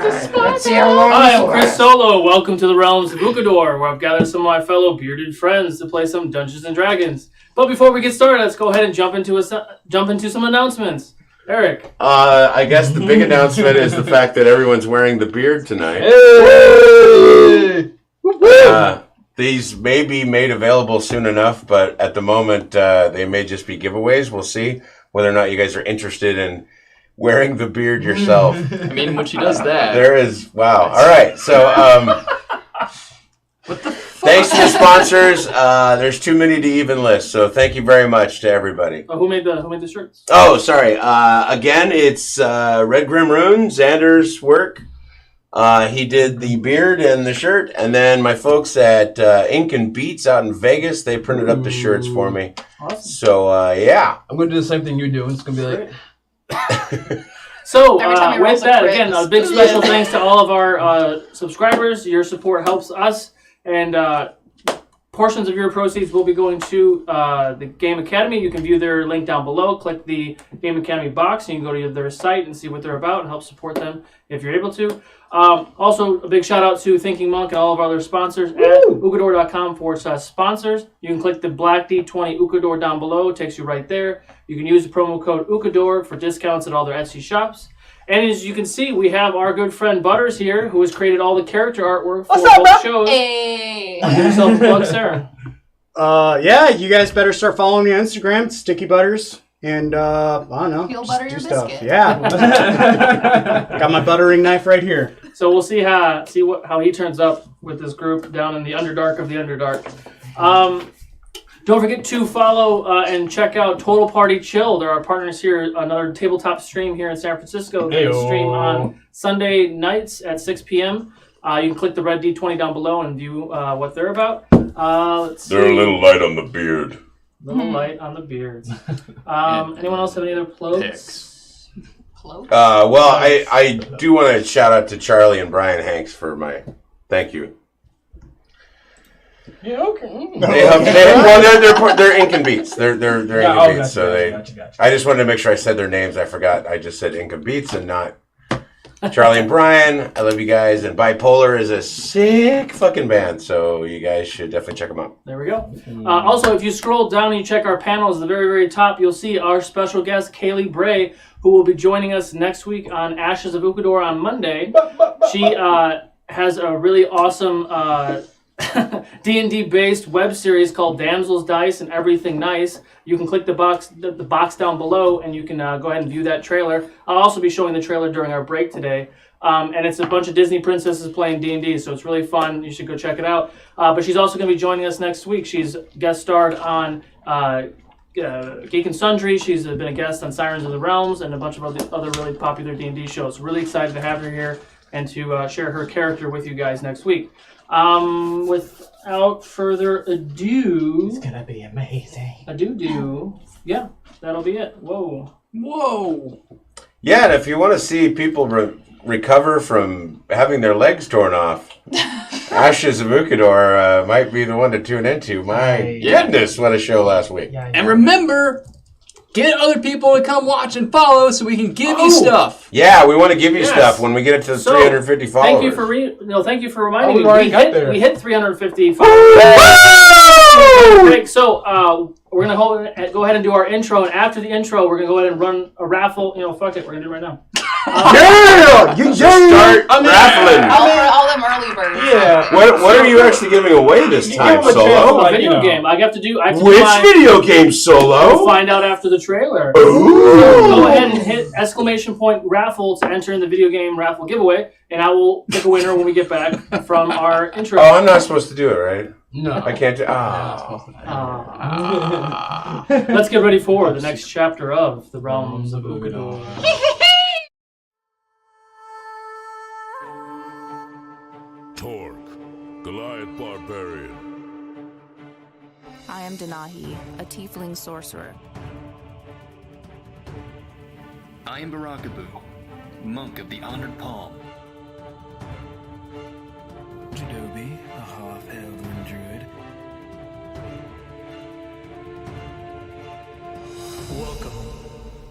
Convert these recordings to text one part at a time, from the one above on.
Hi, I'm Chris Solo. Welcome to the realms of Ukodor, where I've gathered some of my fellow bearded friends to play some Dungeons and Dragons. But before we get started, let's go ahead and jump into some announcements. Eric. I guess the big announcement is the fact that everyone's wearing the beard tonight. Hey! These may be made available soon enough, but at the moment they may just be giveaways. We'll see whether or not you guys are interested in wearing the beard yourself. I mean, when she does that. There is, wow. All right, so what the fuck? Thanks to the sponsors. There's too many to even list, so thank you very much to everybody. Who made the shirts? Oh, sorry. Again, it's Red Grim Rune, Xander's work. He did the beard and the shirt, and then my folks at Ink and Beats out in Vegas, they printed up the shirts for me. Awesome. So, yeah. I'm going to do the same thing you're doing. It's going to be like... So, with that, again, a big special thanks to all of our subscribers. Your support helps us, and portions of your proceeds will be going to the Game Academy. You can view their link down below. Click the Game Academy box, and you can go to their site and see what they're about and help support them if you're able to. Also, a big shout out to Thinking Monk and all of our other sponsors at ukodor.com/sponsors. You can click the Black D20 Ukodor down below. It takes you right there. You can use the promo code Ukodor for discounts at all their Etsy shops. And as you can see, we have our good friend Butters here, who has created all the character artwork for both shows. Hey. Give yourself a plug, Sarah. Yeah, you guys better start following me on Instagram, Sticky Butters. And, I don't know. Peel butter your biscuit. Yeah. Got my buttering knife right here. So we'll see how he turns up with this group down in the Underdark of the Underdark. Don't forget to follow and check out Total Party Chill. They're our partners here, another tabletop stream here in San Francisco. They stream on Sunday nights at 6 p.m. You can click the red D20 down below and view what they're about. Let's see. They're a little light on the beard. Little light on the beards. Anyone else have any other plugs? Well, I do want to shout out to Charlie and Brian Hanks for my thank you. Yeah, okay. They're Ink and Beats. They're Ink and Beats. Gotcha, So gotcha. I just wanted to make sure I said their names. I forgot. I just said Ink and Beats and not Charlie and Brian. I love you guys. And Bipolar is a sick fucking band, so you guys should definitely check them out. There we go. Also, if you scroll down and you check our panels at the very, very top, you'll see our special guest, Kaylee Bray, who will be joining us next week on Ashes of Ukodor on Monday. She has a really awesome D&D based web series called Damsel's Dice and Everything Nice. You can click the box down below and you can go ahead and view that trailer. I'll also be showing the trailer during our break today. And it's a bunch of Disney princesses playing D&D, so it's really fun. You should go check it out. But she's also going to be joining us next week. She's guest starred on Geek and Sundry. She's been a guest on Sirens of the Realms and a bunch of other really popular D&D shows. Really excited to have her here and to share her character with you guys next week. Without further ado, It's gonna be amazing. Yeah, that'll be it. Whoa. Yeah, and if you want to see people recover from having their legs torn off, Ashes of Ukodor might be the one to tune into. My goodness, what a show last week. And remember, get other people to come watch and follow so we can give you stuff. Yeah, we want to give you stuff when we get it to 350 followers. Thank you for reminding me. We hit 350 followers. So we're gonna go ahead and do our intro, and after the intro, we're gonna go ahead and run a raffle. Fuck it, we're gonna do it right now. Start raffling. All them early birds. Yeah. What are you actually giving away this time, Solo? A video game. I have to do video game, Solo? We'll find out after the trailer. Ooh. Go ahead and hit !point raffle to enter in the video game raffle giveaway, and I will pick a winner when we get back from our intro. Oh, I'm not supposed to do it, right? No. I can't do Let's get ready for the next chapter of the Realms of Ukodor. Torque, Goliath Barbarian. I am Denahi, a tiefling sorcerer. I am Barakabu, monk of the Honored Palm. Jadobi, a half-elven druid. Welcome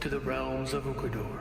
to the realms of Ukodor.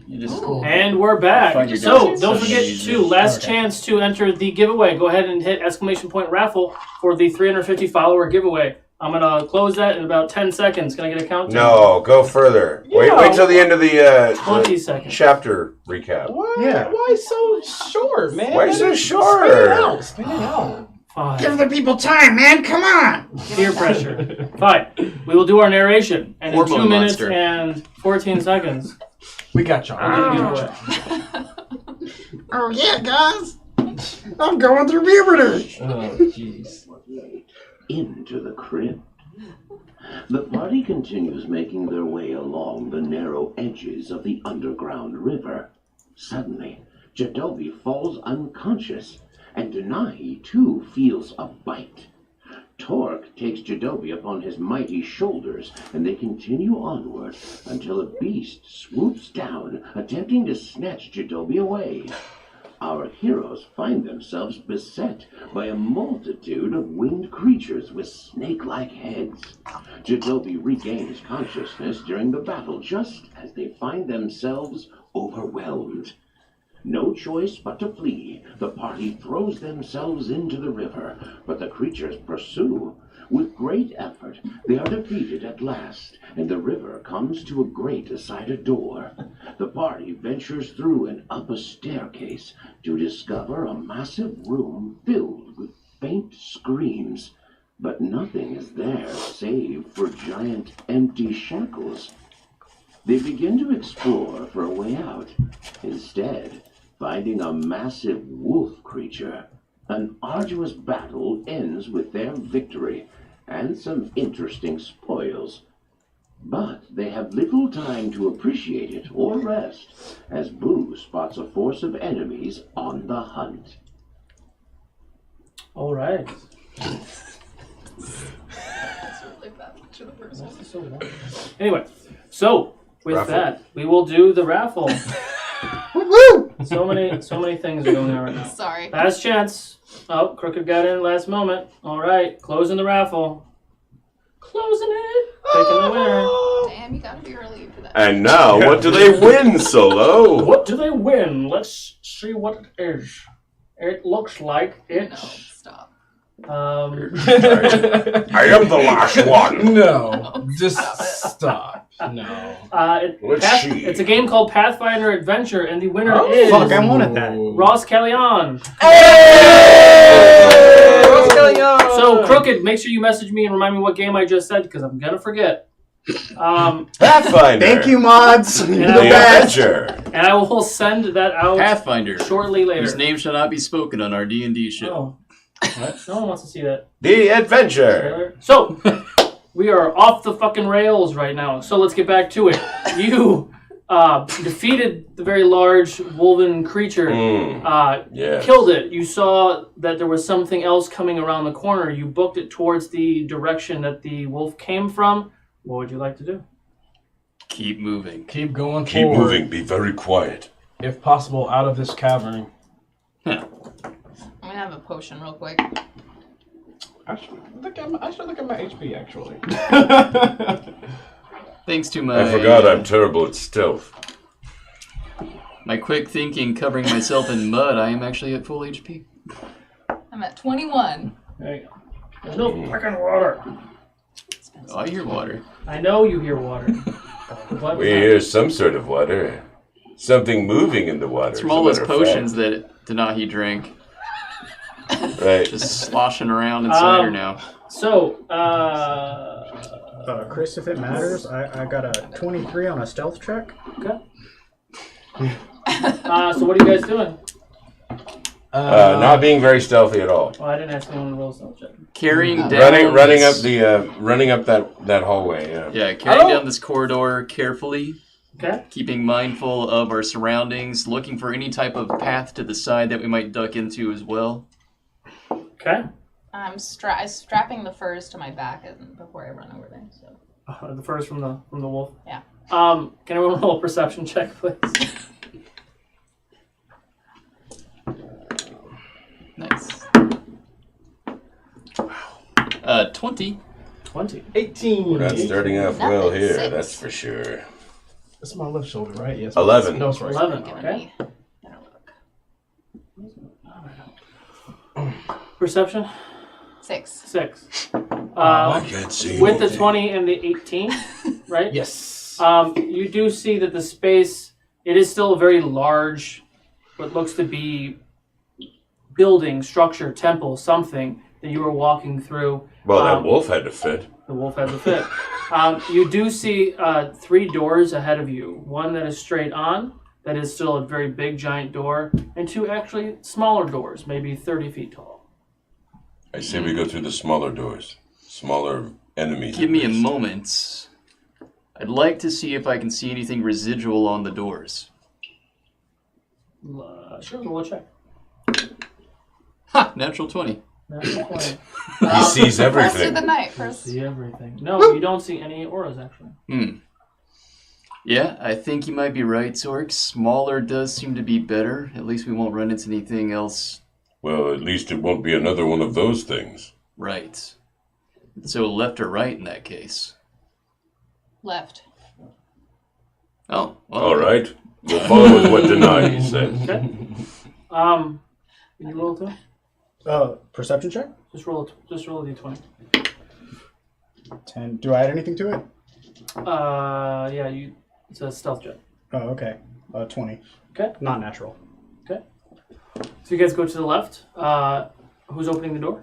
You just And we're back. Find your So guesses. don't forget Easy. to last chance to enter the giveaway. Go ahead and hit exclamation point raffle for the 350 follower giveaway. I'm gonna close that in about 10 seconds. Can I get a countdown? No, go further. Wait till the end of the 20 seconds. chapter recap. Why? Yeah. Why so short, man? Why so short? Spin it out. Fine. Give the people time, man. Come on. Peer pressure. Fine. We will do our narration. And in Hormone 2 minutes monster. and 14 seconds, We got y'all. we'll do the giveaway. Oh, yeah, guys. I'm going through puberty. Oh, jeez. Into the crypt. The party continues making their way along the narrow edges of the underground river. Suddenly, Jadobi falls unconscious, and Denahi too feels a bite. Torque takes Jadobi upon his mighty shoulders, and they continue onward until a beast swoops down, attempting to snatch Jadobi away. Our heroes find themselves beset by a multitude of winged creatures with snake-like heads. Jadobi regains consciousness during the battle just as they find themselves overwhelmed. No choice but to flee, the party throws themselves into the river, but the creatures pursue. With great effort, they are defeated at last, and the river comes to a grate aside a door. The party ventures through and up a staircase to discover a massive room filled with faint screams. But nothing is there save for giant empty shackles. They begin to explore for a way out, instead finding a massive wolf creature. An arduous battle ends with their victory and some interesting spoils. But they have little time to appreciate it or rest, as Boo spots a force of enemies on the hunt. All right. Anyway, so with Raffle. that, we will do the raffle. Woo! So many things are going on right now. Sorry. Last chance. Oh, Crooked got in last moment. All right, closing the raffle. Closing it. Picking the winner. Damn, you gotta be early for that. And now, what do they win, Solo? What do they win? Let's see what it is. It looks like No, it's stop. I am the last one. No, just stop. No. Let's see. It's a game called Pathfinder Adventure, and the winner Oh, is Fuck, I wanted that. Ross Callion. What's going on? So Crooked, make sure you message me and remind me what game I just said because I'm gonna forget. Pathfinder. Thank you, mods. The The best. Adventure. And I will send that out Pathfinder, shortly later. whose name shall not be spoken on our D&D show. Oh. What? No one wants to see that. The Adventure. So, we are off the fucking rails right now. So let's get back to it. You defeated the very large wolven creature. Yes. Killed it. You saw that there was something else coming around the corner. You booked it towards the direction that the wolf came from. What would you like to do? Keep moving. Keep going Keep forward. moving. Be very quiet. If possible, out of this cavern. I'm gonna have a potion real quick. I should look at my HP, actually. Thanks to my I forgot I'm terrible at stealth. my quick thinking covering myself in mud, I am actually at full HP. I'm at 21. There you go. There's no fucking water. Oh, I hear water. I know you hear water. What We hear some sort of water. Something moving in the water. It's from all as those a matter of potions that Denahi drank. fact. Right. Just sloshing around inside her now. So, Chris, if it matters, I got a 23 on a stealth check. okay. So what are you guys doing? Not being very stealthy at all. Oh, I didn't ask anyone to roll a stealth check. Carrying down Running up that hallway. Yeah. Yeah, carrying down this corridor carefully, Okay. keeping mindful of our surroundings, looking for any type of path to the side that we might duck into as well. Okay. I'm strapping the furs to my back before I run over there. So. The first from the wolf. Yeah. Can everyone roll a perception check, please? Nice. 20. 20. 18. We're not starting off well here, Nothing. that's for sure. That's my left shoulder, right? Yes. 11. No, it's right. 11. Giving Okay. me better look. Perception. 6. 6. I can't see With the anything. 20 and the 18, right? Yes. You do see that the space, it is still a very large, what looks to be building, structure, temple, something that you were walking through. Well, that wolf had to fit. The wolf has a fit. You do see 3 doors ahead of you. One that is straight on, that is still a very big, giant door, and 2 actually smaller doors, maybe 30 feet tall. I say we go through the smaller doors. Smaller enemies. Give me a moment. I'd like to see if I can see anything residual on the doors. Sure, we'll check. Ha! Natural 20. Natural 20. He sees First of everything. the night. First. See everything. No, you don't see any auras, actually. Yeah, I think you might be right, Zork. Smaller does seem to be better. At least we won't run into anything else. Well, at least it won't be another one of those things. Right. So left or right in that case? Left. Oh, well. All right. We'll follow with what Denai said. Okay. Can you roll a 2? Perception check? Just roll a d20. 10. Do I add anything to it? Yeah, it's a stealth check. Oh, okay. 20. Okay. Not natural. Okay. So you guys go to the left. Who's opening the door?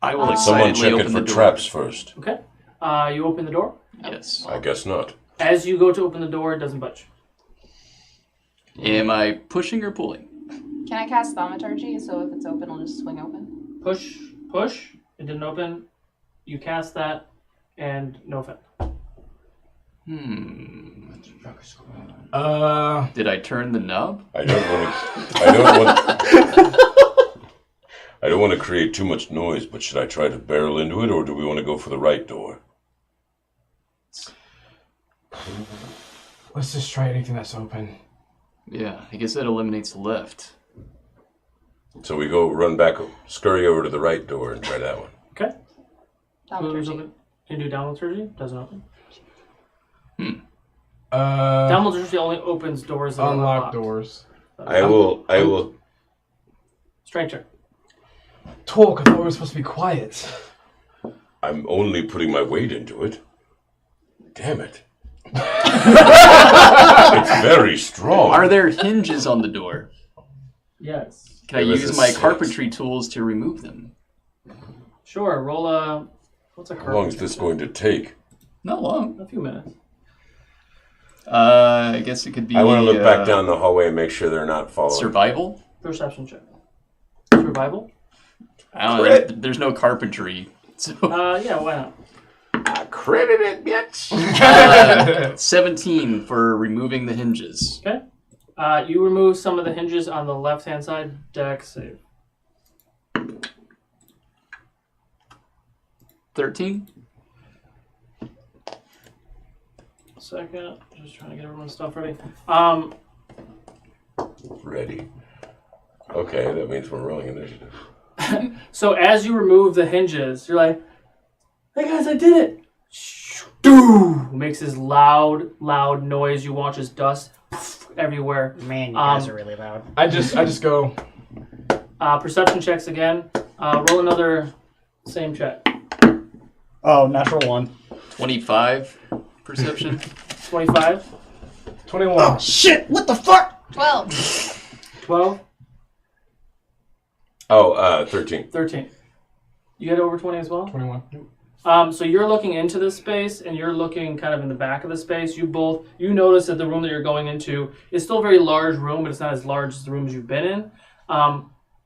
I will Someone excitedly check it open the for door. traps first. Okay. You open the door. Yes. I guess not. As you go to open the door, it doesn't budge. Am I pushing or pulling? Can I cast thaumaturgy? So if it's open, it'll just swing open. Push. It didn't open. You cast that, and no effect. Did I turn the knob? I don't want to create too much noise, but should I try to barrel into it, or do we want to go for the right door? Let's just try anything that's open. Yeah, I guess that eliminates the left. So we go run back, scurry over to the right door and try that one. Okay. Who's Thaumaturgy. open? Can you do downward Doesn't open. Uh, Downward only opens doors that are unlock unlocked. doors. I will. Strength check. Talk. I thought we were supposed to be quiet. I'm only putting my weight into it. Damn it. It's very strong. Are there hinges on the door? Yes. Can I It was use a my 6. carpentry tools to remove them? Sure. Roll a. What's a How long is this going to take? Not long. A few minutes. I guess it could be. I want to look back down the hallway and make sure they're not following. Survival? Perception check. Survival. I don't know. There's no carpentry. So Yeah. Why not? I credit it, bitch. 17 for removing the hinges. Okay. You remove some of the hinges on the left-hand side. Dex save. 13? Second. Just trying to get everyone's stuff ready. Ready. Okay, that means we're rolling initiative. So as you remove the hinges, you're like, "Hey guys, I did it!" Doo! Makes this loud noise. You watch as dust everywhere. Man, you guys are really loud. I just go. Perception checks again. Roll another same check. Oh, natural 1. 25 perception. 25. 21. Oh, shit! What the fuck? 12. 12. Oh, 13. 13. You had over 20 as well? 21. So you're looking into this space, and you're looking kind of in the back of the space. You notice that the room that you're going into is still a very large room, but it's not as large as the rooms you've been in.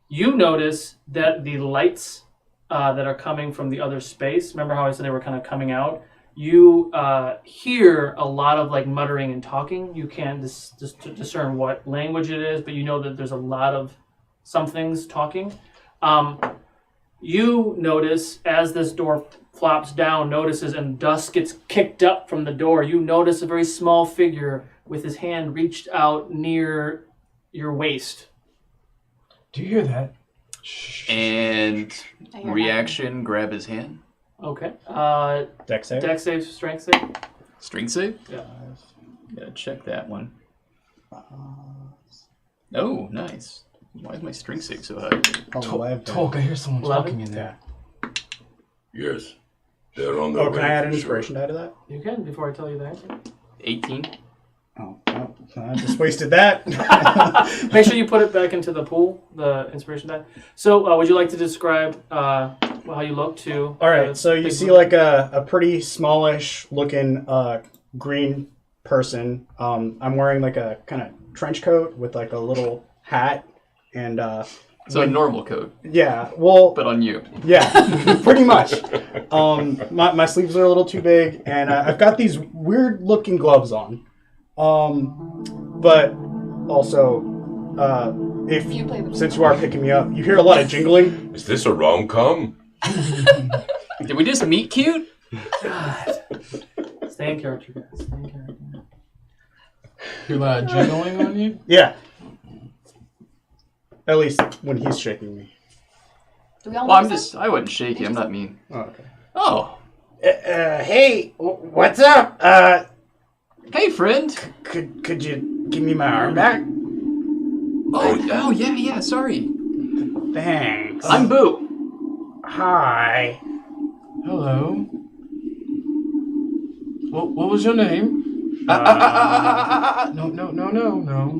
You notice that the lights that are coming from the other space, remember how I said they were kind of coming out? You hear a lot of like muttering and talking. You can't discern what language it is, but you know that there's a lot of somethings talking. You notice as this door flops down, notices, and dust gets kicked up from the door, you notice a very small figure with his hand reached out near your waist. Do you hear that? And I hear reaction, grab his hand. Okay. Dex save? Dex save, strength save. Strength save? Yeah. Gotta check that one. Oh, nice. Why is my strength save so high? Talk, I hear someone 11? talking in there. Yes. They're on their way. Can I add an for inspiration die to that? You can before I tell you the answer. 18. Oh, well, I just wasted that. Make sure you put it back into the pool, the inspiration die. So, would you like to describe how you look to? All right, so you see like a pretty smallish looking green person. I'm wearing like a kind of trench coat with like a little hat and So a normal coat. Yeah, well, but on you. Yeah, pretty much. My sleeves are a little too big, and I've got these weird looking gloves on. But also, since you are picking me up, you hear a lot of jingling. Is this a rom-com? Did we just meet cute? God. Stay in character, guys. Stay in character. You're like jiggling on you? Yeah. At least when he's shaking me. Do we all Well, I wasn't shaky. I'm not mean. Oh, okay. Oh. Hey, what's up? Hey, friend. Could you give me my arm back? Oh, yeah, sorry. Thanks. I'm Boo. Hi. Hello. What was your name? No.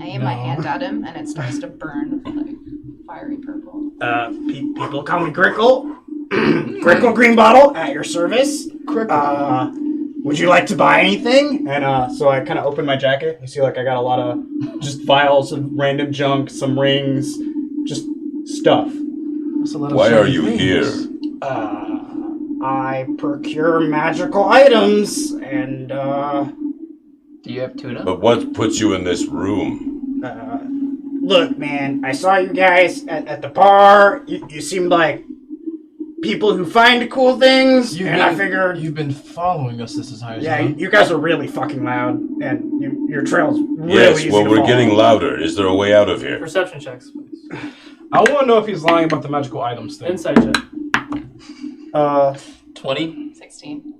I aim my hand at him, and it starts to burn like fiery purple. People call me Grickle. Grickle Green Bottle at your service. Would you like to buy anything? And so I kind of open my jacket. You see, like I got a lot of just vials of random junk, some rings, just stuff. Why are you here? I procure magical items, and do you have tuna? But what puts you in this room? Look, man, I saw you guys at the bar. You seemed like people who find cool things, I figured you've been following us this entire time. Yeah, you guys are really fucking loud, and your trail's really Yes, easy well, to we're follow. getting louder. Is there a way out of here? Perception checks, please. I want to know if he's lying about the magical items thing. Insight check. 20. 16.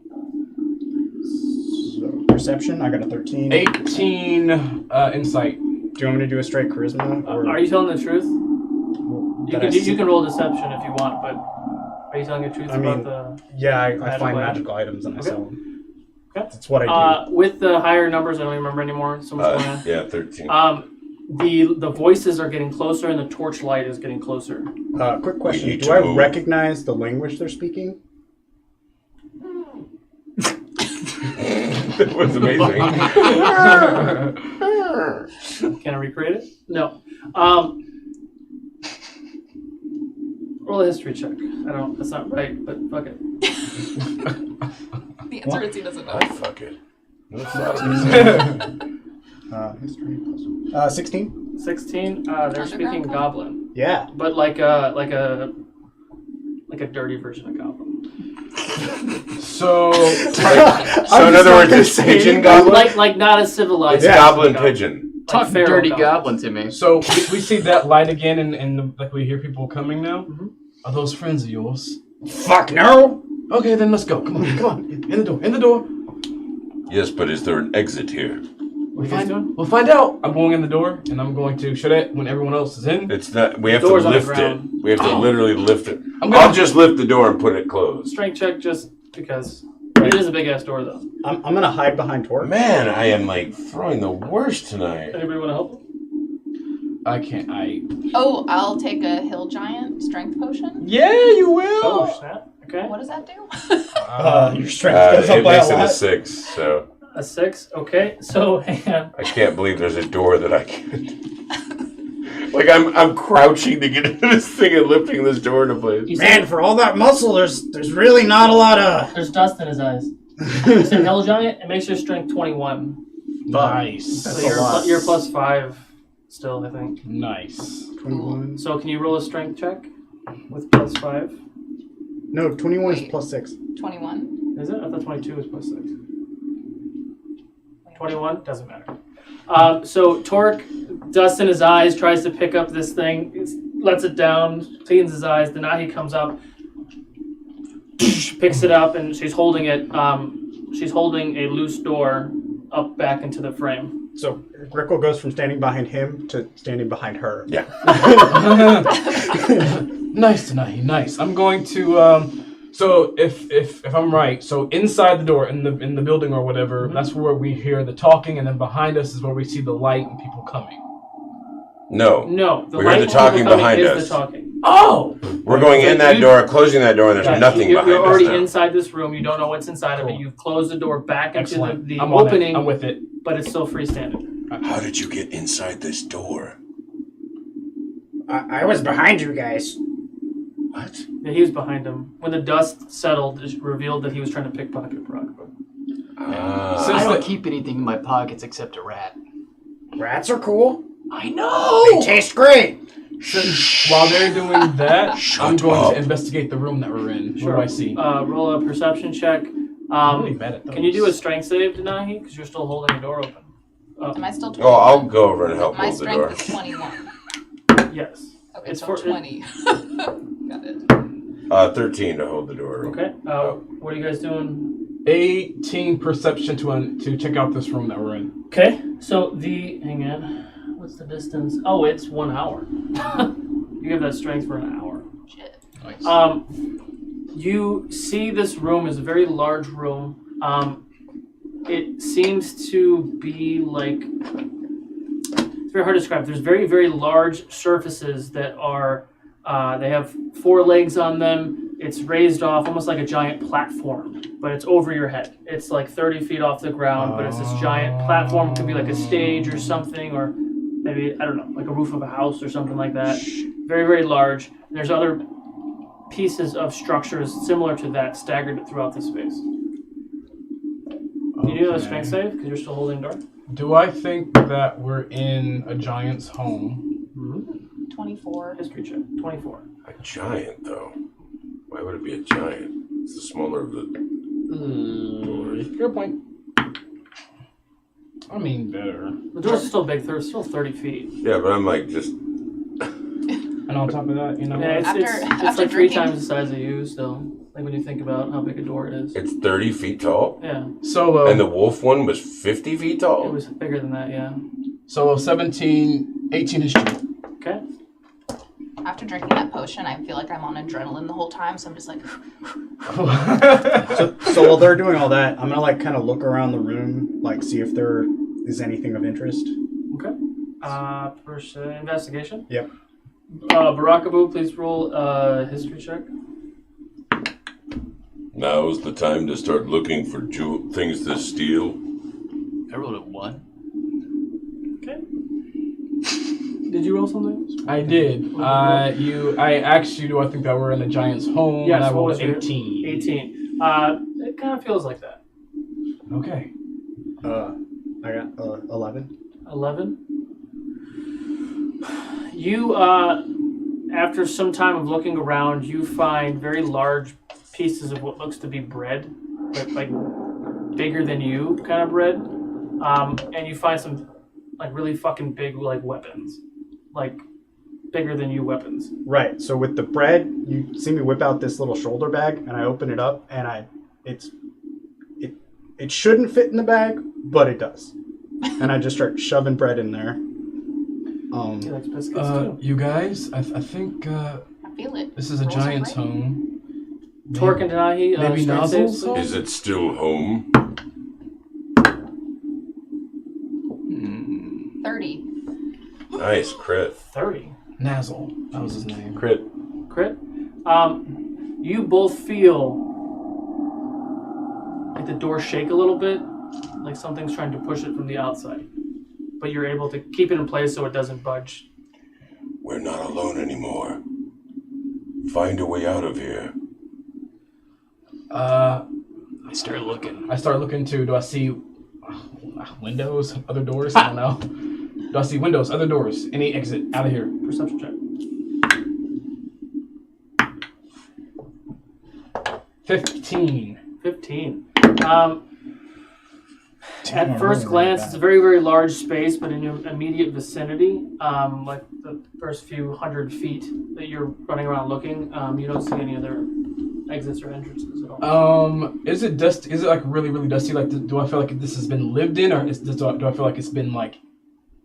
So, perception, I got a 13. 18 insight. Do you want me to do a straight charisma? Or Are you telling the truth? that You can roll deception if you want, but are you telling the truth about the... Yeah, I magical find item? magical items and I Okay. sell them. Okay. That's what I do. With the higher numbers, I don't remember anymore. Someone's going Yeah, 13. The voices are getting closer and the torch light is getting closer. Quick question. need Do to I move. recognize the language they're speaking? That was amazing. Can I recreate it? No. Roll a history check. That's not right, but fuck it. The answer is he doesn't know. Fuck it. History plus 16. 16. They're speaking code? Goblin, Yeah. but like a dirty version of Goblin. So, So in other words, it's pigeon goblin? Like not as civilized. It's as goblin Goblin. pigeon. Talk Pharaoh dirty goblin. goblin to me. so we see that light again, and like we hear people coming now. Mm-hmm. Are those friends of yours? Fuck no! Okay, then let's go. Come on. In the door. Yes, but is there an exit here? What are you guys doing? We'll find out. I'm going in the door, and I'm going to shut it when everyone else is in. It's not. We have to Door's on the lift it. ground. We have to literally lift it. I'm I'll gonna- just lift the door and put it closed. Strength check just because it is a big ass door though. I'm gonna hide behind Torque. Man, I am like throwing the worst tonight. Anybody want to help? I can't. Oh, I'll take a hill giant strength potion. Yeah, you will. Oh snap! Okay, What does that do? Your strength goes up It by makes a it a lot. 6, so a 6. Okay, so hang on. I can't believe there's a door that I can. Like I'm crouching to get into this thing and lifting this door into place. You Man, said for all that muscle, there's really not a lot of. there's dust in his eyes. You said hell giant. It makes your strength 21. Nice. So That's a lot. you're plus 5 still, I think. Nice. 21. So can you roll a strength check with plus 5? No, 21 is Wait. plus 6. 21. Is it? I thought 22 was plus 6. 21 doesn't matter. So Torque, dust in his eyes, tries to pick up this thing, lets it down, cleans his eyes. Then now he comes up, picks it up, and she's holding it. she's holding a loose door up back into the frame. So Grickle goes from standing behind him to standing behind her. Yeah. Nice, Tanahi, nice. I'm going to. So if I'm right, so inside the door in the building or whatever, that's where we hear the talking, and then behind us is where we see the light and people coming. No. The we light heard the talking behind us. The talking. Oh! We're going in that door, closing that door, and there's nothing behind us. You're already now. inside this room. You don't know what's inside of it. You've closed the door back into the I'm on opening. it. I'm with it. But it's still freestanding. How did you get inside this door? I was behind you guys. What? Yeah, he was behind him. When the dust settled, it revealed that he was trying to pickpocket Rockaboo. I don't keep anything in my pockets except a rat. Rats are cool. I know! They taste great. So, while they're doing that, I'm going to investigate the room that we're in. Sure. What do I see? Roll a perception check. I'm really bad at those. Can you do a strength save, Denahi? Because you're still holding the door open. Am I still 21? Oh, I'll go over and help My hold the door. strength is 21. Yes. Okay, It's so for 20. Got it. 13 to hold the door. Okay. What are you guys doing? 18 perception to check out this room that we're in. Okay. So hang on. What's the distance? Oh, it's 1 hour. You have that strength for an hour. Shit. Nice. You see this room is a very large room. It seems to be like, it's very hard to describe. There's very, very large surfaces that are, they have 4 legs on them. It's raised off almost like a giant platform, but it's over your head. It's like 30 feet off the ground, but it's this giant platform. It could be like a stage or something, or maybe, I don't know, like a roof of a house or something like that. Very, very large. And there's other pieces of structures similar to that staggered throughout the space. Can you do a strength save? Because you're still holding the door. Do I think that we're in a giant's home? 24. History check. 24. A giant, though. Why would it be a giant? It's the smaller of the doors. Fair point. I mean, better. The door's still big. There's still 30 feet. Yeah, but I'm like just. And on top of that, you know, Yeah, it's After like 3 drinking- times the size of you still. Like when you think about how big a door it is. It's 30 feet tall? Yeah. Solo. And the wolf one was 50 feet It tall? was bigger than that, yeah. Solo 17, 18 history. Okay. After drinking that potion, I feel like I'm on adrenaline the whole time, so I'm just like... So while they're doing all that, I'm gonna like kind of look around the room, like see if there is anything of interest. Okay. Investigation? Yep. Barakaboo, please roll a history check. Now's the time to start looking for things to steal. I rolled a 1. Okay. Did you roll something? I did. I asked you, do I think that we're in a giant's home? Yes, and I what rolled was your- 18. 18. It kind of feels like that. Okay. I got 11. 11. You, after some time of looking around, you find very large pieces of what looks to be bread, but like bigger than you kind of bread. And you find some like really fucking big like weapons, like bigger than you weapons. Right. So with the bread, you see me whip out this little shoulder bag, and I open it up, and it shouldn't fit in the bag, but it does. And I just start shoving bread in there. He likes biscuits too. You guys, I think I feel it. this is a Rolls giant's away. home. Torque and Denahi, maybe strength Nozzle's saves, home? please. Is it still home? 30. Nice, crit. 30. Nazzle. That was his name. Crit. Crit. You both feel like the door shake a little bit, like something's trying to push it from the outside. But you're able to keep it in place so it doesn't budge. We're not alone anymore. Find a way out of here. I start looking. I start looking too. Do I see windows, other doors? I don't know. Do I see windows, other doors? Any exit out of here? Perception check. 15. 15. At first glance, it's a very, very large space, but in your immediate vicinity, like the first few 100 feet that you're running around looking, you don't see any other exits or entrances at all. Is it dusty? Is it like really, really dusty? Like, do I feel like this has been lived in, or do I feel like it's been like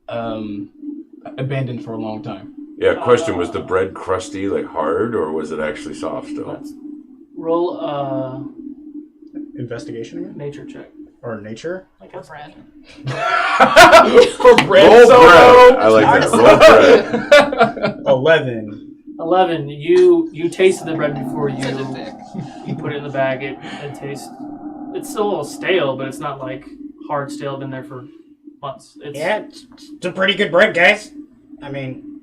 abandoned for a long time? Yeah. Question: was the bread crusty, like hard, or was it actually soft still? Roll Investigation again? nature check. Or nature? Like a bread. For bread, Roll so bread. I like that. Roll bread. 11. You tasted the bread before you put it in the bag. It tastes. It's still a little stale, but it's not like hard stale. Been there for months. It's a pretty good bread, guys. I mean,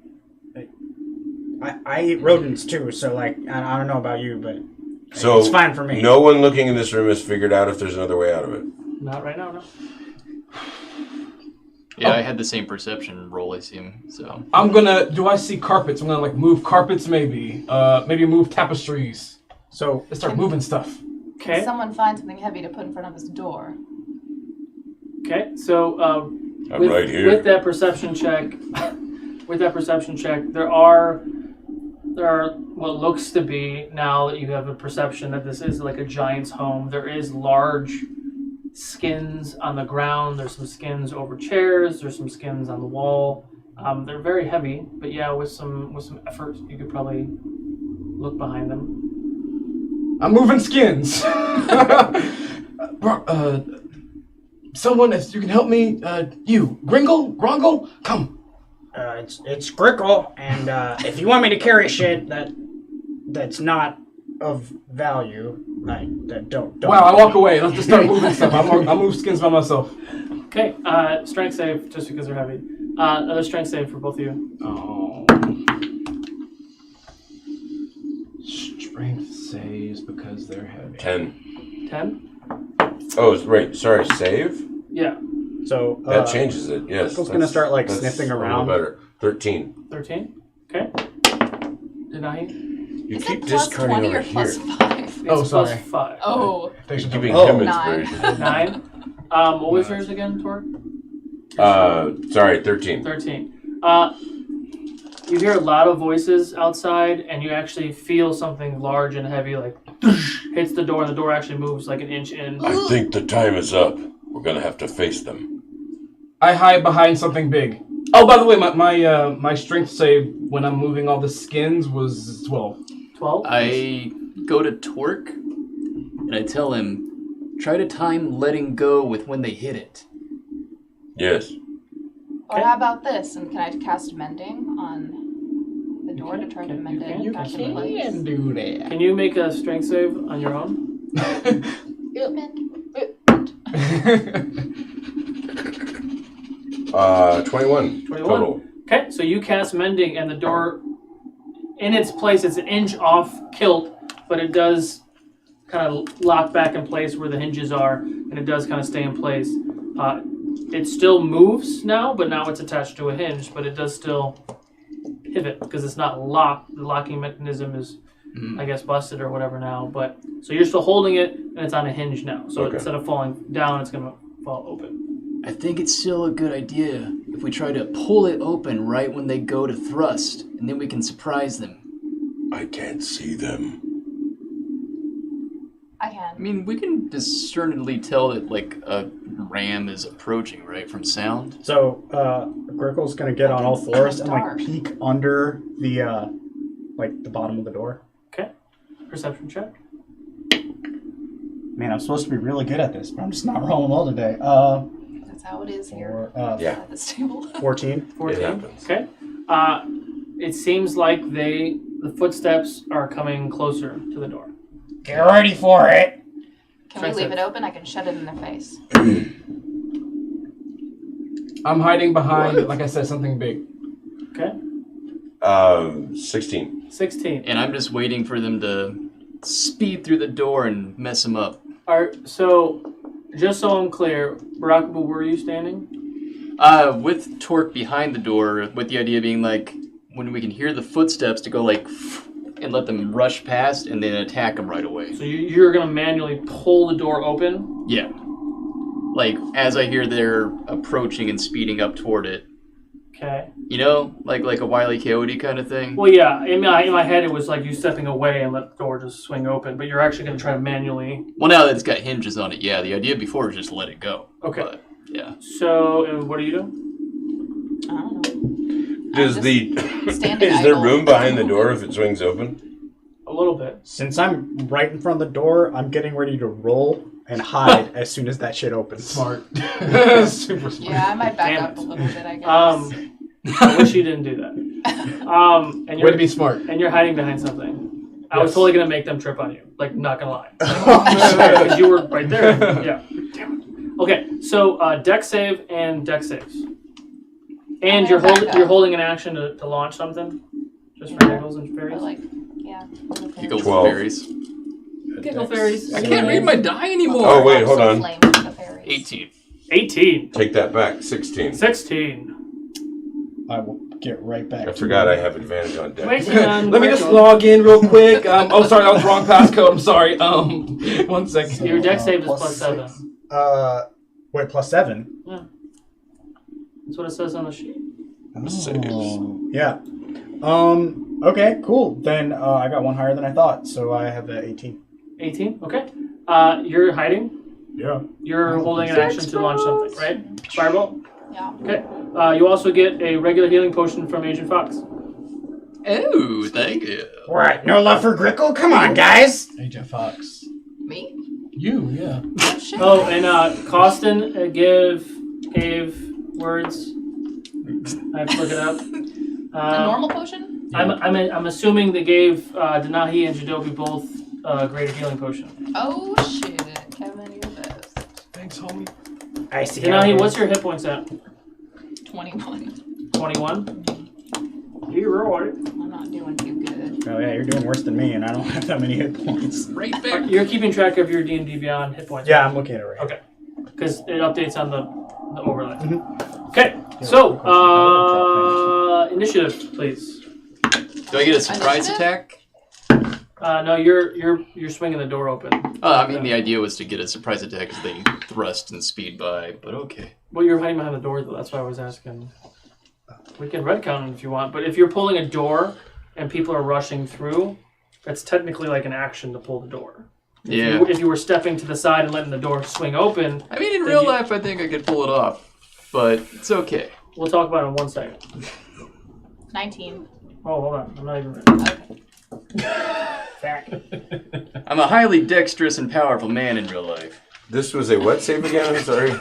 I eat rodents too, so like I don't know about you, but So it's fine for me. No one looking in this room has figured out if there's another way out of it. Not right now, no. Yeah, I had the same perception roll, I assume. So do I see carpets? I'm gonna like move carpets, maybe move tapestries. So let's start moving stuff. Okay. Can someone find something heavy to put in front of his door? Okay, so I'm right here. With that perception check, there are what looks to be, now that you have a perception that this is like a giant's home, there is large skins on the ground. There's some skins over chairs. There's some skins on the wall. They're very heavy, but yeah, with some effort, you could probably look behind them. I'm moving skins. Someone, if you can help me, you, Grongle, come. It's Grickle, and if you want me to carry shit that's not of value, don't. Wow, I walk away. Let's just start moving stuff. I'll move skins by myself. Okay, strength save, just because they're heavy. Another strength save for both of you. Oh. Strength saves because they're heavy. 10. 10? Oh, right. Sorry, save? Yeah. So that changes it. Yes. Grickle's gonna start like sniffing around. A little better. 13. 13? Okay. Denahi? You Is keep it plus discarding 20 over or plus here. 5? It's sorry. plus 5. Oh. You're giving Oh. him 9. inspiration. 9? What was yours again, Tor? Sorry, 13. 13. You hear a lot of voices outside, and you actually feel something large and heavy, like, hits the door, and the door actually moves like an inch in. I think the time is up. We're gonna have to face them. I hide behind something big. Oh, by the way, my strength save when I'm moving all the skins was 12. 12? I go to Torque, and I tell him, try to time letting go with when they hit it. Yes. Or how about this? And can I cast mending on the door to try to mend it back into place? do that. Can you make a strength save on your own? Mend. 21 total. Okay, so you cast mending, and the door, in its place, it's an inch off kilt, but it does kind of lock back in place where the hinges are, and it does kind of stay in place. It still moves now, but now it's attached to a hinge, but it does still pivot because it's not locked. The locking mechanism is, I guess, busted or whatever now. But so you're still holding it, and it's on a hinge now. So instead of falling down, it's going to fall open. I think it's still a good idea if we try to pull it open right when they go to thrust, and then we can surprise them. I can't see them. I can. I mean, we can discernibly tell that, like, a ram is approaching, right, from sound? So, Grickle's gonna get on all fours and, like, Dark. peek under the, the bottom of the door. Okay. Perception check. Man, I'm supposed to be really good at this, but I'm just not rolling well today. That's how it is here Yeah. at this table. 14. 14. It happens. Okay. It seems like the footsteps are coming closer to the door. Get ready for it. Can we leave it open? I can shut it in their face. I'm hiding behind, like I said, something big. Okay. 16. 16. And I'm just waiting for them to speed through the door and mess them up. So, just so I'm clear, Barakabu, where are you standing? With Torque behind the door, with the idea being like, when we can hear the footsteps to go like, and let them rush past and then attack them right away. So you're going to manually pull the door open? Yeah. Like, as I hear they're approaching and speeding up toward it. Okay. You know, like a Wile E. Coyote kind of thing. Well, yeah. In my head, it was like you stepping away and let the door just swing open, but you're actually going to try to manually. Well, now that it's got hinges on it, yeah. The idea before was just let it go. Okay. But, yeah. So, what are you doing? I don't know. Does standing is there idle. room behind the door if it swings open? A little bit. Since I'm right in front of the door, I'm getting ready to roll and hide as soon as that shit opens. Smart. Super smart. Yeah, I might back Damn up it. a little bit, I guess. I wish you didn't do that. And Way to be smart. And you're hiding behind something. I was totally gonna make them trip on you. Like, not gonna lie. Oh, Because you were right there. Yeah. Damn it. Okay, so deck save and deck saves. And you're holding an action to launch something, just for giggles and fairies. Giggles 12. and fairies. Giggle fairies. I can't read my die anymore. Oh wait, hold on. 18. 18. Take that back. 16. 16. I will get right back. I forgot I have advantage on deck. Let me just log in real quick. Oh, sorry, that was the wrong passcode. I'm sorry. 1 second. Your deck save is +7. Wait, +7? Yeah. That's what it says on the sheet. Yeah. Okay, cool. Then I got one higher than I thought, so I have 18. 18? Okay. You're hiding? Yeah. You're holding an action to launch something, right? Fireball? Yeah. Okay. You also get a regular healing potion from Agent Fox. Oh, thank you. What? No love for Grickle? Come on, guys! Agent Fox. Me? You, yeah. Oh, and Costin gave words. I have to look it up. A normal potion? I'm assuming they gave Denahi and Jadobi both greater healing potion. Oh shit, Kevin, you're the best. Thanks, homie. I see. Denahi, what's your hit points at? 21. 21? You're right. I'm not doing too good. Oh yeah, you're doing worse than me, and I don't have that many hit points. Right there. You're keeping track of your D&D Beyond hit points. Yeah, I'm looking at it right now. Okay. Because it updates on the overlay. Mm-hmm. Okay. So, initiative, please. Do I get a surprise attack? No, you're swinging the door open. I mean, the idea was to get a surprise attack as they thrust and speed by, but okay. Well, you're hiding behind the door, though. That's why I was asking. We can red count it if you want, but if you're pulling a door and people are rushing through, that's technically like an action to pull the door. If you were stepping to the side and letting the door swing open... I mean, in real life, I think I could pull it off, but it's okay. We'll talk about it in 1 second. 19. Oh, hold on. I'm not even ready. Okay. I'm a highly dexterous and powerful man in real life. This was a what save again? I'm sorry.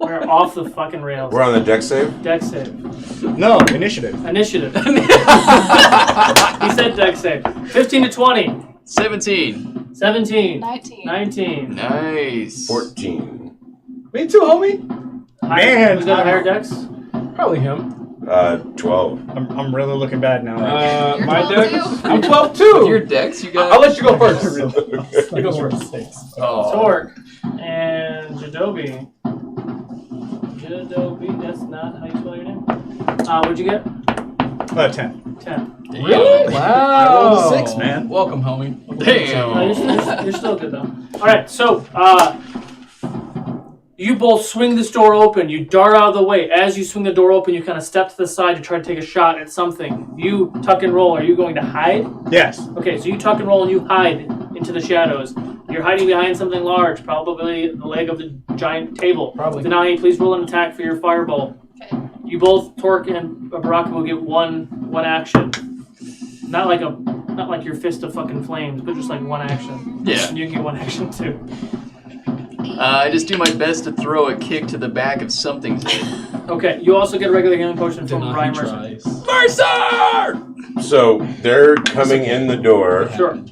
We're off the fucking rails. We're on the deck save? Deck save. No, initiative. Initiative. He said deck save. 15 to 20. 17. 17. 19. 19. Nice. 14. Me too, homie. Man, Who's got a higher dex? Probably him. 12. I'm really looking bad now. You're My 12 dex. too? I'm 12 too. With your dex, you got... I'll let you go first. You go first. Oh. Torque and Jadobi. Jadobi, that's not how you spell your name. What'd you get? 10. 10. Really? Wow. I rolled a 6, man. Welcome, homie. Damn. No, you're still good though. Alright, so you both swing this door open. You dart out of the way. As you swing the door open, you kind of step to the side to try to take a shot at something. You tuck and roll. Are you going to hide? Yes. Okay, so you tuck and roll and you hide into the shadows. You're hiding behind something large, probably the leg of the giant table. Probably. Denahi, please roll an attack for your fireball. Okay. You both, Torque and Baraka, will get one action. Not like your fist of fucking flames, but just like one action. Yeah. And you get one action too. I just do my best to throw a kick to the back of something's head. Okay, you also get a regular healing potion from Brian Mercer. Mercer! So they're coming in the door. Sure.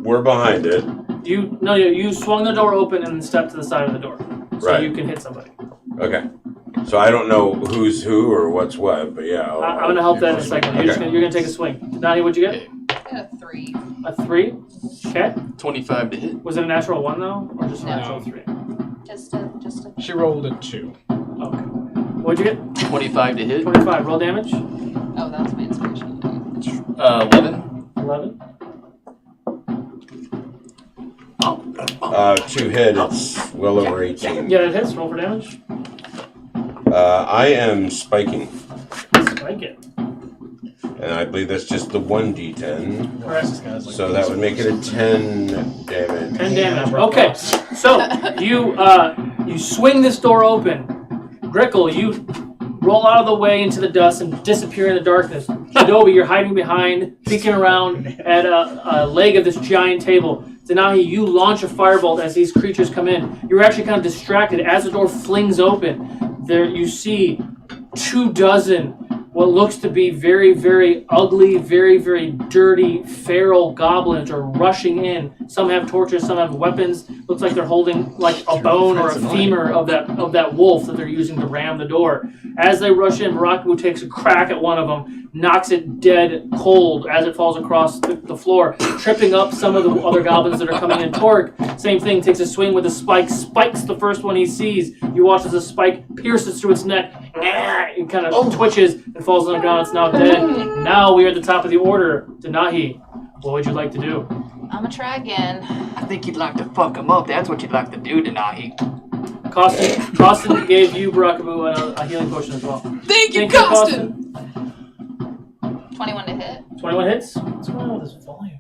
We're behind it. You swung the door open and stepped to the side of the door. So Right. you can hit somebody. Okay. So I don't know who's who or what's what, but yeah. I'm going to help that in a second. You're going to take a swing. Denahi, what'd you get? I got a 3. A 3? Okay. 25 to hit. Was it a natural 1 though? Or just a No. natural 3? Just a. She rolled a 2. Okay. What'd you get? 25 to hit. 25. Roll damage. Oh, that's my inspiration. 11. 11. 2 hit, it's well over 18. Yeah, it hits. Roll for damage. I am spiking. And I believe that's just the 1d10. Correct. So that would make it a 10 damage. 10 damage. Okay, so you swing this door open. Grickle, you roll out of the way into the dust and disappear in the darkness. Adobe, you're hiding behind, peeking around at a leg of this giant table. Denahi, you launch a firebolt as these creatures come in. You're actually kind of distracted. As the door flings open, there you see 24 what looks to be very, very ugly, very, very dirty, feral goblins are rushing in. Some have torches, some have weapons. Looks like they're holding like a bone or a femur of that wolf that they're using to ram the door. As they rush in, Maraku takes a crack at one of them, knocks it dead cold as it falls across the floor, tripping up some of the other goblins that are coming in. Torque, same thing, takes a swing with a spike, spikes the first one he sees. You watch as the spike pierces through its neck. It kind of twitches and falls on the ground. It's now dead. Now we are at the top of the order. Denahi, what would you like to do? I'm gonna try again. I think you'd like to fuck him up. That's what you'd like to do, Denahi. Costin gave you, Barakabu, a healing potion as well. Thank you, Costin! 21 to hit. 21 hits? What's going on with this volume,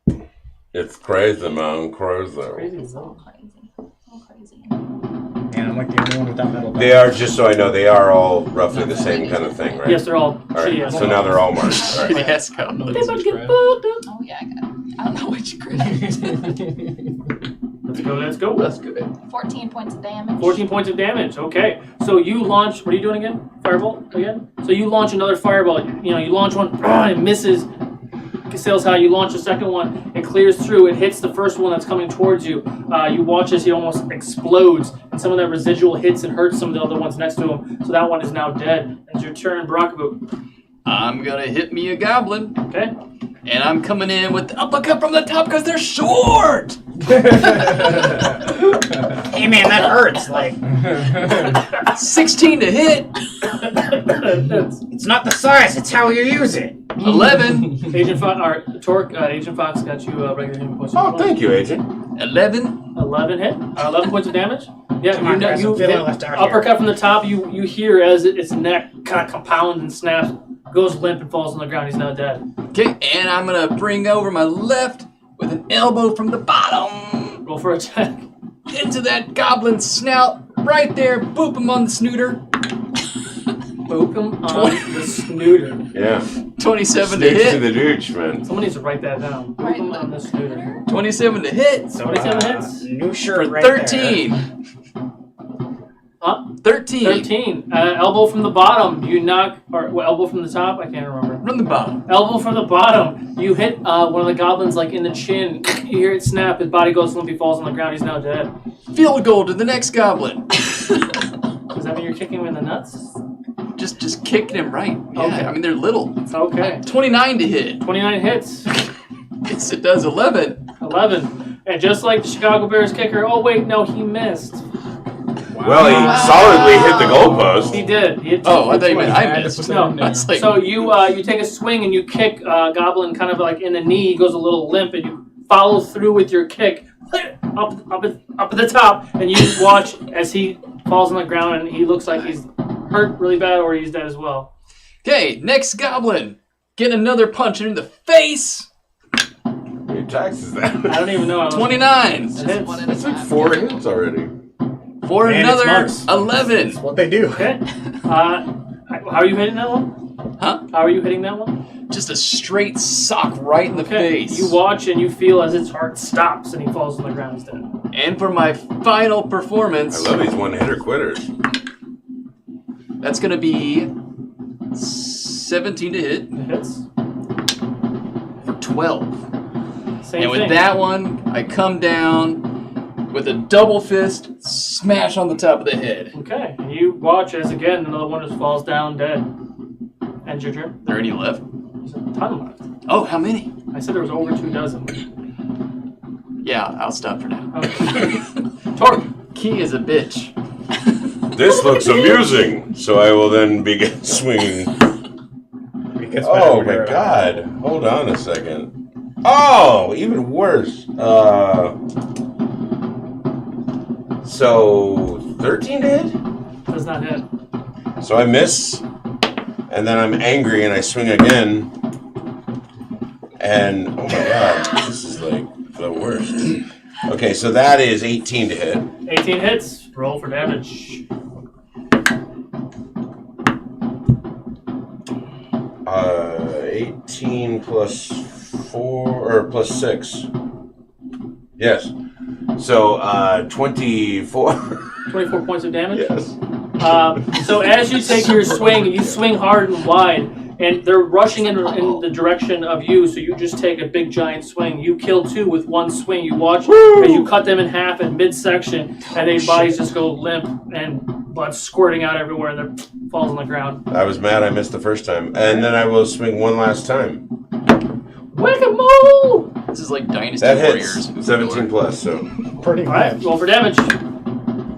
man? It's crazy, man. Crazy. Crazy. So crazy. And I'm like the only one without metal. They are, just so I know, they are all roughly the same kind of thing, right? Yes, they're all Alright, shitty. so now they're all marked. All right. Yes, Costin. Oh yeah, I got it. I don't know which crit. Let's go. That's good. 14 points of damage. 14 points of damage. Okay. So you launch. What are you doing again? Firebolt again? So you launch another fireball. You launch one. It misses. Sails high. You launch the second one. It clears through. It hits the first one that's coming towards you. You watch as he almost explodes, and some of that residual hits and hurts some of the other ones next to him. So that one is now dead. It's your turn, Barakabu. I'm gonna hit me a goblin. Okay. And I'm coming in with the uppercut from the top because they're short! Hey man, that hurts. Like 16 to hit. It's not the size, it's how you use it. 11. Agent Fox, Agent Fox got you a regular hit potion. Oh, thank you, Agent. 11. 11 hit. 11 points of damage. Yeah, Come on, guys, I'm feeling left out uppercut here. from the top. You hear as its neck kind of compounds and snaps, goes limp and falls on the ground. He's now dead. Okay, and I'm gonna bring over my left with an elbow from the bottom. Roll for a check. Into that goblin snout right there. Boop him on the snooter. Boop him on the snooter. Yeah. 27 to Snooch hit. to the douche, man. Someone needs to write that down. Boop him on the snooter. 27 to hit. 27 hits. New shirt For right 13. Huh? 13. 13. Elbow from the bottom. You knock, or elbow from the top? I can't remember. From the bottom. Elbow from the bottom. You hit one of the goblins like in the chin. You hear it snap. His body goes limp. He falls on the ground. He's now dead. Field goal to the next goblin. Does that mean you're kicking him in the nuts? Just kicking him right. Yeah, Okay. I mean, they're little. Okay. 29 to hit. 29 hits. Yes, it does. 11. 11. And just like the Chicago Bears kicker, oh wait, no, he missed. Well, he solidly hit the goalpost. He did. He hit Oh, I thought you meant I missed. No. That's like, So you take a swing and you kick Goblin kind of like in the knee. He goes a little limp, and you follow through with your kick up at the top, and you watch as he falls on the ground, and he looks like he's hurt really bad, or he's dead as well. okay, next goblin. Get another punch in the face. How many attacks is that? I don't even know. 29. That's like 4 hits already. For Man, it's another monks. 11. That's what they do. Okay. How are you hitting that one? Huh? How are you hitting that one? Just a straight sock right in the Okay. face. You watch and you feel as its heart stops and he falls on the ground. He's dead. And for my final performance, I love these one-hitter quitters. that's going to be 17 to hit It hits. for 12. Same And with thing. that one, I come down with a double fist smash on the top of the head. Okay. And you watch as again another one just falls down dead. And your turn. Are there any left? There's a ton left. Oh, how many? I said there was over 24. Yeah, I'll stop for now. Okay. Torque. Key is a bitch. This looks amusing, so I will then begin swinging. Oh my god. Hold on a second. Oh, even worse. So 13 to hit? Does not hit. So I miss, And then I'm angry and I swing again. And, oh my god, this is like the worst. Okay, so that is 18 to hit. 18 hits. Roll for damage. 18 plus 4, or plus 6. Yes. So, 24. 24 points of damage? Yes. So as you take your swing, you swing hard and wide, and they're rushing in the direction of you, so you just take a big giant swing. You kill 2 with one swing. You watch as you cut them in half in midsection, and their bodies just go limp, and blood squirting out everywhere, and they falls on the ground. I was mad I missed the first time. And then I will swing one last time. Whack-a-mole! This is like Dynasty That Warriors. hits. 17 plus, so. Pretty much. Alright, roll for damage.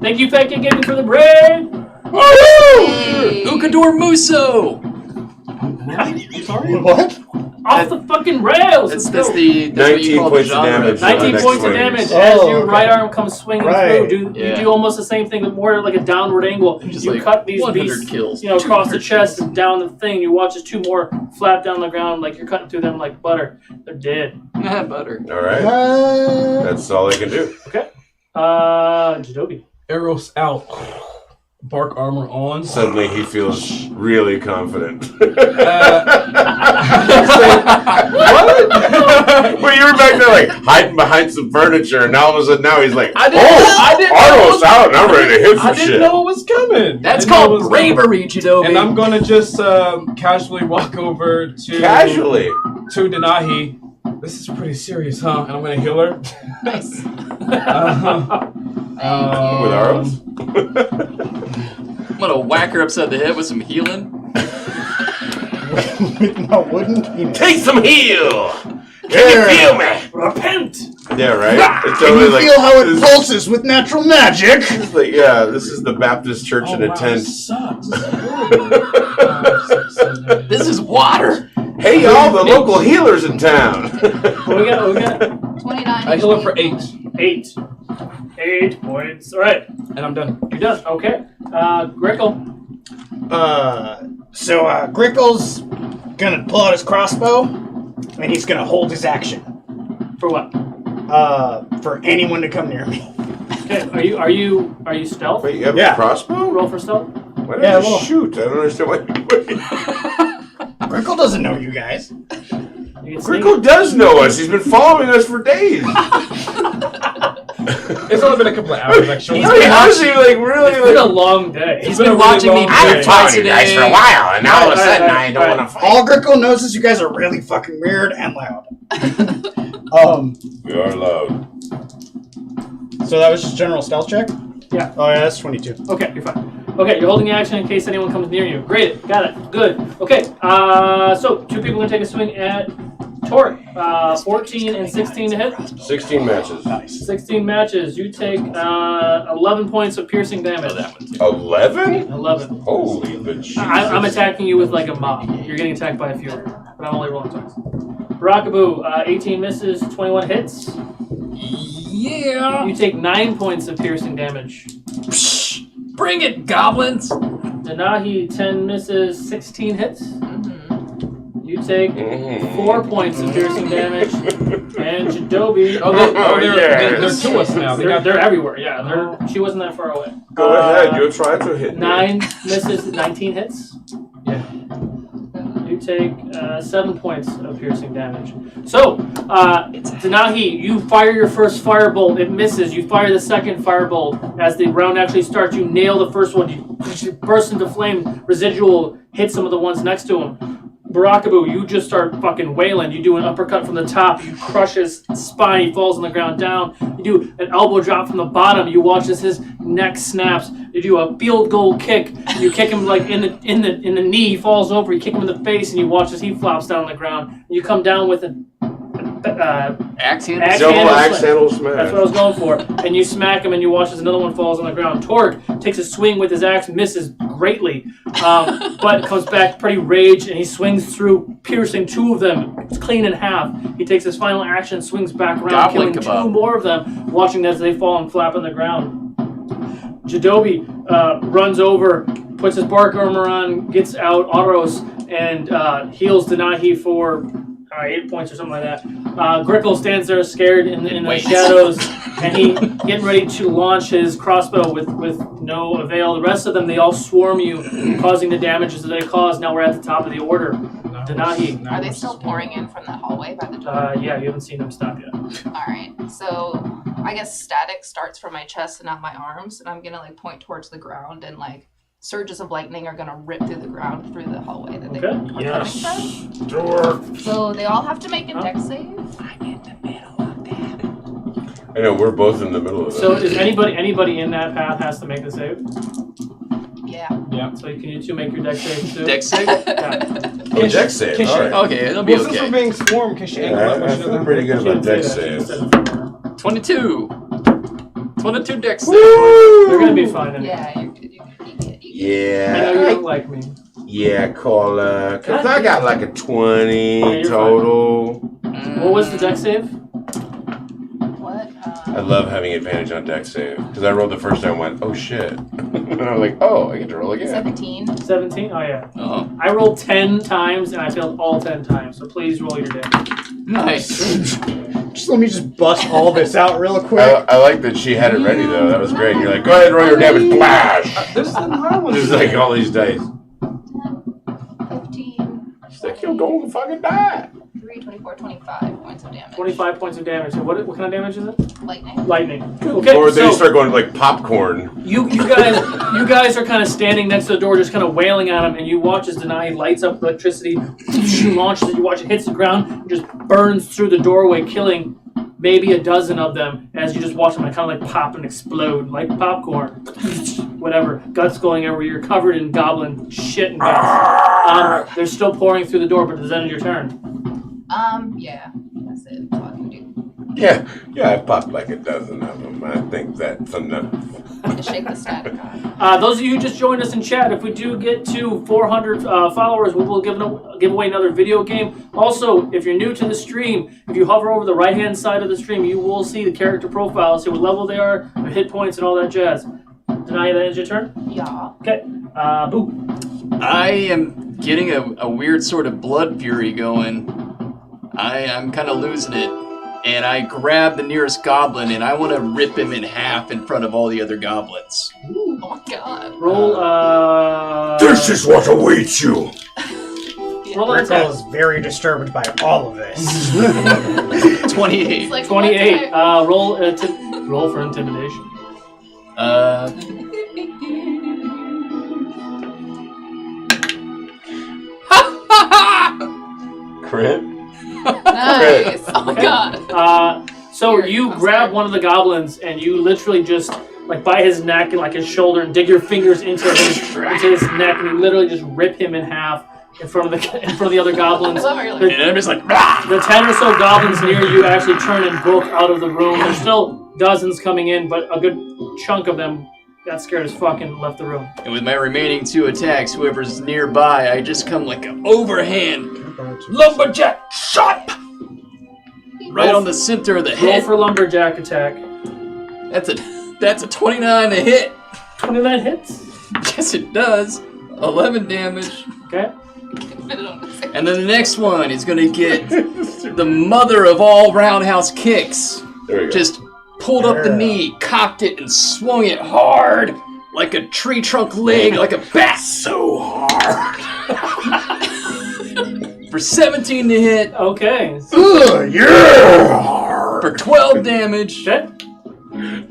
Thank you, Fake Gaming, for the brain! Hey. Ukodor Muso! Sorry? What? Off the fucking rails! That's Let's go. what you 19 call points the of genre. damage. 19 Next points of swing. damage as Oh, your okay. right arm comes swinging Right. through. You Yeah. do almost the same thing, but more like a downward angle. Just You like cut these 100 beasts, kills. across the 200 chest kills. and down the thing. You watch as 2 more flap down the ground like you're cutting through them like butter. They're dead. Butter. All right. That's all I can do. Okay. Jadobi. Arrows out. Bark armor on. Suddenly he feels really confident. What? Well, you were back there like hiding behind some furniture, and all of a sudden now he's like, I didn't Arnold's out, and I'm ready to hit I some didn't shit. know it was coming. That's I didn't know it called was bravery, Jadobi. And I'm gonna just casually walk over to Casually. to Denahi. This is pretty serious, huh? And I'm gonna heal her. Nice. With arrows? I'm gonna whack her upside the head with some healing. With my wooden penis. Take some heal! Can There. you feel me? Repent! Yeah, right? It's Can totally you like, feel how it this- pulses with natural magic? It's like, yeah, this is the Baptist church in a tent. This sucks. This is horrible. This is water. Hey, y'all, the local healer's in town. What we got? 29. I heal her for 8, 8. 8 points. All right. and I'm done. You're done. Okay. Grickle. So Grickle's gonna pull out his crossbow, and he's gonna hold his action. For what? For anyone to come near me. Okay. Are you stealth? Wait, you have Yeah. a crossbow? Roll for stealth. Why don't Yeah, you well- shoot? I don't understand why you wait. Grickle doesn't know you guys. You can sneak. Grickle does know us. He's been following us for days. It's only been a couple of hours, actually. He's I mean, honestly, like, really, It's been a like, long day. He's been been a really watching me long play day. I've been following you guys today. for a while, and now all of a Alright, sudden alright, I don't alright. want to fight. All Grickle knows is you guys are really fucking weird and loud. We are loud. So that was just general stealth check? Yeah. Oh yeah, that's 22. Okay, you're fine. Okay, you're holding the action in case anyone comes near you. Great, got it. Good. Okay, so 2 people are going to take a swing at Torque. 14 and 16 to hit. 16 matches. Nice. 16 matches. You take 11 points of piercing damage. 11? 11. Holy but Jesus. I'm attacking you with like a mob. You're getting attacked by a few, but I'm only rolling twice. Rockaboo, 18 misses, 21 hits. Yeah. You take 9 points of piercing damage. Bring it, goblins. Denahi, 10 misses, 16 hits. You take Mhm. 4 points of piercing damage. And Jadobi, They're yes. to us now. they're everywhere. Yeah, she wasn't that far away. Go ahead, you'll try to hit me. 9 misses, 19 hits. Yeah. You take 7 points of piercing damage. So, Denahi, you fire your first firebolt. It misses. You fire the second firebolt. As the round actually starts, you nail the first one. You burst into flame. Residual hit some of the ones next to him. Barakaboo, you just start fucking wailing. You do an uppercut from the top. You crush his spine. He falls on the ground down. You do an elbow drop from the bottom. You watch as his neck snaps. You do a field goal kick. You kick him like in the knee. He falls over. You kick him in the face, and you watch as he flops down on the ground. And you come down with an Axe handle. Double axe handle smash. That's what I was going for. And you smack him, and you watch as another one falls on the ground. Torque takes a swing with his axe, misses greatly, but comes back pretty raged, and he swings through, piercing 2 of them. It's clean in half. He takes his final action, swings back around, Goblin killing kebab. 2 more of them, watching as they fall and flap on the ground. Jadobi runs over, puts his bark armor on, gets out Autoros, and heals Denahi for 8 points or something like that. Grickle stands there scared in the shadows, and he getting ready to launch his crossbow with no avail. The rest of them, they all swarm you, causing the damages that they cause. Now we're at the top of the order. Denahi. Are they still pouring in from that hallway by the door? Yeah, you haven't seen them stop yet. Alright, so I guess static starts from my chest and not my arms, and I'm gonna like point towards the ground, and like surges of lightning are gonna rip through the ground through the hallway that they are coming from. Door. So they all have to make a dex save. I know, we're both in the middle of it. So is anybody in that path has to make a save? Yeah. Yeah. So can you two make your dex save too? Dex save? Oh, dex save. All right. Okay, it'll be Since we're okay. being swarmed, can she angle that much? I feel pretty good about dex saves. 22. 22 dex save. They're gonna be fine. Anyway. Yeah, you Yeah. I know you don't like me. Yeah, Carla. Because I got like a 20 Yeah, you're total. What was the dex save? What? I love having advantage on dex save. Because I rolled the first time and went, oh shit. And I'm like, oh, I get to roll again. 17. 17? Oh yeah. Oh, I rolled 10 times and I failed all 10 times. So please roll your damage. nice. Just let me just bust all this out real quick. I like that she had it ready though. That was great. You're like, go ahead and roll your damage. Flash! There's some high ones. There's like all these dice. 15. She's like, you're going to fucking die. 3, 24, 25 points of damage. 25 points of damage. So what kind of damage is it? Lightning. Lightning. Okay. Or then you so start going like popcorn. you guys are kind of standing next to the door, just kind of wailing at him, and you watch as Denahi lights up electricity, launches it. You watch it hits the ground, and just burns through the doorway, killing maybe a dozen of them. As you just watch them, kind of like pop and explode like popcorn. Whatever, guts going everywhere. You're covered in goblin shit and guts. They're still pouring through the door, but it's the end of your turn. Yeah, that's it. That's all I can do. Yeah, I popped like a dozen of them. I think that's enough. To shake the static off. Those of you who just joined us in chat, if we do get to 400 followers, we will give away another video game. Also, if you're new to the stream, if you hover over the right-hand side of the stream, you will see the character profiles, see what level they are, their hit points, and all that jazz. Denahi, that is your turn? Yeah. Okay. Boo. I am getting a weird sort of blood fury going. I'm kind of losing it. And I grab the nearest goblin and I want to rip him in half in front of all the other goblins. Ooh, oh my god. Roll, This is what awaits you. Roll an attack. Grickle is very disturbed by all of this. 28. It's like, 28. Roll for intimidation. Crit? Nice. Oh my god. So you grab one of the goblins and you literally just like by his neck and like his shoulder and dig your fingers into his neck and you literally just rip him in half in front of the other goblins. I love how you're And I'm just like, "Rah!" The 10 or so goblins near you actually turn and book out of the room. There's still dozens coming in, but a good chunk of them got scared as fuck and left the room. And with my remaining 2 attacks, whoever's nearby, I just come like an overhand lumberjack chop right on the center of the Roll head. for lumberjack attack. That's a 29 to hit. 29 hits. Yes, it does. 11 damage. Okay. And then the next one is gonna get the mother of all roundhouse kicks. There you go. Just pulled up the knee, cocked it, and swung it hard like a tree trunk leg, like a bat. So hard. For 17 to hit. Okay. Ugh, yeah! For 12 damage. Okay.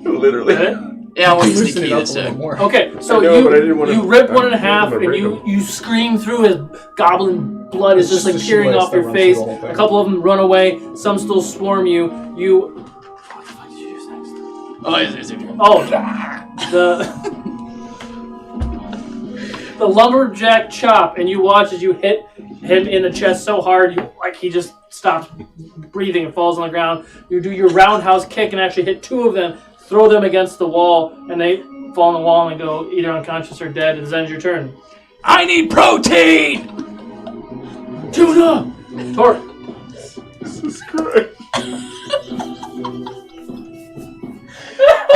Literally. Yeah, I want to Loosen sneak it up a this little in. more. Okay, so I know, but I didn't wanna- you rip one in I half didn't and wanna you, break you scream through his goblin blood is It's just like just the tearing shoelace off that your runs face. through the whole thing. A couple of them run away, some still swarm you. You the lumberjack chop and you watch as you hit him in the chest so hard he just stops breathing and falls on the ground. You do your roundhouse kick and actually hit 2 of them, throw them against the wall, and they fall on the wall and go either unconscious or dead. It ends your turn. I need protein! Tuna! Torque. This is great.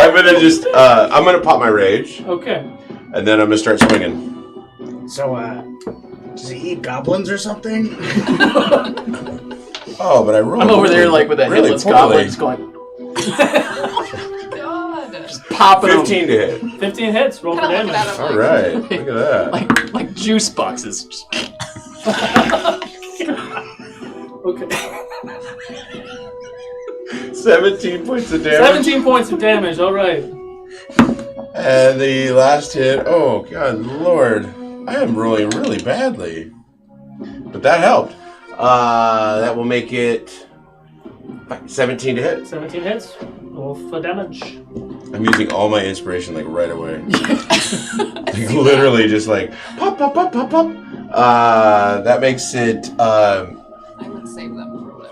I'm gonna pop my rage, Okay. and then I'm gonna start swinging. So, does he eat goblins or something? Oh, but I rolled. I'm over there like with a headless goblin just going. God. Just popping 15 to hit. 15 hits. Roll for damage. All right. Look at that. like juice boxes. Okay. 17 points of damage. 17 points of damage. All right. And the last hit. Oh, God, Lord. I am rolling really badly. But that helped. That will make it 17 to hit. 17 hits. Roll for damage. I'm using all my inspiration like right away. Like literally just like pop, pop, pop, pop, pop. That makes it. I would save them for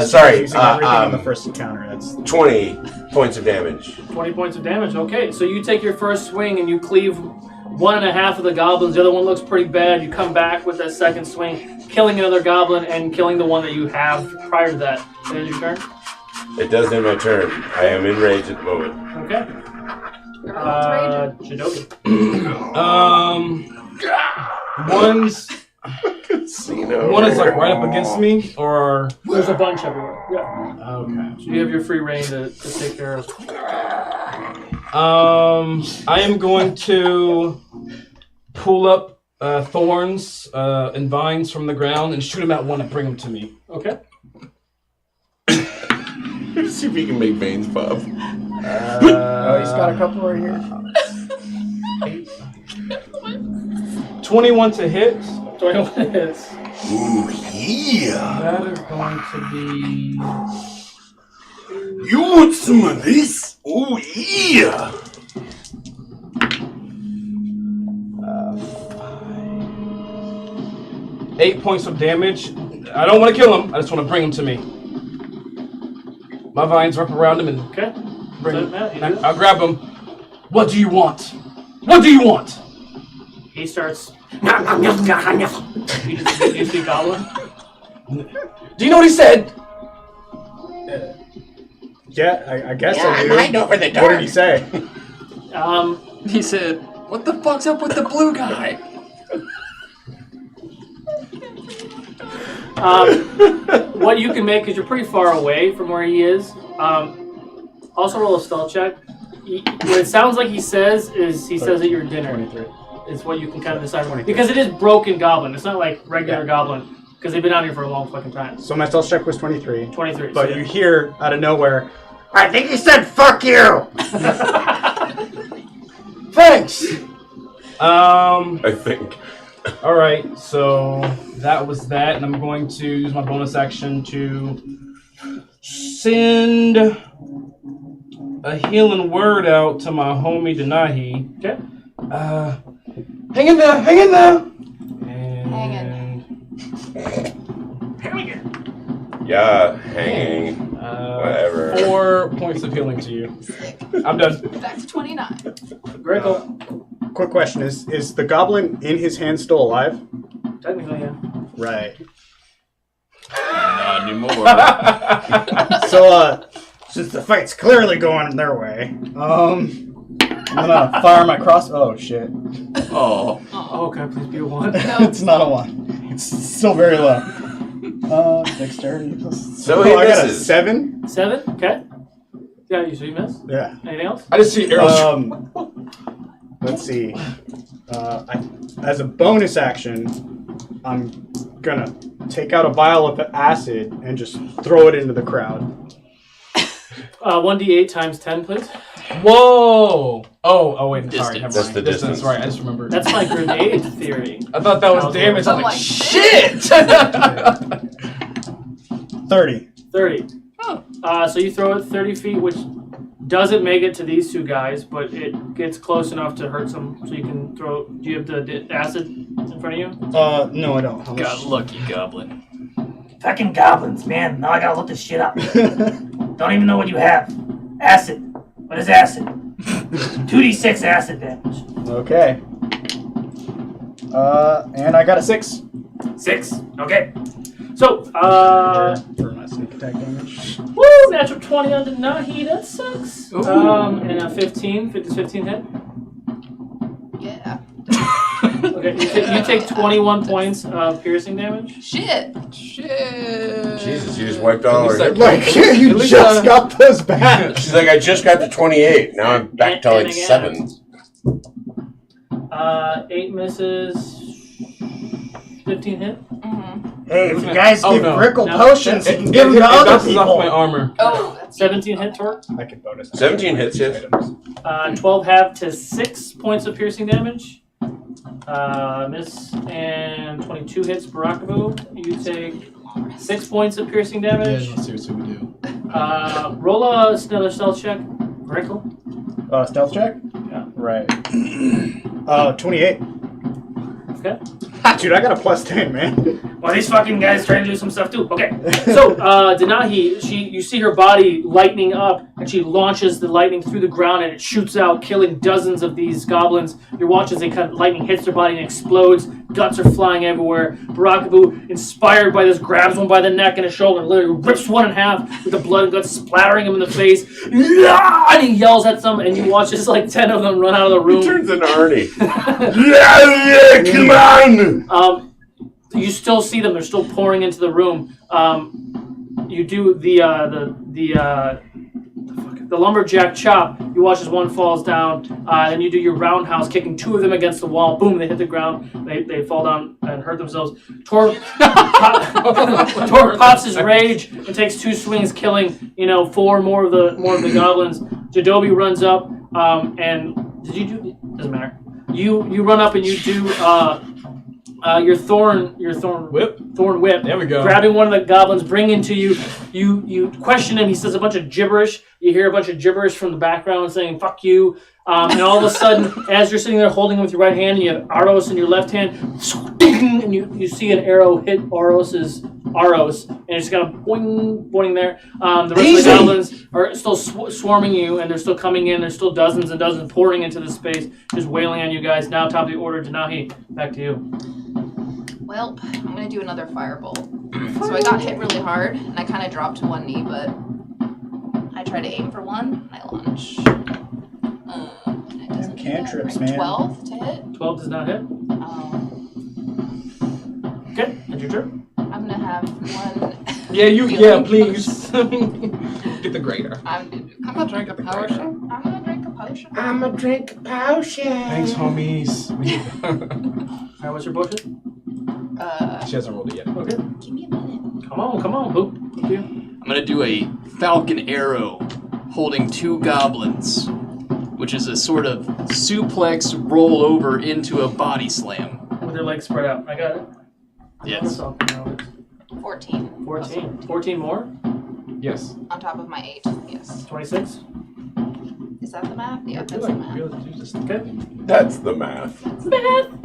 sorry. Using everything on the first encounter. That's 20 points of damage. 20 points of damage. Okay, so you take your first swing and you cleave 1.5 of the goblins. The other one looks pretty bad. You come back with that second swing, killing another goblin and killing the one that you have prior to that. Is it your turn? It does end my turn. I am enraged at the moment. Okay. Jidogi. One's Casino. one is like right up against me, or There's a bunch everywhere. Yeah. okay. So you have your free reign to take care of. I am going to pull up thorns and vines from the ground and shoot them at one and bring them to me. Okay. See if he can make veins pop. he's got a couple right here. 21 to hit. 21 hits. Ooh, yeah. That is going to be. You want some of this? Oh, yeah. 8 points of damage. I don't want to kill him. I just want to bring him to me. My vines wrap around him and bring him. And I'll grab him. What do you want? What do you want? He starts. You speak goblin? Do you know what he said? Yeah, I guess Yeah, I do. I mind over the What dark. did he say? He said, "What the fuck's up with the blue guy?" What you can make, because you're pretty far away from where he is. Also roll a stealth check. What it sounds like he says is he says that you're dinner. 23. Is what you can kind of decide. Because it is broken goblin. It's not like regular goblin. Because they've been out here for a long fucking time. So my stealth check was 23. 23. But so you hear out of nowhere, I think he said fuck you! Thanks. I think. All right, so that was that, and I'm going to use my bonus action to send a healing word out to my homie Denahi. Okay. Hang in there, hang in there. Yeah, hanging. Whatever. 4 points of healing to you. I'm done. Back to 29. Greco. Quick question, is the goblin in his hand still alive? Technically, yeah. Right. Not anymore. So, since the fight's clearly going their way, I'm gonna fire my cross. Oh shit! Oh. Oh, can I please be a 1? It's not a 1. It's still very low. Dexterity plus. So he I got a misses. 7. 7? Okay. Yeah, so you miss? Yeah. Anything else? I just see arrows. Let's see. As a bonus action, I'm gonna take out a vial of acid and just throw it into the crowd. 1d8 times 10, please. Whoa! Oh, wait, sorry. Distance. Never That's mind. the distance. Right, I just remembered. That's my grenade theory. I thought that was damage. I was like, shit! 30. 30. So you throw it 30 feet, which doesn't make it to these two guys, but it gets close enough to hurt some, so you can throw. Do you have the acid in front of you? No, I don't. How much? Got lucky, goblin. Fucking goblins, man. Now I gotta look this shit up. Don't even know what you have. Acid. What is acid? 2d6 acid damage. Okay. And I got a 6. 6. Okay. So, For my sneak attack damage. woo! Natural 20 on Denahi. That sucks. Ooh. And a 15. Does 15 hit? Okay, you take 21 points of piercing damage. Shit. Jesus, you just wiped all our. Like you just got those back. She's like, I just got to 28. Now I'm back to like 7. 8 misses. 15 hit. Hey, if you guys give Grickle No. potions, you can give them to other bounces people. off my armor. Oh, 17 hit, Torque. I can bonus. 17 hits, yes. 12 half to 6 points of piercing damage. Miss, and 22 hits, Barakabu. You take 6 points of piercing damage. Yeah, no, seriously, we do. Roll another stealth check. Grickle. Stealth check? Yeah. Right. 28. Okay. Dude, I got a +10, man. Well, these fucking guys trying to do some stuff too. Okay. So, Denahi, you see her body lightening up, and she launches the lightning through the ground, and it shoots out, killing dozens of these goblins. You watch as lightning hits their body and explodes. Guts are flying everywhere. Barakabu, inspired by this, grabs one by the neck and his shoulder, and literally rips one in half with the blood and guts splattering him in the face. And he yells at them, and you watch as 10 of them run out of the room. He turns into Arnie. Come on! You still see them; they're still pouring into the room. You do the lumberjack chop. You watch as one falls down. Then you do your roundhouse, kicking 2 of them against the wall. Boom! They hit the ground. They fall down and hurt themselves. Tor pops his rage and takes 2 swings, killing 4 more of the goblins. Jadobi runs up and did you do? Doesn't matter. You run up and you do your thorn whip. There we go. Grabbing one of the goblins, bringing to you. You question him. He says a bunch of gibberish. You hear a bunch of gibberish from the background saying "fuck you." And all of a sudden, as you're sitting there holding him with your right hand, and you have Aros in your left hand, and you see an arrow hit Aros, and it's kind of boing, boing there. The rest of the goblins are still swarming you, and they're still coming in. There's still dozens and dozens pouring into the space, just wailing on you guys. Now, top of the order, Denahi, back to you. Well, I'm gonna do another firebolt. So I got hit really hard, and I kind of dropped to one knee, but I try to aim for one, and I launch. And it doesn't Cantrips, hit. man. 12 to hit. 12 does not hit. Okay, that's your turn. I'm gonna have one. Yeah, please. Get the grater. I'm gonna drink a potion. I'm gonna drink a potion. I'm a drink a potion. Thanks, homies. Alright, what's your potion? She hasn't rolled it yet. Okay. Give me a minute. Come on, Boop. Boop you. I'm gonna do a falcon arrow holding 2 goblins, which is a sort of suplex roll over into a body slam. With your legs spread out. I got it. Yes. 14. 14 more? Yes. On top of my 8. Yes. 26? Is that the math? Yeah, that's the math. Okay. That's the math.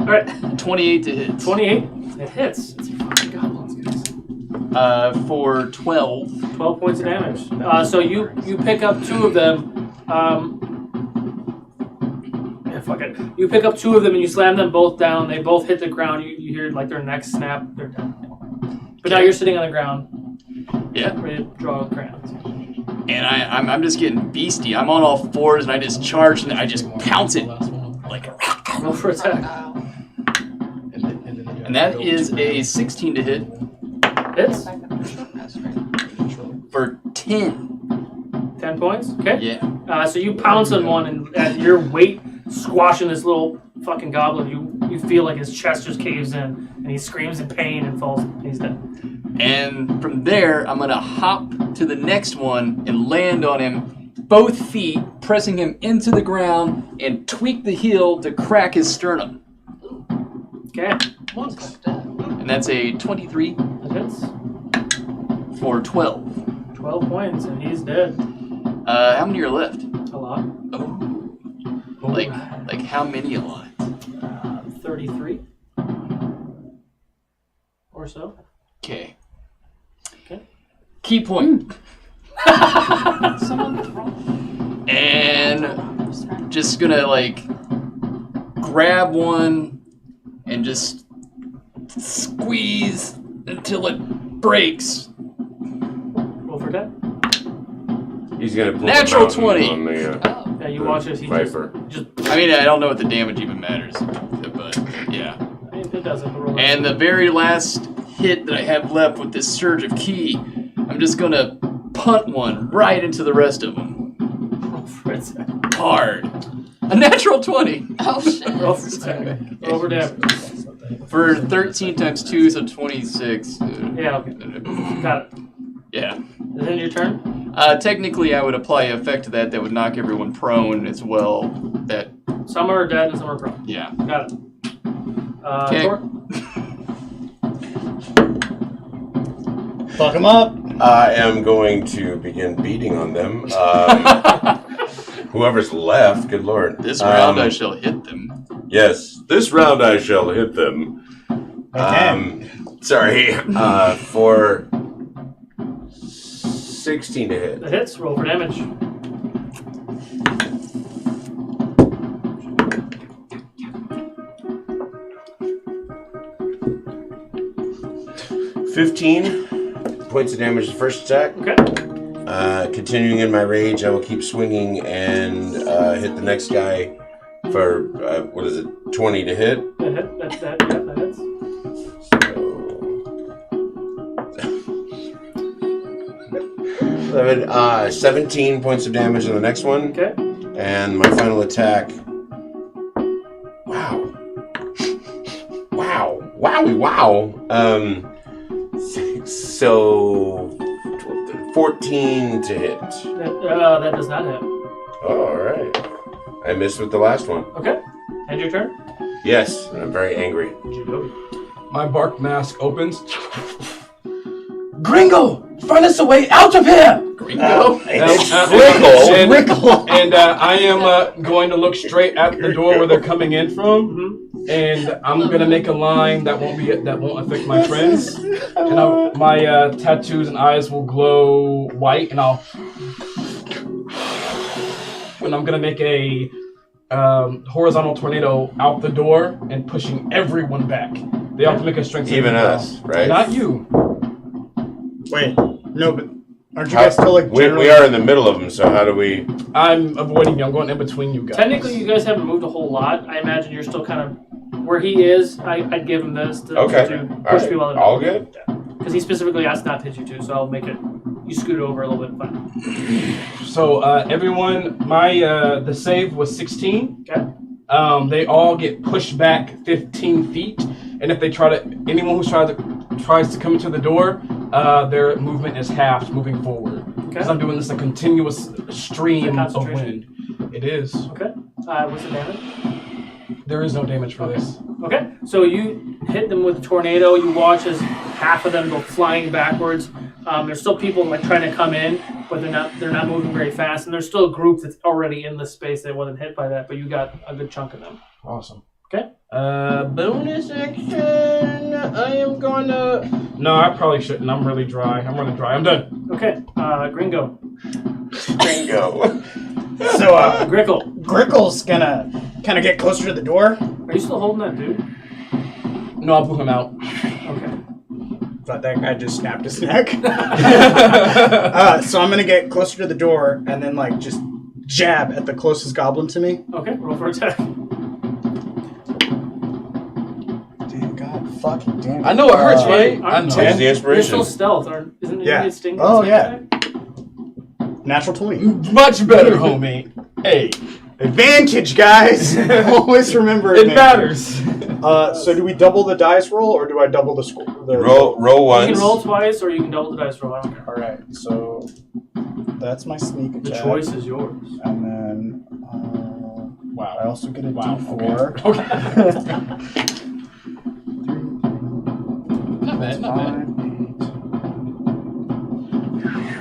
Alright. 28 to hit. 28. It hits. It's fucking goblins, guys. For 12. 12 points of damage. So you pick up 2 of them. Fuck it. You pick up 2 of them and you slam them both down. They both hit the ground. You hear their necks snap. They're dead. But now you're sitting on the ground. Yeah. Ready to draw crayons. And I'm just getting beastie. I'm on all 4s and I just charge and I just pounce it like a roll for attack. And that is a 16 to hit. Hits. For 10. 10 points? Okay. Yeah. So you pounce on one and at your weight squashing this little fucking goblin, you feel like his chest just caves in and he screams in pain and falls. He's dead. And from there, I'm going to hop to the next one and land on him, both feet, pressing him into the ground and tweak the heel to crack his sternum. Okay. And that's a 23 That hits. for 12. 12 points and he's dead. How many are left? A lot. Oh. Like how many a lot? 33 or so. Okay. Okay. Key point. And just gonna grab one and just squeeze until it breaks. Roll for that. He's gonna pull Natural the 20. on the, Yeah, you watch as he Viper. just I mean, I don't know if the damage even matters, but yeah. doesn't. Roll And the very last hit that I have left with this surge of ki, I'm just gonna punt one right into the rest of them. Roll for it. Hard. A natural 20. Oh shit. Roll for attack. Roll for damage. For 13 times 2, so 26. Yeah, okay. Got it. Yeah. Is it your turn? Technically, I would apply an effect to that would knock everyone prone as well. That. Some are dead and some are prone. Yeah. Got it. Okay. Tor? Fuck them up. I am going to begin beating on them. Whoever's left, good lord. This round I shall hit them. Yes, this round I shall hit them. Sorry, for 16 to hit. The hits, roll for damage. $15 points of damage the first attack. Okay. Continuing in my rage, I will keep swinging and hit the next guy for, 20 to hit. That hit, that hits. So, 17 points of damage on the next one. Okay. And my final attack. Wow. Wow. So 14 to hit. That does not hit. All right. I missed with the last one. Okay. And your turn? Yes, I'm very angry. My bark mask opens. Gringo! Find us a way out of here! Gringo? Rickle. And I am going to look straight at the door where they're coming in from. And I'm gonna make a line that won't affect my friends. And my tattoos and eyes will glow white, and I'm gonna make a horizontal tornado out the door and pushing everyone back. They have to make a strength saving Even throw. us, right? Not you. Wait, no, but aren't you guys still like we are in the middle of them, so how do we... I'm avoiding you. I'm going in between you guys. Technically, you guys haven't moved a whole lot. I imagine you're still kind of where he is. I'd give him this to push people out of all good? Because he specifically asked not to hit you too, so I'll make it. You scoot over a little bit, fine. So everyone, the save was 16. Okay. They all get pushed back 15 feet, and if they anyone who tries to come into the door, their movement is halved moving forward. Because I'm doing this a continuous stream of wind. It is. Okay. What's the damage? There is no damage for this. Okay. So you hit them with a tornado. You watch as half of them go flying backwards. There's still people trying to come in, but they're not moving very fast. And there's still a group that's already in the space that wasn't hit by that, but you got a good chunk of them. Awesome. Okay. Bonus action. I am gonna. No, I probably shouldn't. I'm really dry. I'm done. Okay. Gringo. So, Grickle's gonna kind of get closer to the door. Are you still holding that dude? No, I blew him out. Okay. Thought that guy just snapped his neck. So I'm gonna get closer to the door and then just jab at the closest goblin to me. Okay, roll for attack. Dude, God fucking damn it. I know it hurts, right? I know. Where's the inspiration? You're still stealth, isn't it? Yeah. Sting Oh, yeah. attack? Natural 20. Much better, homie. Hey. Advantage, guys! Always remember It advantage. matters. So do we double the dice roll, or do I double the score? Roll once. You can roll twice, or you can double the dice roll. I don't care. All right, so that's my sneak attack. The choice is yours. And then, wow. I also get a D4. Okay. 5,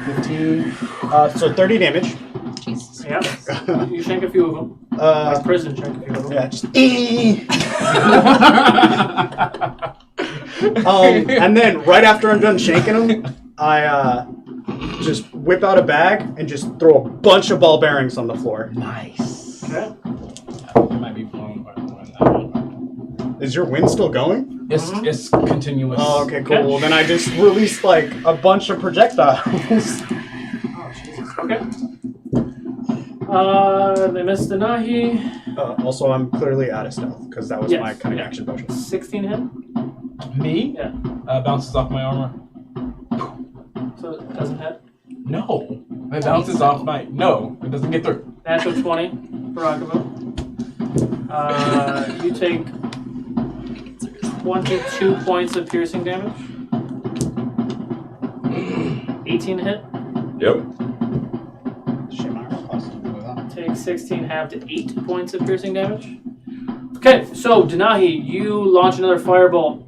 8, 15. So 30 damage. Jesus. Yeah. You shank a few of them. Like prison shank a few of them. Yeah, just and then right after I'm done shanking them, I just whip out a bag and just throw a bunch of ball bearings on the floor. Nice. Okay. It might be blown by the wind. Is your wind still going? It's continuous. Oh, okay, cool. Well, then I just released a bunch of projectiles. Oh, Jesus. Okay. They missed the Nahi. Also, I'm clearly out of stealth because that was Yes. my cunning action potion. 16 hit? Me? Yeah. Bounces off my armor. So it doesn't hit? No. It bounces off my... No, it doesn't get through. Natural 20 for Rockaboo. You take 22 points of piercing damage. 18 hit. Yep. Take 16 half to 8 points of piercing damage. Okay, so Denahi, you launch another firebolt.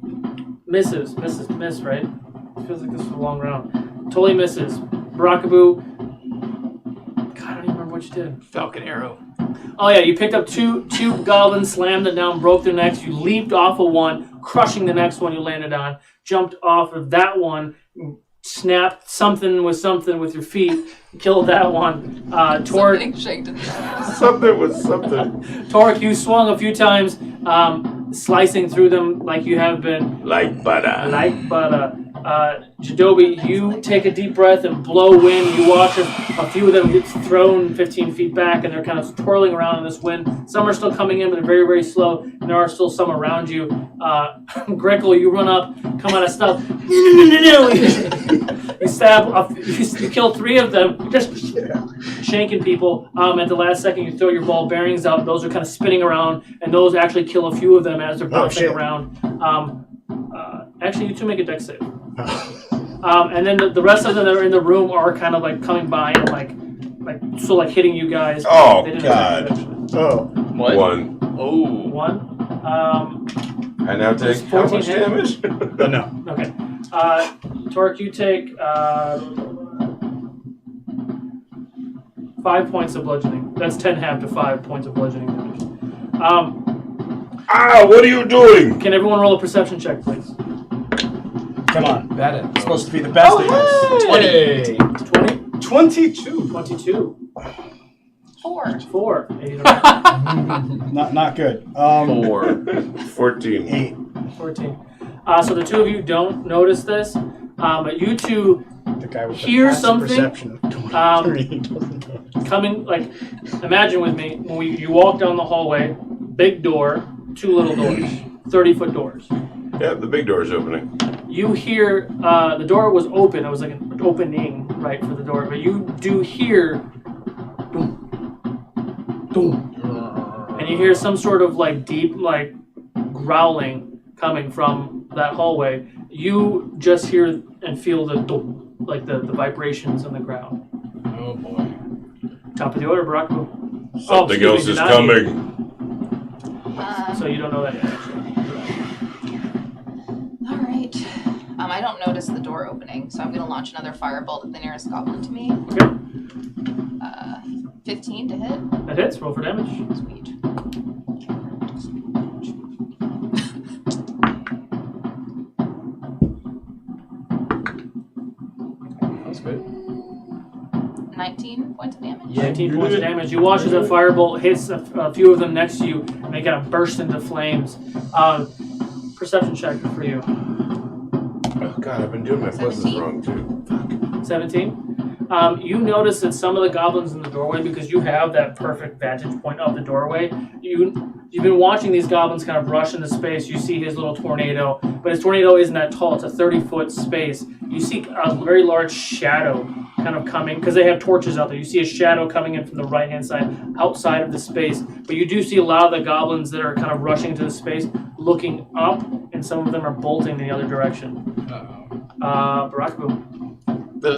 Miss, right? It feels like this was a long round. Totally misses. Rockaboo. God, I don't even remember what you did. Falcon arrow. Oh yeah, you picked up two goblins, slammed it down, broke their necks. You leaped off of one, crushing the next one you landed on. Jumped off of that one, snapped something with your feet, killed that one. Torque. Something with something. Torque, you swung a few times, slicing through them like you have been. Like butter. Like butter. Jadobi, you take a deep breath and blow wind. You watch a few of them get thrown 15 feet back, and they're kind of twirling around in this wind. Some are still coming in, but they're very, very slow, and there are still some around you. Grickle, you run up, come out of stealth. No. You stab, you kill 3 of them, just shanking people. At the last second, you throw your ball bearings out. Those are kind of spinning around, and those actually kill a few of them as they're bouncing around. Actually, you two make a dex save. And then the rest of them that are in the room are kind of like coming by and like hitting you guys. Oh, They didn't God. attack you. Oh. What? 1. Oh. 1. I now take how 14 much hit? damage? No. Okay. Torque, you take 5 points of bludgeoning. That's 10 half to 5 points of bludgeoning damage. What are you doing? Can everyone roll a perception check, please? Come on. That is. It's supposed to be the best at this. 20? 22. 22. 4. 4. Not good. 4. 14. 8. 14. So the two of you don't notice this, but you two The guy with hear the passive something perception of 23 doesn't know. coming. Like, imagine with me when you walk down the hallway, big door, 2 little doors, 30-foot doors. Yeah, the big door's opening. You hear the door was open. It was like an opening, right, for the door. But you do hear, boom, boom, and you hear some sort of like deep, like growling coming from that hallway. You just hear and feel the like the vibrations on the ground. Oh boy. Top of the order, Barack. Something else is coming. So you don't know that yet. All right. I don't notice the door opening, so I'm going to launch another firebolt at the nearest goblin to me. Okay. 15 to hit. That hits. Roll for damage. Sweet. That's good. 19 points of damage. 19 points of damage. You watch as a firebolt hits a few of them next to you, and they kind of burst into flames. Perception check for you. Oh, God, I've been doing my pluses wrong, too. 17. You notice that some of the goblins in the doorway, because you have that perfect vantage point of the doorway, you've been watching these goblins kind of rush into space. You see his little tornado, but his tornado isn't that tall. It's a 30-foot space. You see a very large shadow kind of coming, because they have torches out there. You see a shadow coming in from the right-hand side, outside of the space. But you do see a lot of the goblins that are kind of rushing to the space, looking up, and some of them are bolting in the other direction. Barakabu.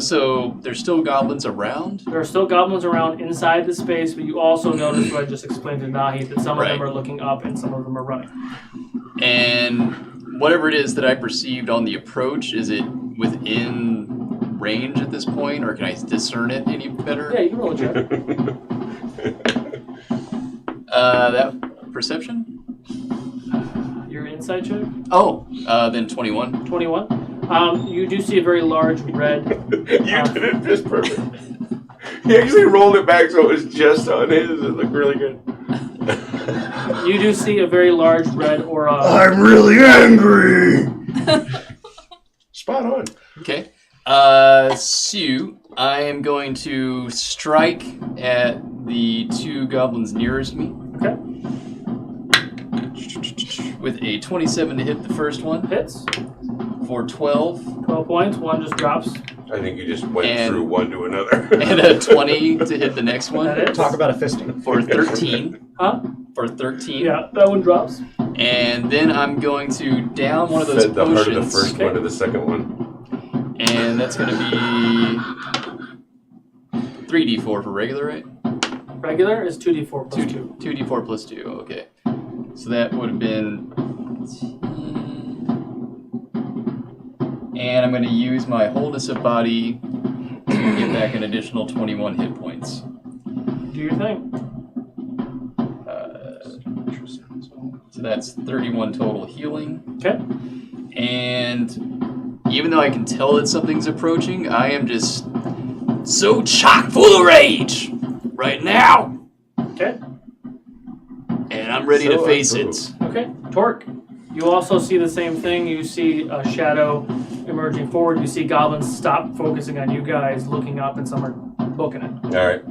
So there's still goblins around? There are still goblins around inside the space, but you also notice what I just explained to Nahi, that some of them are looking up and some of them are running. And whatever it is that I perceived on the approach, is it within range at this point, or can I discern it any better? Yeah, you can roll a check. That perception? Your inside check? Oh, then 21. 21. You do see a very large red. You did it just perfect. He actually rolled it back so it was just on his. It looked really good. You do see a very large red aura. I'm really angry! Spot on. Okay. So I am going to strike at the 2 goblins nearest me. Okay. with a 27 to hit the first one. Hits. For 12. 12 points. One just drops. I think you just went through one to another. And a 20 to hit the next one. Talk about a fisting. For 13. Huh? For 13. Yeah, that one drops. And then I'm going to down one of those Fed the potions. heart of the first one to the second one. And that's going to be 3d4 for regular, right? Regular is 2d4 plus 2. 2d4 plus 2, okay. So that would have been... And I'm going to use my wholeness of body to get back an additional 21 hit points. Do your thing. So that's 31 total healing. Okay. And even though I can tell that something's approaching, I am just so chock full of rage right now. Okay. And I'm ready to face it. Okay. Torque. You also see the same thing. You see a shadow emerging forward. You see goblins stop focusing on you guys, looking up, and some are booking it. All right.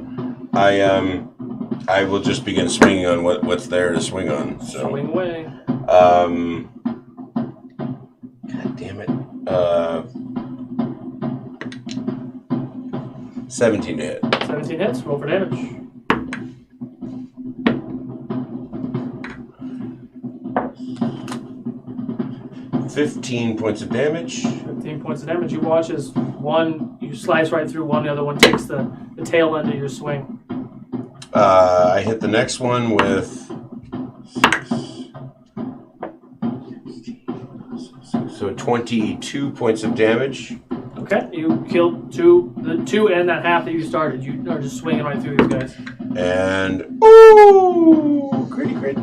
I will just begin swinging on what's there to swing on. So. Swing away. God damn it. 17 to hit. 17 hits. Roll for damage. $15 points of damage. 15 points of damage. You watch as you slice right through one, the other one takes the tail end of your swing. I hit the next one with... So 22 points of damage. Okay, you killed the two and that half that you started. You are just swinging right through these guys. And... Ooh! Crit.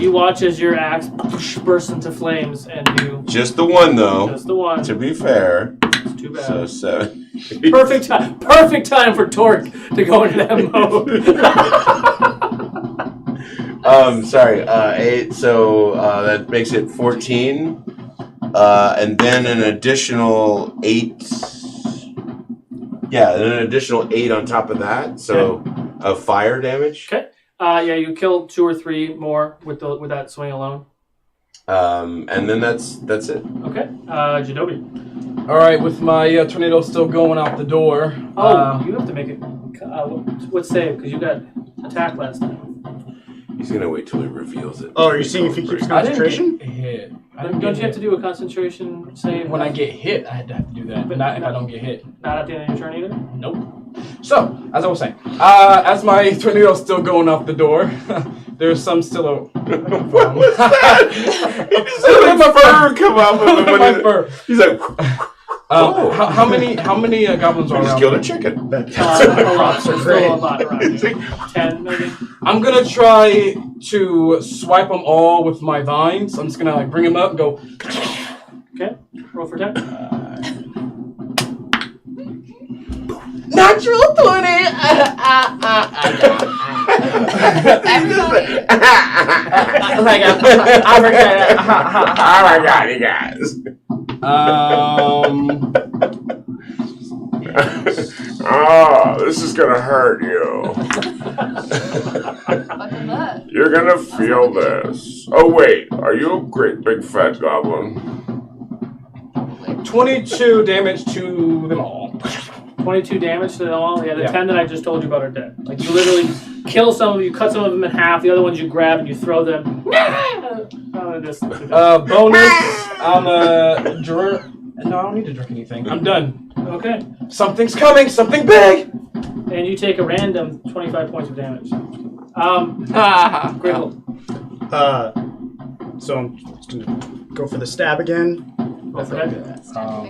You watch as your axe bursts into flames and you... Just the one, though. Just the one. To be fair. It's too bad. So 7. Perfect time for Torque to go into that mode. Sorry. 8. So that makes it 14. And then an additional 8. Yeah, then an additional 8 on top of that. So of fire damage. Okay. Yeah, you killed 2 or 3 more with that swing alone. And then that's it. Okay. Jadobi. All right, with my tornado still going out the door. You have to make it. What save? Because you got attack last time. He's gonna wait till he reveals it. Oh, are you seeing if he keeps concentration? I didn't get hit. Don't you have to do a concentration save? When I get hit, I had to do that. But not if I don't get hit. Not at the end of your turn either? Nope. So, as I was saying, as my tornado's still going off the door, there's some still... What was that? He just had a fur come up with him. My fur. He's like... How many goblins are I just around? killed a chicken. A lot. There's still a lot around. 10 maybe? I'm gonna try to swipe them all with my vines. I'm just gonna bring them up and go... Okay, roll for 10. Natural 20! Oh my god, you guys. Oh, this is gonna hurt you. You're gonna feel this. Oh wait, are you a great big fat goblin? 22 damage to them all. 22 damage to them all. Yeah, the 10 that I just told you about are dead. Like you literally kill some of them, you cut some of them in half. The other ones you grab and you throw them. Bonus on the drink. No, I don't need to drink anything. I'm done. Okay. Something's coming. Something big. And you take a random 25 points of damage. Grickle. So I'm just gonna go for the stab again. Go for that.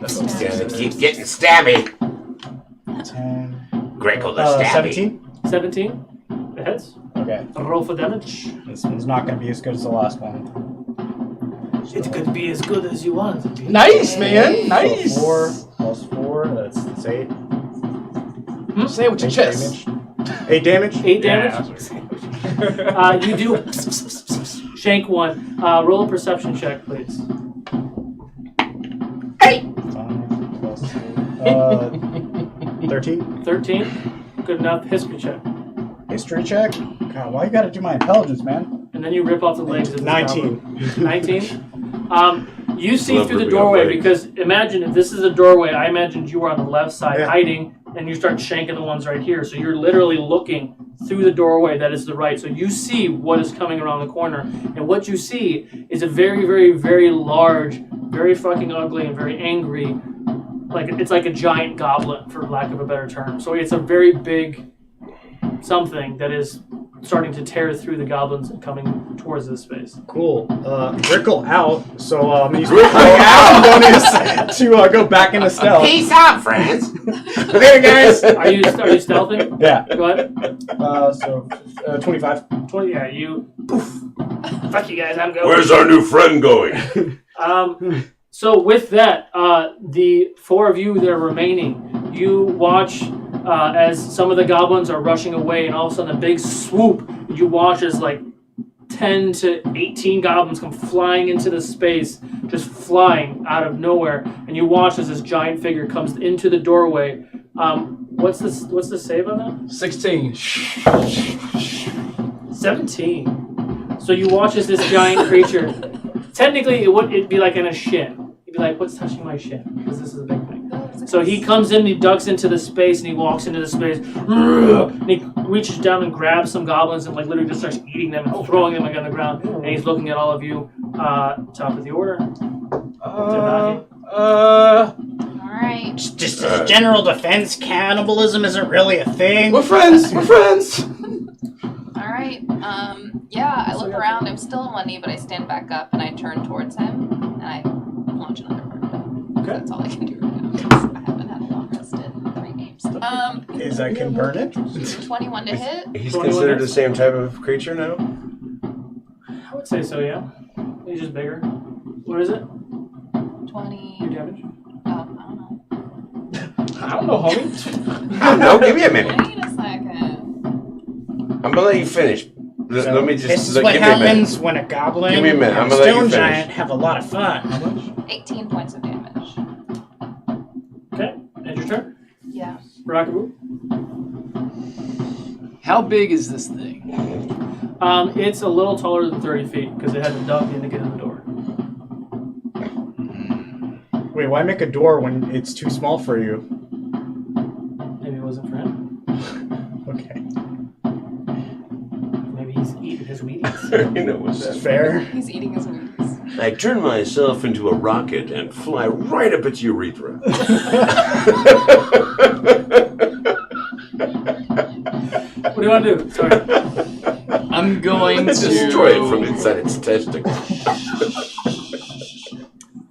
It's gonna keep getting stabby. 10. Grickle the stabby. 17. 17. It hits. Okay. Roll for damage. This one's not gonna be as good as the last one. It could be as good as you want it to be. Nice, man. Nice. So 4 plus 4, that's 8. Say it with your chest. 8 damage? 8 damage? You do shank one. Roll a perception check, please. 13. 13. Good enough. History check. History check? God, why you gotta do my intelligence, man? and then you rip off the legs of the 19. 19. You see Love through the ripping off doorway legs. because imagine if this is a doorway. I imagined you were on the left side Yeah. hiding, and you start shanking the ones right here. So you're literally looking through the doorway that is the right. So you see what is coming around the corner, and what you see is a very, very, very large, very fucking ugly, and very angry. Like it's like a giant goblin, for lack of a better term. So it's a very big something that is starting to tear through the goblins and coming towards this space. Cool. Grickle out. So he's going out to go back into stealth. Peace out, friends. Later, guys. Are you stealthing? Yeah. Go ahead. So 25. 20. Yeah, you. Poof. Fuck you guys. I'm going. Where's our new friend going? So with that, the four of you that are remaining, you watch as some of the goblins are rushing away, and all of a sudden a big swoop. You watch as like 10 to 18 goblins come flying into the space, just flying out of nowhere. And you watch as this giant figure comes into the doorway. What's the save on that? 16. 17. So you watch as this giant creature. Technically, it'd be like in a shit. You'd be like, "What's touching my shit?" Because this is a big thing. So he comes in, he ducks into the space, and he walks into the space. And he reaches down and grabs some goblins and like literally just starts eating them and throwing them like on the ground. And he's looking at all of you. Top of the order. All right. Just as a general defense, cannibalism isn't really a thing. We're friends. We're friends. All right. Yeah, I look around. I'm still on one knee, but I stand back up and I turn towards him and I launch another bird. Okay. That's all I can do right now. I haven't had a long rest in 3 games. Is I can burn it? 21 to hit. He's considered the same type of creature now? I would say so, yeah. He's just bigger. What is it? 20. Your damage? I don't know, homie. I don't know. Give me a minute. Wait a second. I'm gonna let you finish. Let me just. This is give what me a minute. happens when a goblin Give me a minute. I'm and gonna a let you stone finish. giant have a lot of fun. How much? 18 points of damage. Okay. And your turn? Yeah. Rockaboo? How big is this thing? It's a little taller than 30 feet because it had to duck in to get in the door. Wait, why make a door when it's too small for you? Maybe it wasn't for him. Okay. Maybe he's eating his Wheaties. You know what's that? Fair. He's eating his Wheaties. I turn myself into a rocket and fly right up its urethra. What do you want to do? Sorry. I'm going to Destroy it from inside its testicles.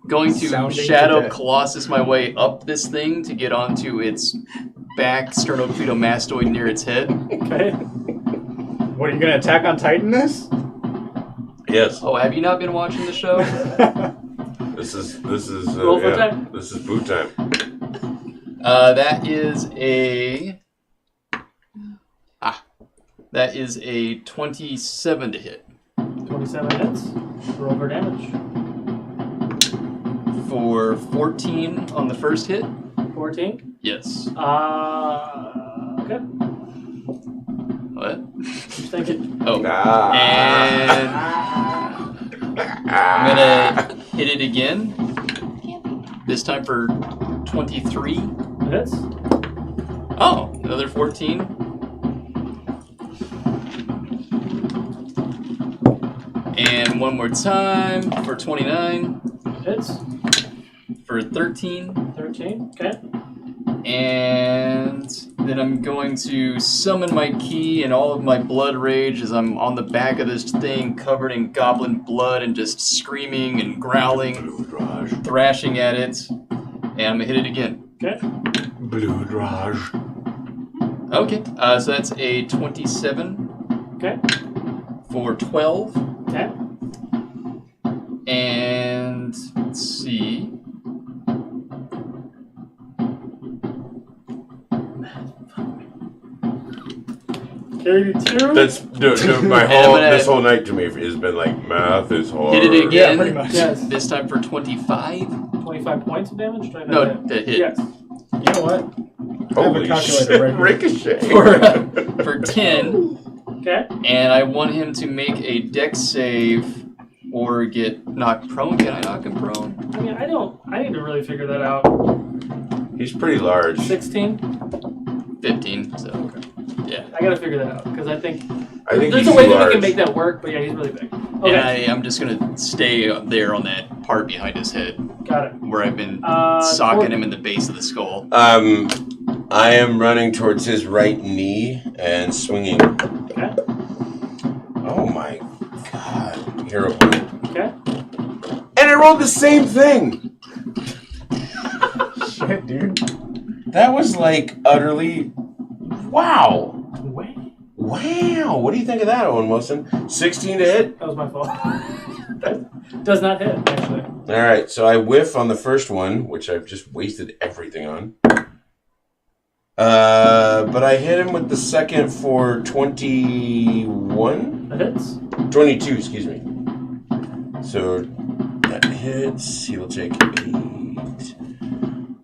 Going to Sounding Shadow to death. Colossus my way up this thing to get onto its back sternocleidomastoid near its head. Okay. What, are you gonna attack on Titan this? Yes. Oh, have you not been watching the show? This is Roll for attack. This is boot time. That is a 27 to hit 27 hits. Roll for damage. for 14 on the first hit. 14. Yes. Okay. What? Just thinking. Oh. And I'm gonna hit it again. This time for 23. Hits. Oh, another 14. And one more time for 29. Hits. For 13. 13. Okay. And then I'm going to summon my key and all of my blood rage as I'm on the back of this thing covered in goblin blood and just screaming and growling, thrashing at it. And I'm going to hit it again. Okay. Blue Raj. Okay, so that's a 27. Okay. For 12. Okay. And let's see. Carry 2. That's this whole night to me has been like math is hard. Hit it again. Yeah, pretty much. Yes. This time for 25. 25 points of damage? Do I have No, that? the hit. Yes. You know what? I have a Holy calculator shit, right here. ricochet. For 10. Okay. And I want him to make a dex save or get knocked prone. Can I knock him prone? I mean, I need to really figure that out. He's pretty large. 16? 15, so yeah. I gotta figure that out, because I think he's there's a way that large. we can make that work, but yeah, he's really big. Okay. And I'm just gonna stay up there on that part behind his head. Got it. Where I've been socking him in the base of the skull. I am running towards his right knee and swinging. Okay. Oh my god. Hero point. Okay. And I rolled the same thing! Shit, dude. That was like utterly... Wow! Wow! What do you think of that, Owen Wilson? 16 to hit? That was my fault. Does not hit, actually. Alright, so I whiff on the first one, which I've just wasted everything on. But I hit him with the second for 21? That hits. 22, excuse me. So that hits. He will take 8,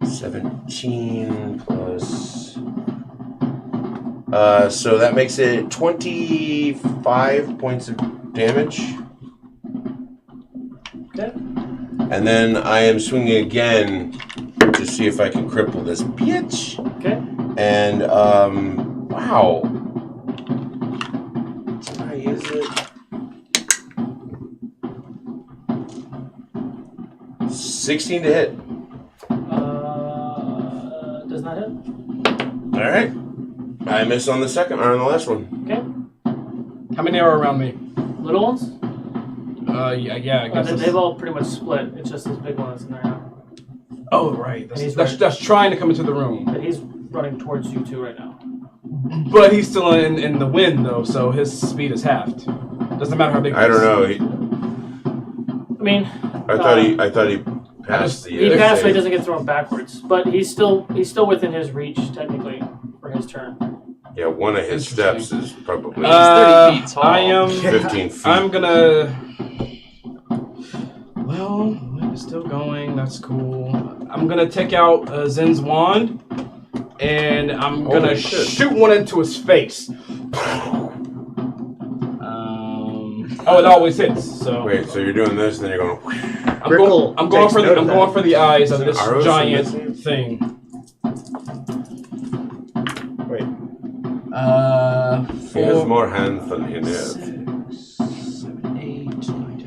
17 plus. So that makes it 25 points of damage. Okay. And then I am swinging again to see if I can cripple this bitch. Okay. And, wow. Why is it? 16 to hit. Does not hit. All right. I missed on the second, or on the last one. Okay. How many are around me? Little ones? Yeah, I guess. They've all pretty much split. It's just this big one that's in there now. Oh, right. That's trying to come into the room. But he's running towards you two right now. But he's still in the wind, though, so his speed is halved. Doesn't matter how big. I don't know. I mean, I thought he passed the. He passed, so he doesn't get thrown backwards. But he's still within his reach technically for his turn. Yeah, one of his steps is probably. He's 30 feet tall. I am 15 feet. I'm gonna. Well, the wind is still going. That's cool. I'm gonna take out Zen's wand, and I'm gonna shoot one into his face. Oh, it always hits. So wait, so you're doing this, and then you're going. I'm going for the eyes of this Arrows giant thing. Wait. He has more hands than he knows. 7, 8, 9,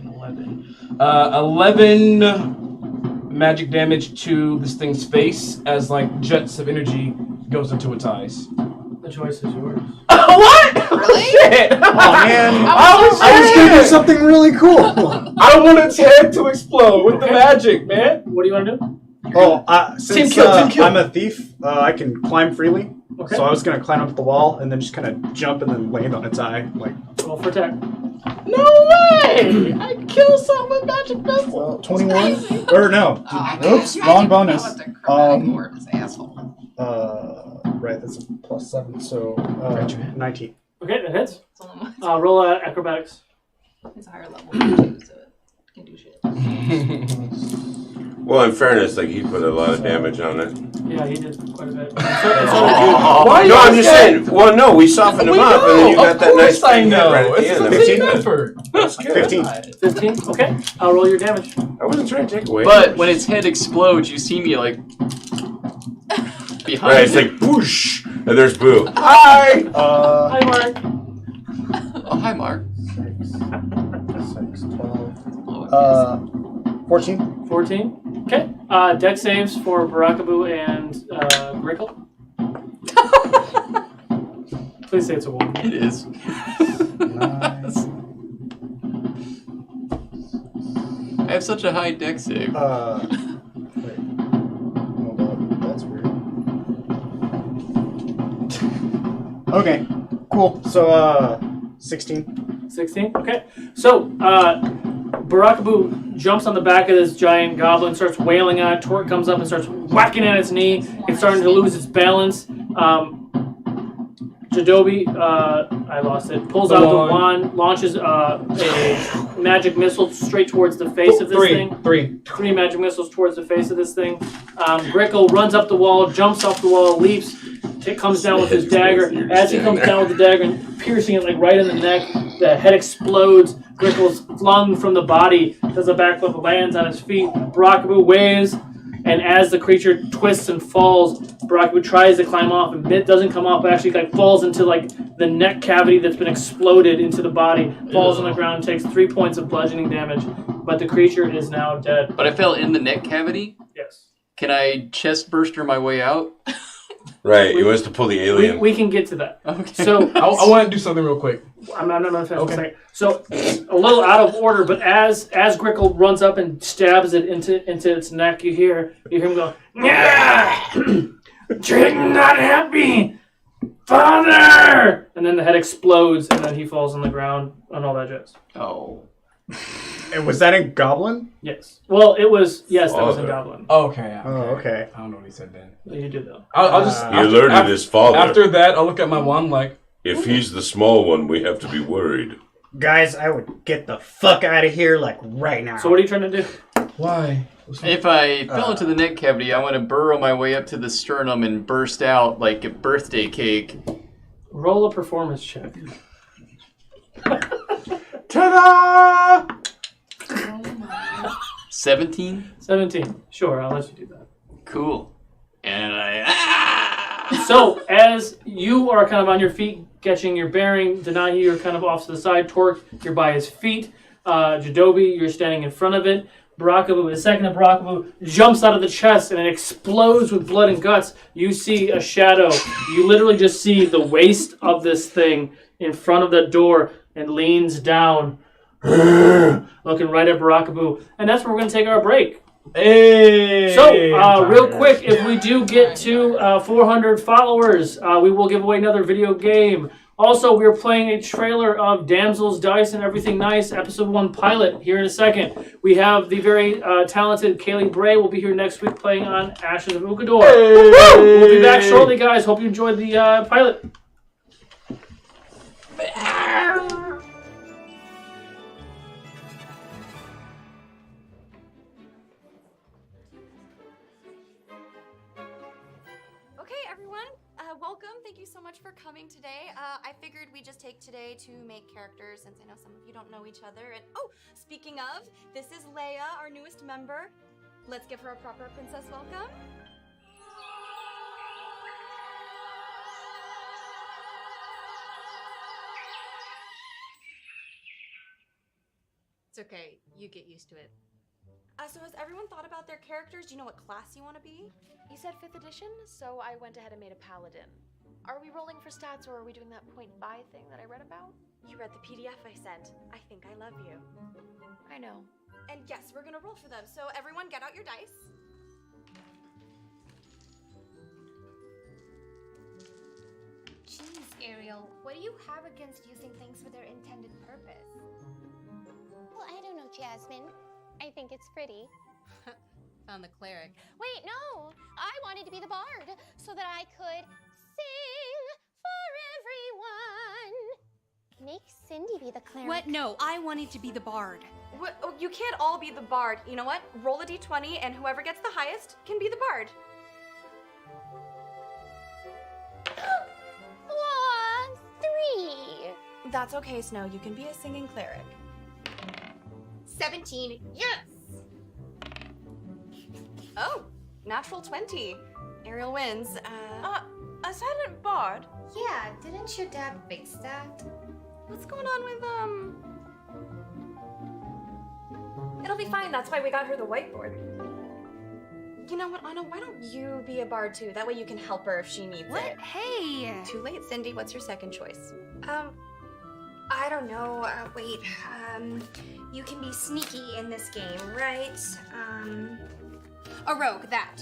10, 11 magic damage to this thing's face as like jets of energy goes into its eyes. The choice is yours. What? Really? Shit! Oh man! I was gonna do something really cool. I want its head to explode with the magic, man. What do you want to do? Oh, since Team kill. I'm a thief, I can climb freely. Okay. So I was gonna climb up the wall and then just kind of jump and then land on its eye, like. Roll for attack. No way! I kill something with magic missile. Well, 21 or no? Oops, wrong bonus. His asshole. Right, that's a +7, so 19. Okay, that hits. Roll acrobatics. It's a higher level too, so it can do shit. Well, in fairness, like he put a lot of damage on it. Yeah, he did quite a bit. Why? No, I'm just saying. Well, no, we softened him up, and then you got that nice thing right at the end. 15 effort. That's good. 15. Okay, I'll roll your damage. I wasn't trying to take away. But when its head explodes, you see me like behind. Right, it's like whoosh, and there's Boo. Hi. Hi, Mark. Oh, hi, Mark. 6, 12. 14. 14. Okay. Dex saves for Barakaboo and Grickle. Please say it's a woman. It is. I have such a high dex save. Wait. Hold up. That's weird. Okay. Cool. So 16. 16. Okay. So Barakaboo jumps on the back of this giant goblin, starts wailing on it. Torque comes up and starts whacking at its knee. It's starting to lose its balance. Jadobi, I lost it, pulls out the wand, launches a magic missile straight towards the face of this thing. Three magic missiles towards the face of this thing. Grickle runs up the wall, jumps off the wall, leaps, comes down with his dagger. As he comes down with the dagger and piercing it like right in the neck, the head explodes. Grickle's flung from the body, does a backflip, lands on his feet. Barakabu waves, and as the creature twists and falls, Barakabu tries to climb off, and it doesn't come off, but actually like falls into like the neck cavity that's been exploded into the body, falls on the ground, takes 3 points of bludgeoning damage, but the creature is now dead. But I fell in the neck cavity? Yes. Can I chest burster my way out? Right, he wants to pull the alien. We can get to that. Okay. So I want to do something real quick. I'm not okay. So a little out of order, but as Grickle runs up and stabs it into its neck, you hear him go, "Yeah, Triton not happy, father!" And then the head explodes, and then he falls on the ground and all that jazz. Oh. And was that in Goblin? Yes. Well, it was. Yes, that was in Goblin. Okay. Oh, okay. I don't know what he said then. You did though. I'll just. He alerted his father. After that, I'll look at my wand like. If he's the small one, we have to be worried. Guys, I would get the fuck out of here like right now. So what are you trying to do? Why? If I fell into the neck cavity, I want to burrow my way up to the sternum and burst out like a birthday cake. Roll a performance check. Ta-da! 17? 17. Sure, I'll let you do that. Cool. And So, as you are kind of on your feet, catching your bearing, Denahi, you're kind of off to the side. Torque, you're by his feet. Jadobi, you're standing in front of it. Barakabu, the second of Barakabu jumps out of the chest and it explodes with blood and guts. You see a shadow. You literally just see the waist of this thing in front of the door and leans down, looking right at Barakabu. And that's where we're going to take our break. Hey! So, real quick, if we do get to 400 followers, we will give away another video game. Also, we're playing a trailer of Damsels, Dice, and Everything Nice, Episode 1 pilot here in a second. We have the very talented Kaylee Bray will be here next week playing on Ashes of Ukodor. Hey! We'll be back shortly, guys. Hope you enjoyed the pilot. Welcome. Thank you so much for coming today. I figured we'd just take today to make characters since I know some of you don't know each other. And oh, speaking of, this is Leia, our newest member. Let's give her a proper princess welcome. It's okay. You get used to it. So has everyone thought about their characters? Do you know what class you want to be? You said 5th edition, so I went ahead and made a paladin. Are we rolling for stats or are we doing that 0.5 thing that I read about? You read the PDF I sent. I think I love you. I know. And yes, we're gonna roll for them. So everyone get out your dice. Jeez, Ariel, what do you have against using things for their intended purpose? Well, I don't know, Jasmine. I think it's pretty. Found the cleric. Wait, no! I wanted to be the bard so that I could sing for everyone. Make Cindy be the cleric. What? No, I wanted to be the bard. What? Oh, you can't all be the bard. You know what? Roll a d20 and whoever gets the highest can be the bard. Aw, 3. That's okay, Snow. You can be a singing cleric. 17. Yes! Oh, natural 20. Ariel wins. A silent bard? Yeah, didn't your dad fix that? What's going on with, It'll be fine, that's why we got her the whiteboard. You know what, Anna, why don't you be a bard too? That way you can help her if she needs it. Hey! Too late, Cindy. What's your second choice? I don't know. Wait. You can be sneaky in this game, right? A rogue, that.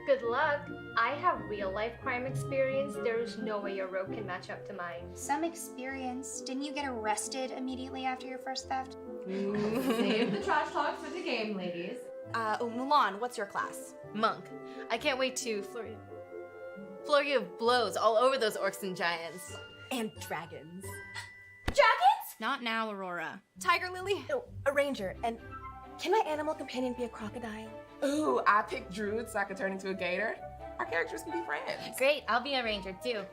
Good luck. I have real-life crime experience. There's no way your rogue can match up to mine. Some experience. Didn't you get arrested immediately after your first theft? Save the trash talk for the game, ladies. Mulan, what's your class? Monk. I can't wait to flurry of blows all over those orcs and giants. And dragons. Dragons? Not now, Aurora. Tiger Lily? No, a ranger. And can my animal companion be a crocodile? Ooh, I picked Druid so I could turn into a gator. Our characters can be friends. Great, I'll be a ranger too.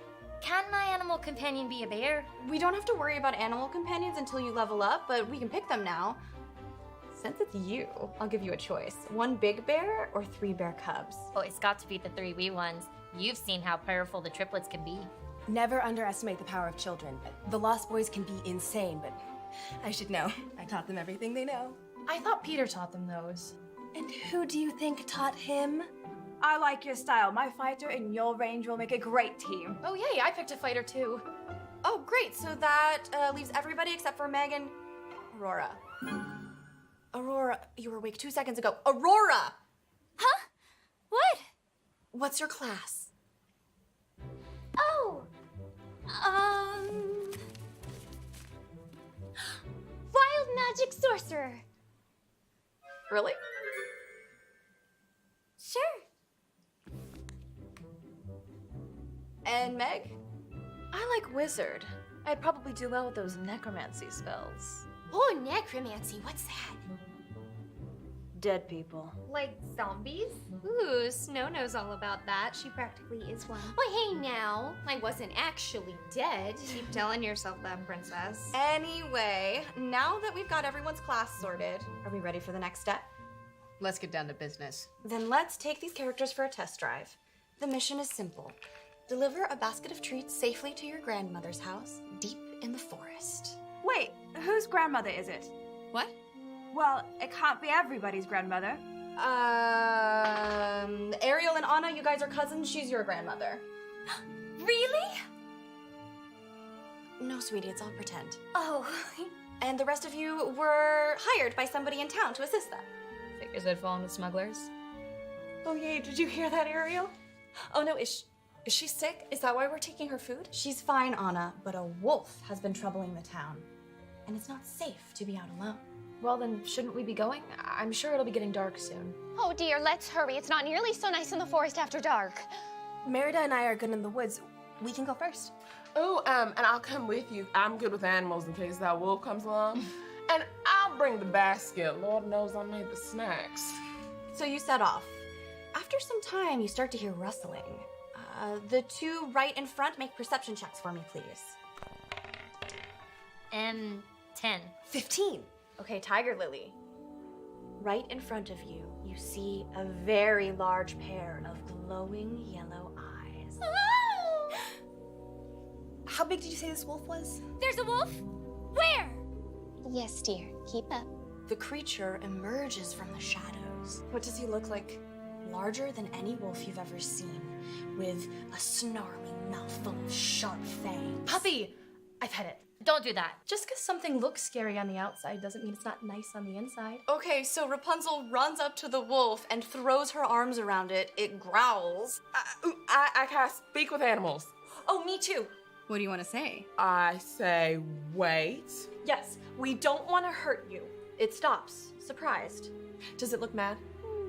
Can my animal companion be a bear? We don't have to worry about animal companions until you level up, but we can pick them now. Since it's you, I'll give you a choice. 1 big bear or 3 bear cubs? Oh, it's got to be the 3 wee ones. You've seen how powerful the triplets can be. Never underestimate the power of children. The Lost Boys can be insane, but I should know. I taught them everything they know. I thought Peter taught them those. And who do you think taught him? I like your style. My fighter and your ranger will make a great team. Oh yay, I picked a fighter too. Oh, great. So that leaves everybody except for Meg and Aurora. Aurora, you were awake 2 seconds ago. Aurora! Huh? What? What's your class? Oh! Wild magic sorcerer. Really? Sure. And Meg? I like wizard. I'd probably do well with those necromancy spells. Oh, necromancy, what's that? Dead people. Like zombies? Ooh, Snow knows all about that. She practically is one. Why, hey now. I wasn't actually dead. Keep telling yourself that, princess. Anyway, now that we've got everyone's class sorted, are we ready for the next step? Let's get down to business. Then let's take these characters for a test drive. The mission is simple. Deliver a basket of treats safely to your grandmother's house, deep in the forest. Wait, whose grandmother is it? What? Well, it can't be everybody's grandmother. Ariel and Anna, you guys are cousins. She's your grandmother. Really? No, sweetie, it's all pretend. Oh. And the rest of you were hired by somebody in town to assist them. Figures I'd fallen with smugglers. Oh, yay, did you hear that, Ariel? Oh, no, is she sick? Is that why we're taking her food? She's fine, Anna, but a wolf has been troubling the town. And it's not safe to be out alone. Well, then, shouldn't we be going? I'm sure it'll be getting dark soon. Oh dear, let's hurry. It's not nearly so nice in the forest after dark. Merida and I are good in the woods. We can go first. Ooh, and I'll come with you. I'm good with animals in case that wolf comes along. And I'll bring the basket. Lord knows I made the snacks. So you set off. After some time, you start to hear rustling. The 2 right in front, make perception checks for me, please. 10. 15. Okay, Tiger Lily. Right in front of you, you see a very large pair of glowing yellow eyes. How big did you say this wolf was? There's a wolf? Where? Yes, dear. Keep up. The creature emerges from the shadows. What does he look like? Larger than any wolf you've ever seen, with a snarling mouth full of sharp fangs. Puppy! I've had it. Don't do that. Just because something looks scary on the outside doesn't mean it's not nice on the inside. Okay, so Rapunzel runs up to the wolf and throws her arms around it. It growls. I can't speak with animals. Oh, me too. What do you want to say? I say, wait. Yes, we don't want to hurt you. It stops, surprised. Does it look mad?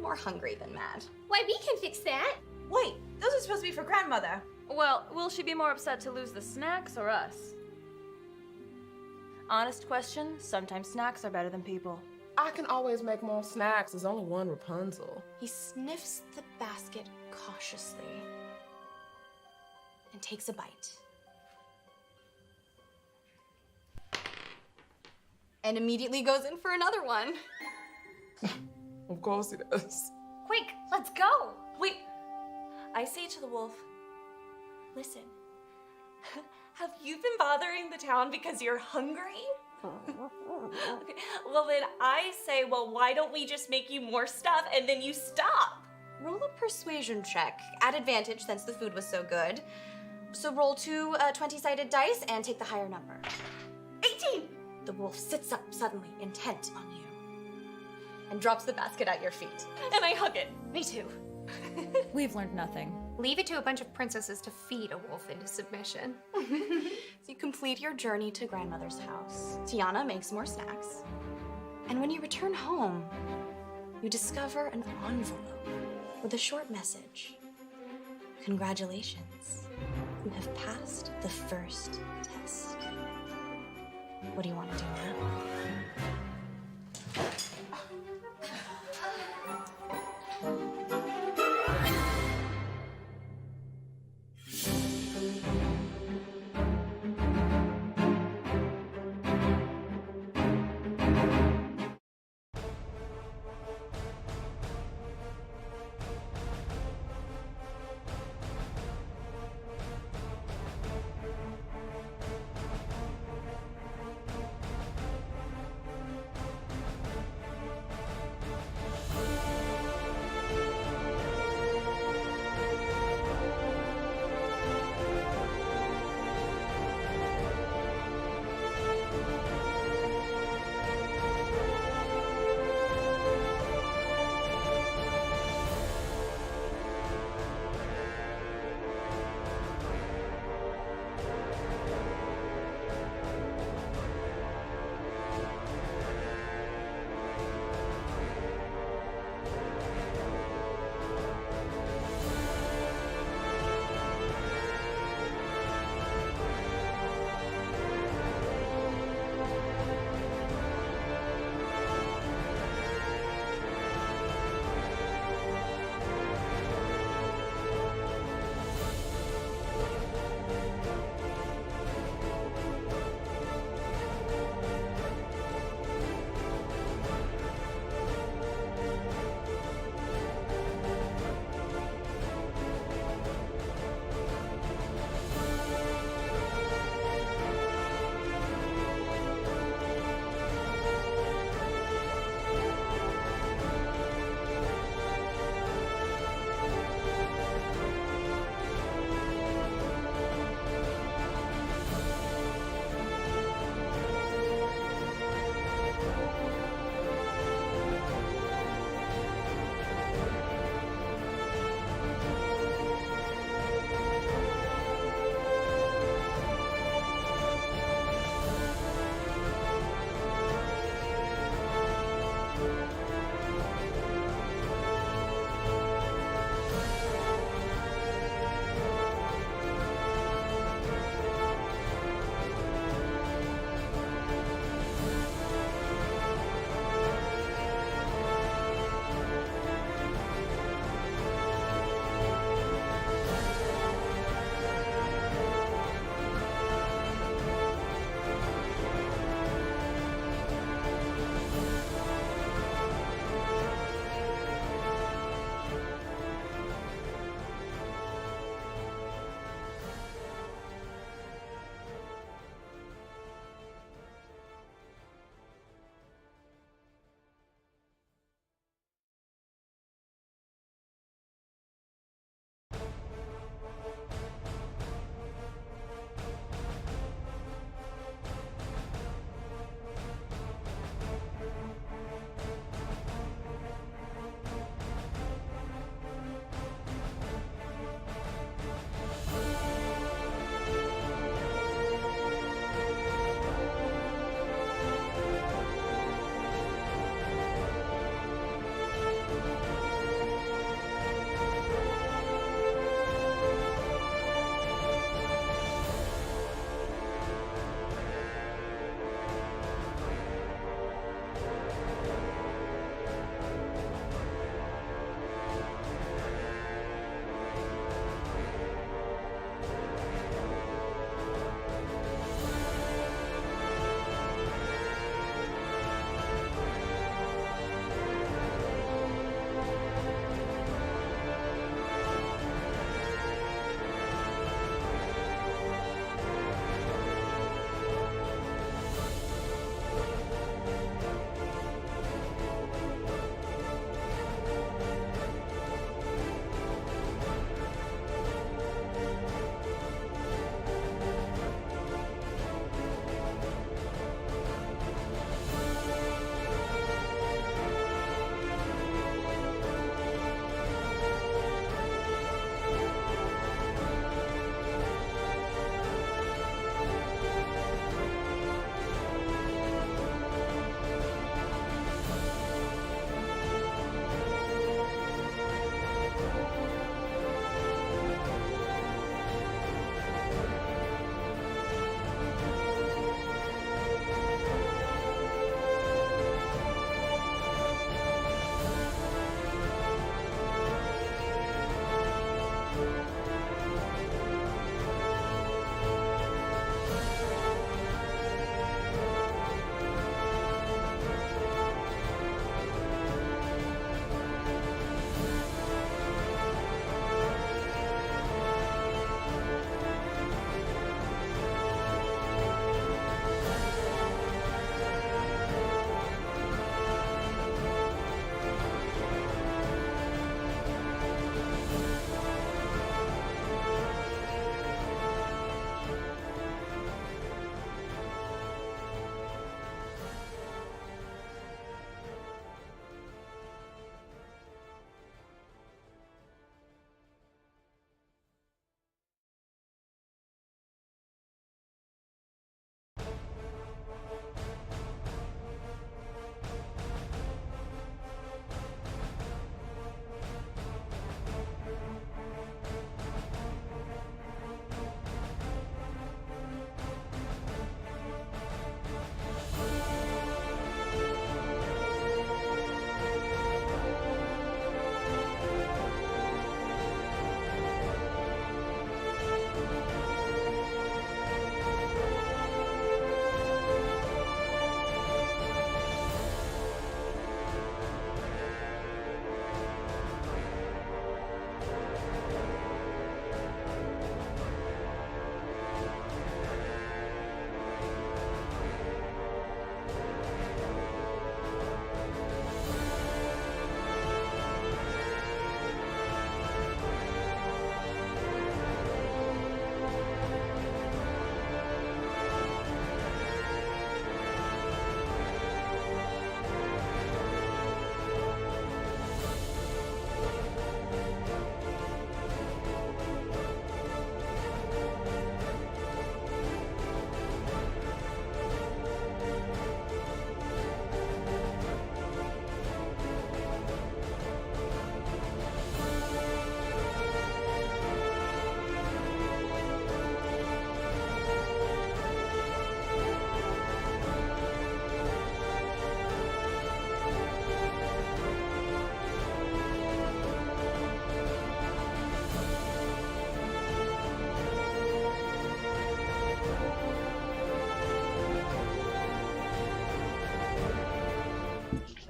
More hungry than mad. Why, we can fix that. Wait, those are supposed to be for grandmother. Well, will she be more upset to lose the snacks or us? Honest question, sometimes snacks are better than people. I can always make more snacks. There's only one Rapunzel. He sniffs the basket cautiously and takes a bite. And immediately goes in for another one. Of course he does. Quick, let's go. Wait, I say to the wolf, listen, have you been bothering the town because you're hungry? Okay. Well, then I say, well, why don't we just make you more stuff and then you stop? Roll a persuasion check, at advantage since the food was so good. So roll 2 20-sided dice and take the higher number. 18! The wolf sits up suddenly, intent on you, and drops the basket at your feet. And I hug it. Me too. We've learned nothing. Leave it to a bunch of princesses to feed a wolf into submission. So you complete your journey to grandmother's house. Tiana makes more snacks. And when you return home, you discover an envelope with a short message. Congratulations. You have passed the first test. What do you want to do now?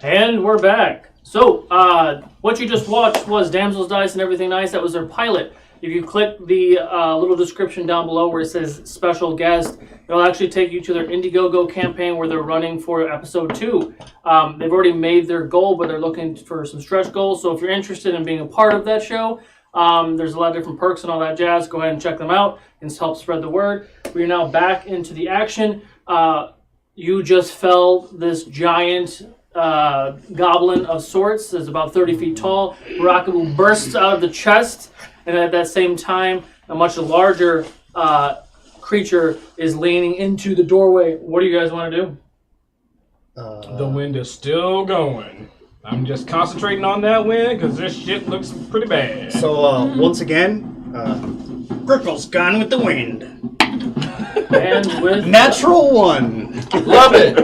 And we're back. So, what you just watched was Damsel's Dice and Everything Nice. That was their pilot. If you click the little description down below where it says special guest, it'll actually take you to their Indiegogo campaign where they're running for episode 2. They've already made their goal, but they're looking for some stretch goals. So if you're interested in being a part of that show, there's a lot of different perks and all that jazz. Go ahead and check them out and help spread the word. We are now back into the action. You just felled this giant goblin of sorts. It's about 30 feet tall. Rockaboo bursts out of the chest, and at that same time, a much larger creature is leaning into the doorway. What do you guys want to do? The wind is still going. I'm just concentrating on that wind because this shit looks pretty bad. So, once again, Grickle's gone with the wind. And with Natural 1. Love it.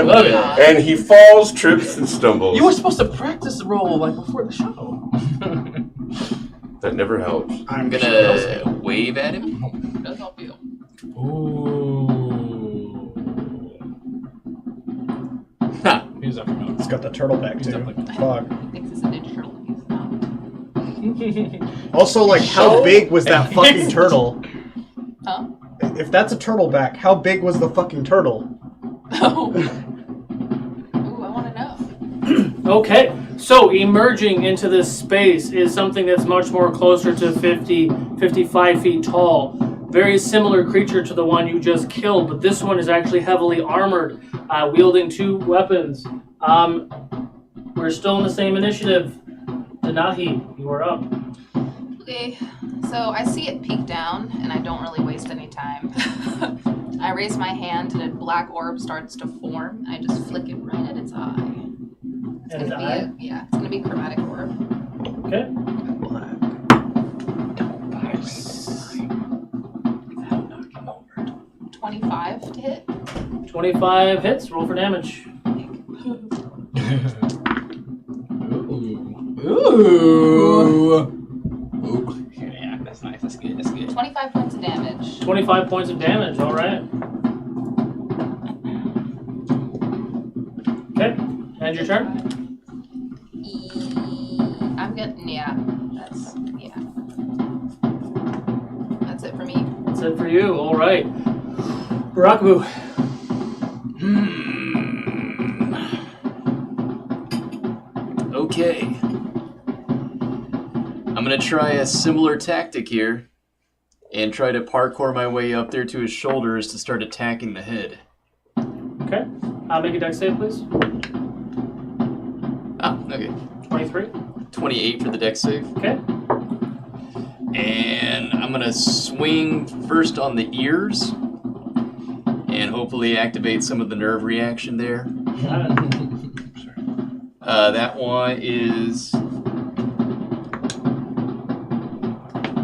Love it. And he falls, trips, and stumbles. You were supposed to practice the roll like before the show. That never helps. I'm gonna wave at him. Does help you. Ooh. Ha! He's up. It's got the turtle back too. Fuck. Thinks it's a ninja turtle. He's not. Also, like, how big was that fucking turtle? Huh? If that's a turtle back, how big was the fucking turtle? Oh. Ooh, I want to know. Okay, so emerging into this space is something that's much more closer to 50, 55 feet tall. Very similar creature to the one you just killed, but this one is actually heavily armored, wielding 2 weapons. We're still in the same initiative. Denahi, you are up. Okay, so I see it peek down, and I don't really waste any time. I raise my hand, and a black orb starts to form. I just flick it right at its eye. It's gonna be it's gonna be chromatic orb. Okay. 25 to hit. 25 hits. Roll for damage. Ooh. Yeah, that's nice. That's good. That's good. 25 points of damage. 25 points of damage. All right. Okay. And your turn. I'm getting that's it for me. That's it for you. All right. Rockaboo. Okay. I'm gonna try a similar tactic here and try to parkour my way up there to his shoulders to start attacking the head. Okay. Make a dex save, please. Ah, okay. 23. 28 for the dex save. Okay. And I'm gonna swing first on the ears and hopefully activate some of the nerve reaction there. That one is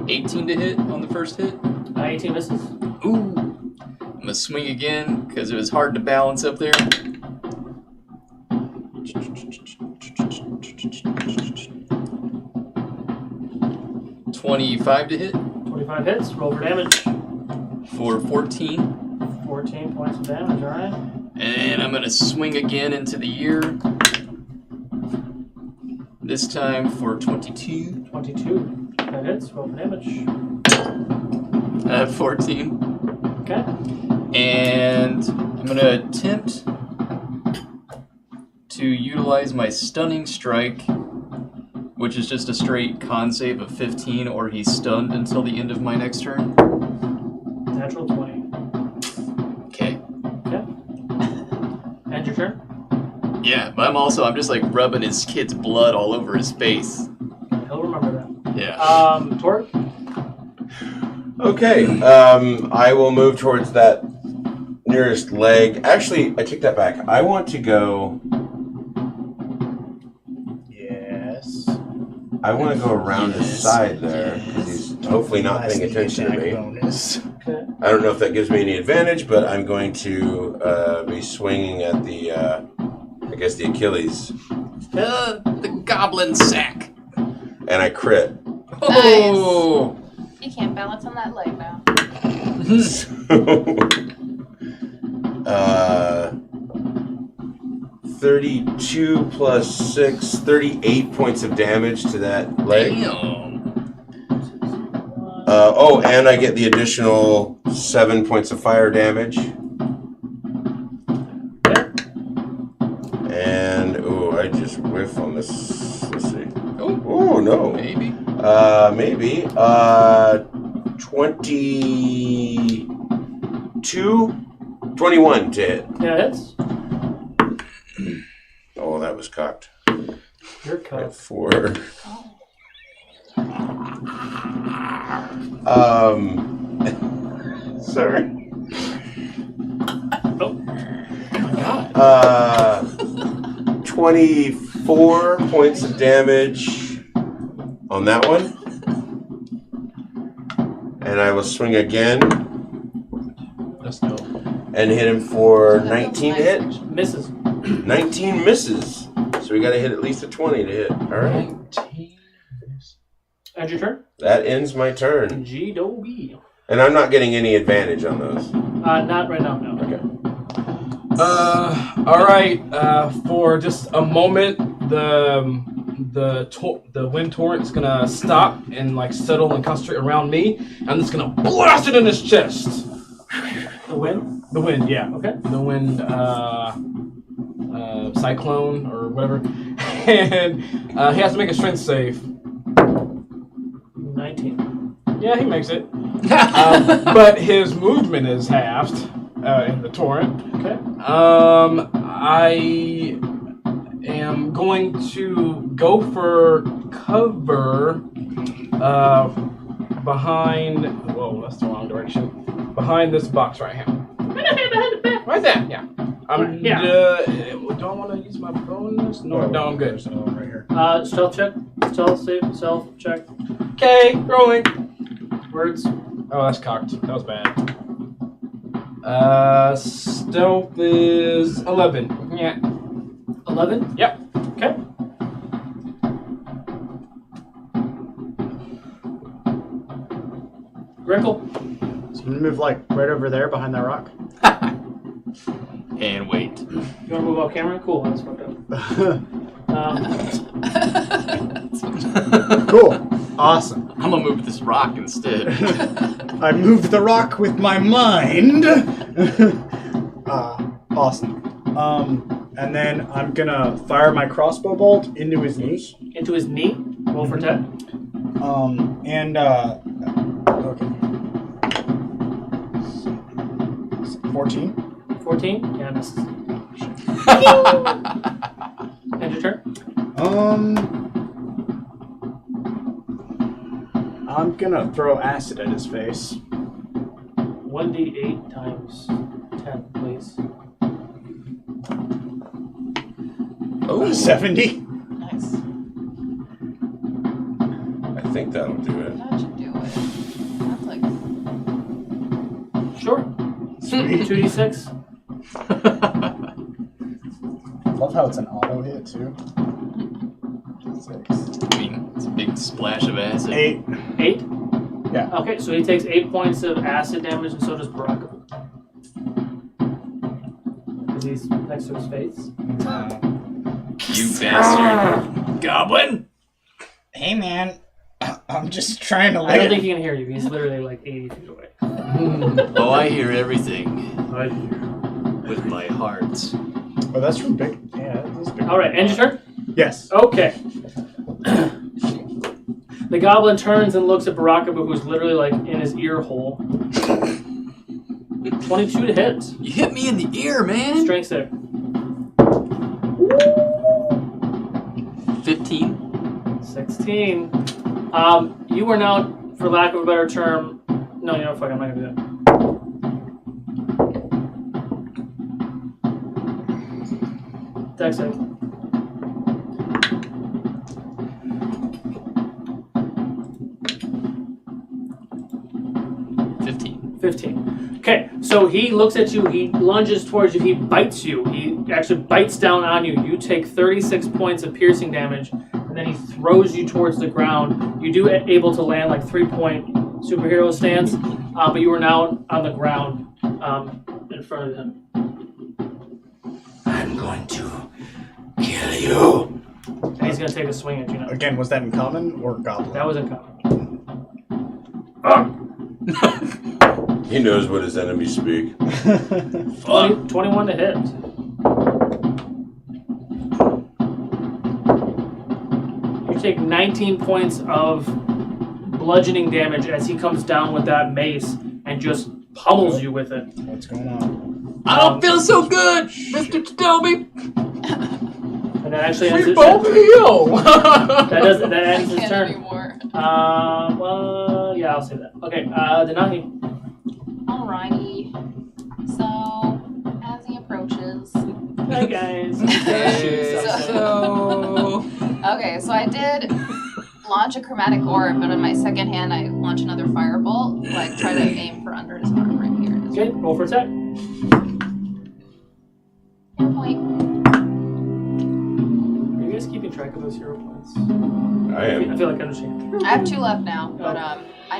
18 to hit on the first hit. 18 misses. Ooh. I'm gonna swing again because it was hard to balance up there. 25 to hit. 25 hits. Roll for damage. For 14. 14 points of damage, alright. And I'm gonna swing again into the ear. This time for 22. 22. That hits. Roll for damage. 14. Okay. And I'm gonna attempt to utilize my stunning strike, which is just a straight con save of 15, or he's stunned until the end of my next turn. Natural 20. Okay. Okay. And your turn? Yeah, but I'm just like rubbing his kid's blood all over his face. He'll remember that. Yeah. Torque? Okay, I will move towards that nearest leg. Actually, I take that back. I want to go... Yes. I want to go around his side there, because he's hopefully not paying attention to me. Bonus. Okay. I don't know if that gives me any advantage, but I'm going to be swinging at the, I guess the Achilles. The goblin sack. And I crit. Oh! You can't balance on that leg now. 32 plus 6, 38 points of damage to that leg. And I get the additional 7 points of fire damage. And, I just whiff on this. Let's see. Oh, no. Maybe. Maybe. 21 to hit. Yeah, it hits. Oh, that was cocked. You're cocked. 4. Sorry. Oh my god. 24 points of damage on that one. And I will swing again. Let's go. And hit him for 19 to hit. Misses. 19 misses. So we got to hit at least a 20 to hit. All right. 19. End your turn. That ends my turn. G-do-B. And I'm not getting any advantage on those. Not right now, no. Okay. All right. For just a moment, the wind torrent's gonna stop and like settle and concentrate around me. I'm just gonna blast it in his chest. The wind? The wind, yeah. Okay. The wind, cyclone or whatever, and he has to make a strength save. 19. Yeah, he makes it. But his movement is halved in the torrent. Okay. I am going to go for cover behind. Whoa, that's the wrong direction. Behind this box right here. Right there. Yeah. Do I want to use my bonus? No, I'm good. Right here. Stealth check. Stealth save. Self check. Okay, rolling. Words. Oh, that's cocked. That was bad. Stealth is 11. Yeah. 11? Yep. Okay. Grickle. So I'm gonna move like right over there behind that rock. And wait. You want to move off camera? Cool. That's fucked up. Cool. Awesome. I'm gonna move this rock instead. I moved the rock with my mind. Awesome. And then I'm gonna fire my crossbow bolt into his knee. Into his knee? Roll for 10. Okay. 14. 14? Yeah, misses. End your turn. I'm gonna throw acid at his face. 1d8 times 10, please. Oh, 70. Nice. I think that'll do it. That should do it. That's like. Sure. 2d6. Love how it's an auto hit too. 6. I mean, it's a big splash of acid. 8. 8? Yeah. Okay, so he takes 8 points of acid damage, and so does Baraka. Because he's next to his face. You bastard. Goblin! Hey man, I'm just trying to I don't think he can hear you. He's literally like 80 feet away. Oh, I hear everything. I hear. With my heart. Oh, that's from big. Yeah, that's big. All right, end your turn? Yes. Okay. The goblin turns and looks at Barakabu, who's literally like in his ear hole. 22 to hit. You hit me in the ear, man. Strength save. 15. 16. You are now, for lack of a better term, no, you know, fuck, I'm not gonna do that. Dex save. Okay, so he looks at you, he lunges towards you, he bites you. He actually bites down on you. You take 36 points of piercing damage, and then he throws you towards the ground. You do able to land like 3-point superhero stance, but you are now on the ground in front of him. I'm going to Kill you. And he's gonna take a swing at you now. Again, was that in common or goblin? That was in common. He knows what his enemies speak. 21 to hit. You take 19 points of bludgeoning damage as he comes down with that mace and just pummels you with it. What's going on? I don't feel so good, Mr. Toby. And that actually ends We his both turn. heal. That ends his Can't turn. anymore. Well, yeah, I'll say that. Okay, Denahi. Alrighty. So, as he approaches. Hi, guys. Okay, so I did launch a chromatic orb, but in my second hand, I launch another firebolt. Like, try to aim for under his arm right here. Okay, roll for attack. 1 point. Are you guys keeping track of those hero points? I am. I feel like I understand. I have 2 left now, but I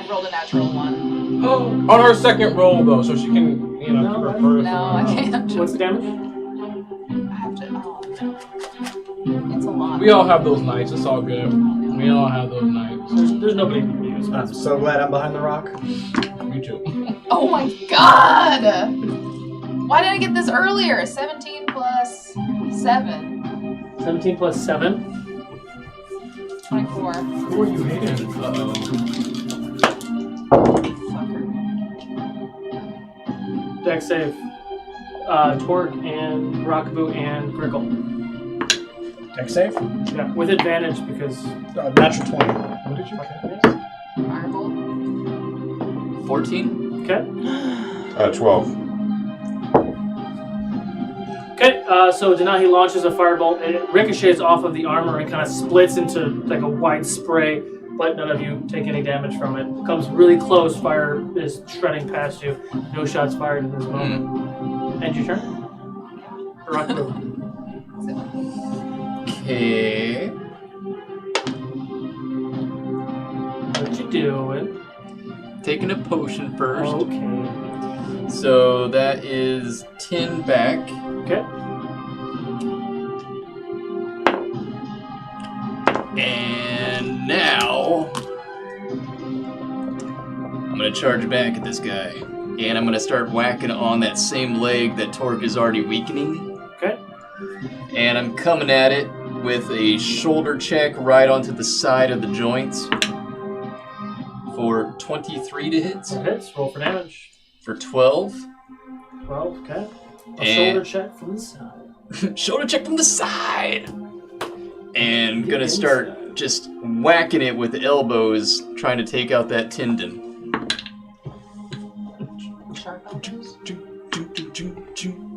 rolled a natural 1. On her second roll, though, so she can, keep her first. No, I can't. What's the damage? I have to. Oh, it's a lot. We all have those nights. It's all good. We all have those nights. There's nobody who's I'm so glad I'm behind the rock. Me too. Oh my god! Why didn't I get this earlier? 17 plus 7. 17 plus 7. 24. Who are you hitting? Dex save. Torg and Rockaboo and Grickle. Dex save? Yeah, with advantage because... natural 20. What did you get? Firebolt. 14. Okay. 12. Okay, so Denahi launches a firebolt and it ricochets off of the armor and kind of splits into like a white spray, but none of you take any damage from it. Comes really close, fire is shredding past you. No shots fired in this moment. End your turn. Rockaboo. Okay. What you doing? Taking a potion first. Okay. So that is 10 back. Okay. And now I'm gonna charge back at this guy. And I'm gonna start whacking on that same leg that Torque is already weakening. Okay. And I'm coming at it with a shoulder check right onto the side of the joints for 23 to hit. That hits. Roll for damage. For 12. 12, okay. A And- shoulder check from the side. Shoulder check from the side. And gonna start just whacking it with elbows, trying to take out that tendon.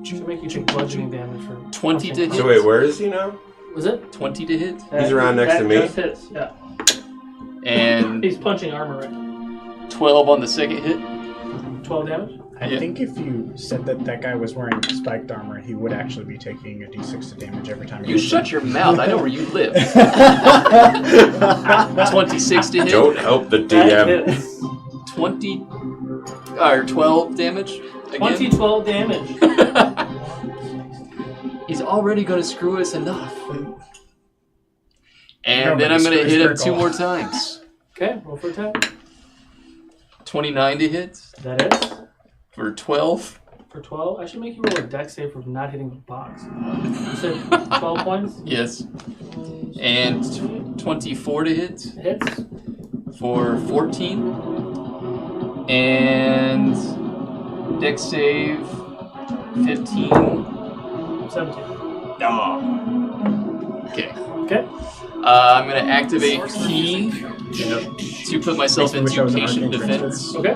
Should make you take bludgeoning damage for 20 to hit. So wait, where is he now? Was it? 20 to hit. He's around next to me. That hits, yeah. And He's punching armor right now. 12 on the second hit. 12 damage? I think if you said that that guy was wearing spiked armor, he would actually be taking a d6 of damage every time. You shut your mouth. I know where you live. 26 to hit. Don't help the DM. 20 or 12 damage. Again. 12 damage. He's already going to screw us enough. And You're then I'm going to gonna hit him screw 2 more times. Okay, roll for attack. 29 to hit. That is. For 12. For 12? I should make you roll a dex save for not hitting the box. You said 12 points? Yes. And 24 to hit. Hits. For 14. And dex save 15. 17. Oh. Okay. Okay. I'm going to activate Key to put myself Makes me wish I into was an patient arcane defense. Okay.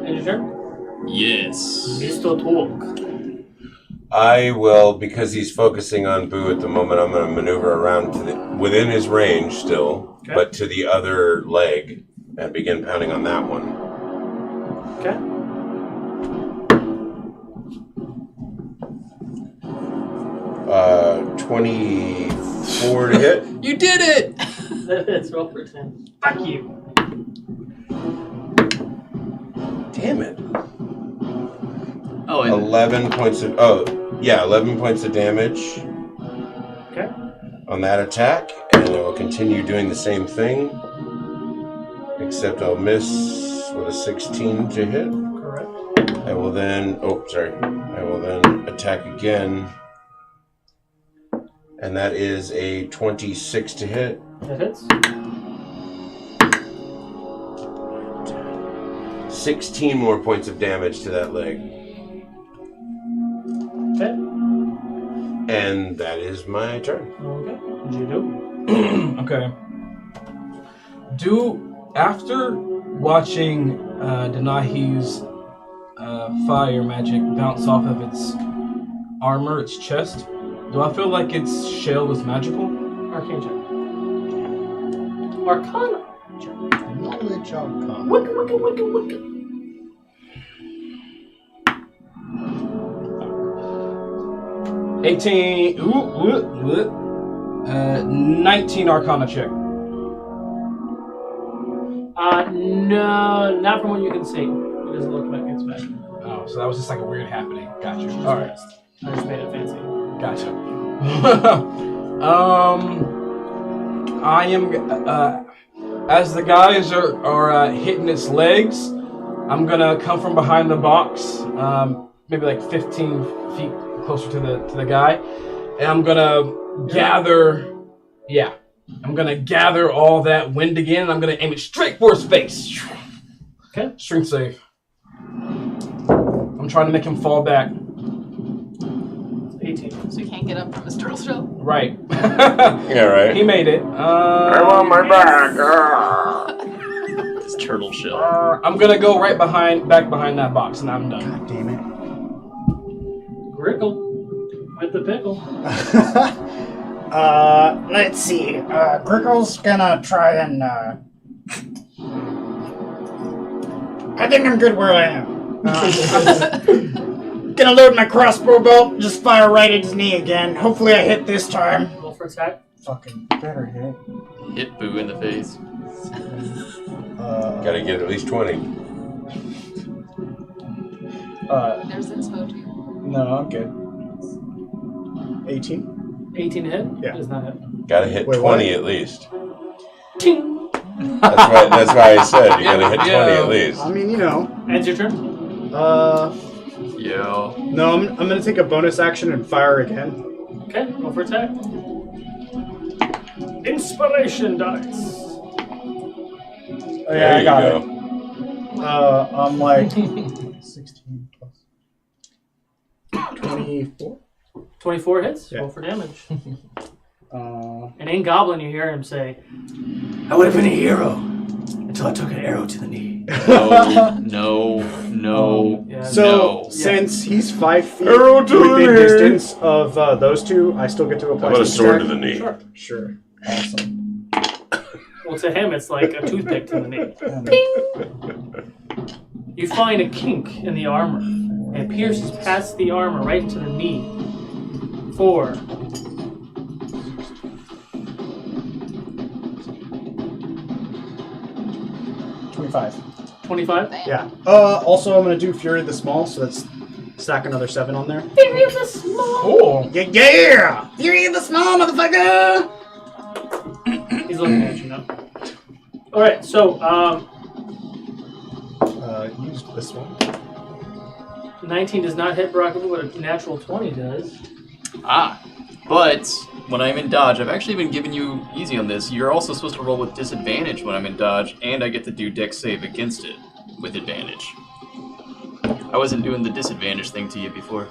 End your turn? Yes. Mr. Talk. I will, because he's focusing on Boo at the moment, I'm going to maneuver around to within his range still, Okay. but to the other leg and begin pounding on that one. Okay. Uh, 24 to hit. You did it! That is, roll for 10. Fuck you. Damn it. Oh, and 11 points of... Oh, Yeah, 11 points of damage. Okay. On that attack, and I will continue doing the same thing, except I'll miss with a 16 to hit. Correct. I will then, I will then attack again, and that is a 26 to hit. That hits. 16 more points of damage to that leg. Okay. And that is my turn. Okay. What did you do? Okay. After watching Denahi's fire magic bounce off of its armor, its chest, do I feel like its shell is magical? Arcane check. Arcana. Knowledge Arcana. Wicca. 18. 19 Arcana check. No, not from what you can see. It doesn't look like it's magic. Oh, so that was just like a weird happening. Gotcha. All All right. I just made it fancy. Gotcha. I am as the guys are hitting its legs. I'm gonna come from behind the box, maybe like 15 feet closer to the guy, and I'm gonna gather. Yeah, I'm gonna gather all that wind again. And I'm gonna aim it straight for his face. Okay. Strength save. I'm trying to make him fall back. 18. So you can't get up from his turtle shell. Right. Yeah, right. He made it. I'm on my back. His turtle shell. I'm gonna go back behind that box, and I'm done. God damn it. Grickle. With the pickle. Let's see. Grickle's gonna try and, I think I'm good where I am. Gonna load my crossbow bolt, just fire right at his knee again. Hopefully I hit this time. Roll for attack. Fucking better hit. Hit Boo in the face. Gotta get at least 20. There's inspo too. No, I'm good. 18? 18 to hit? Yeah. Does not hit. Gotta hit Wait, 20 what? at least. Ting! That's why I said you gotta hit 20 at least. I mean, you know. Ends your turn? Yeah. No, I'm gonna take a bonus action and fire again. Okay, roll for attack. Inspiration dice. Oh, yeah, I got it. I'm like 16 plus 24. 24 hits? Yeah. Roll for damage. And in Goblin, you hear him say, I would have been a hero until I took an arrow to the knee. No. So, since he's 5 feet Arrow to within the knee. distance of those two, I still get to apply How about a sneak sword attack? to the knee? Sure. Sure. Awesome. Well, to him, it's like a toothpick to the knee. You find a kink in the armor, and it pierces past the armor right into the knee. 4. 25. 25? Yeah. Also, I'm gonna do Fury of the Small, so that's stack another 7 on there. Fury of the Small! Cool. Yeah! Fury of the Small, motherfucker! He's looking at you now. Alright, so, Use this one. 19 does not hit Barakabu, but a natural 20 does. But when I'm in dodge, I've actually been giving you easy on this. You're also supposed to roll with disadvantage when I'm in dodge, and I get to do dex save against it with advantage. I wasn't doing the disadvantage thing to you before.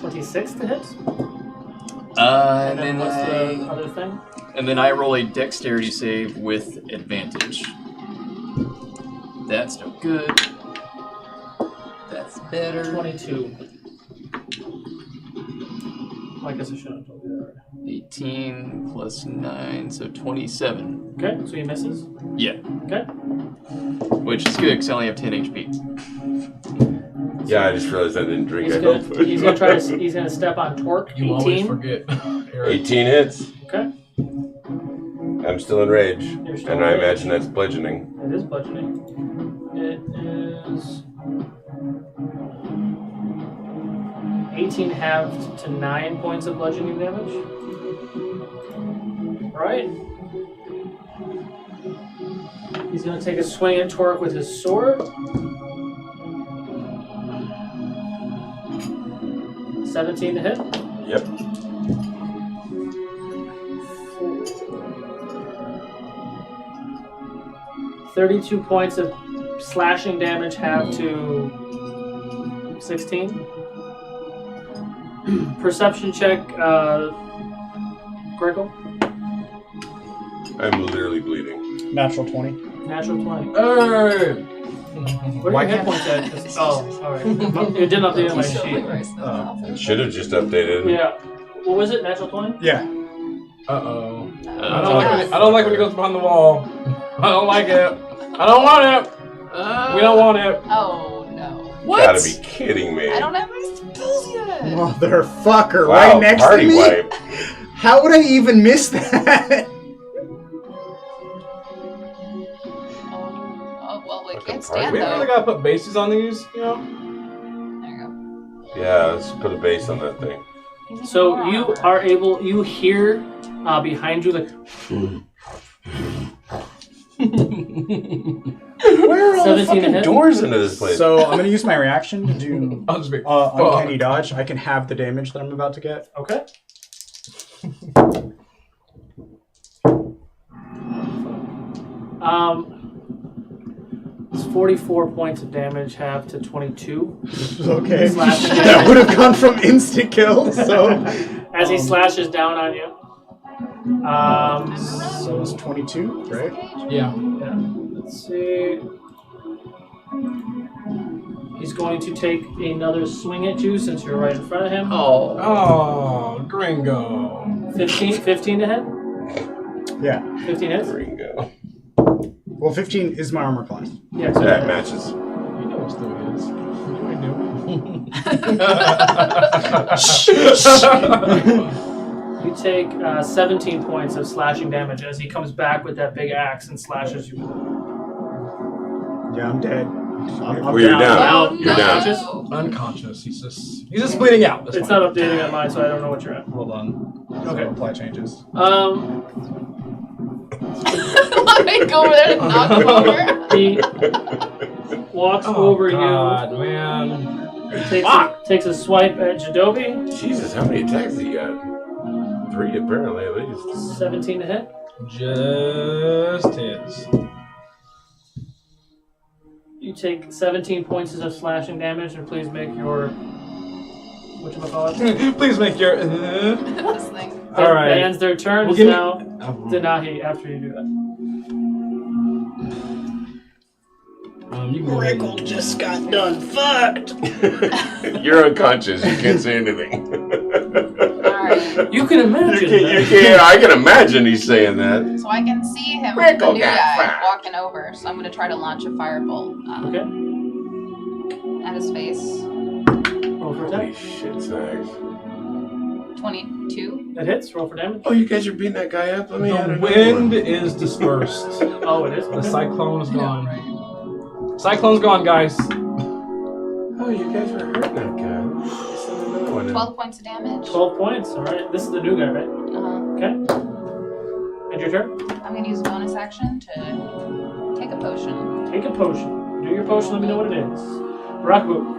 26 to hit? And then what's the other thing? And then I roll a dexterity save with advantage. That's no good. That's better. 22. Well, I guess I should have told you that already. 18 plus 9, so 27. Okay, so he misses. Yeah. Okay. Which is good, because I only have 10 HP. Yeah, I just realized I didn't drink He's that gonna, health food. he's gonna try to. He's gonna step on Torque. You 18. always forget. 18 hits. Okay. I'm still in rage, You're still and in I rage. imagine that's bludgeoning. It is bludgeoning. It is 18 halved to 9 points of bludgeoning damage. Right. He's going to take a swing at Torque with his sword. 17 to hit. Yep. 32 points of slashing damage halved to 16. Perception check, Greco. I'm literally bleeding. Natural 20. Natural 20. Hey! What are your hit points at? Oh, alright. It didn't update on my sheet. It should have just updated. Yeah. What was it? Natural 20? Yeah. Uh-oh. I don't like when it goes behind the wall. I don't like it. I don't want it. We don't want it. Oh no. What? Gotta be kidding me. I don't have my spells yet. Motherfucker, Wow, right next party to me? wipe. How would I even miss that? Oh well, we can't We stand really though. gotta put bases on these, you know? There you go. Yeah, let's put a base on that thing. So you are able, you hear behind you like. Where are all the 17 to fucking hit. doors into this place? So I'm gonna use my reaction to do I'll just be uncanny dodge. I can have the damage that I'm about to get. Okay. It's 44 points of damage, half to 22. Okay. Slashing That damage. would have gone from instant kill, so. As he slashes down on you. So it's 22, right? Yeah. Let's see. He's going to take another swing at you since you're right in front of him. Oh, gringo. 15 to hit? Yeah. 15 hits? Gringo. Well, 15 is my armor class. Yeah, so That matches. You know what still is. You take 17 points of slashing damage as he comes back with that big axe and slashes you. Yeah, I'm dead. Well, you're down. You're down. Unconscious? Unconscious. He's just bleeding out. That's It's fine. not updating on mine, so I don't know what you're at. Hold on. Okay. Apply changes. Let me go over there and knock him over. He walks over God, you. Man. Takes a swipe at Jadobi. Jesus, how many attacks he got? 3 apparently at least. 17 to hit. Just hits. You take 17 points of slashing damage, and please make your whatchamacallit? Please make your. This thing. All right. That ends their turn. Well, It's give me- now Denahi after you do that. You can go ahead. Rickle just got done fucked. You're unconscious. You can't say anything. Alright. You can imagine. You can't. I can imagine he's saying that. So I can see him, the Rickle new got guy, fucked. walking over. So I'm going to try to launch a firebolt at his face. Roll for Holy attack. shit, Snags. 22. That hits. Roll for damage. Oh, you guys are beating that guy up? Let me add The another wind one. is dispersed. Oh, it is. The cyclone is gone. Cyclone's gone, guys. Oh, you guys are hurting that guy. Let's send another one in. 12 points of damage. 12 points. All right. This is the new guy, right? Uh-huh. Okay. And your turn. I'm going to use a bonus action to take a potion. Take a potion. Do your potion. Let me know what it is. Rockaboo.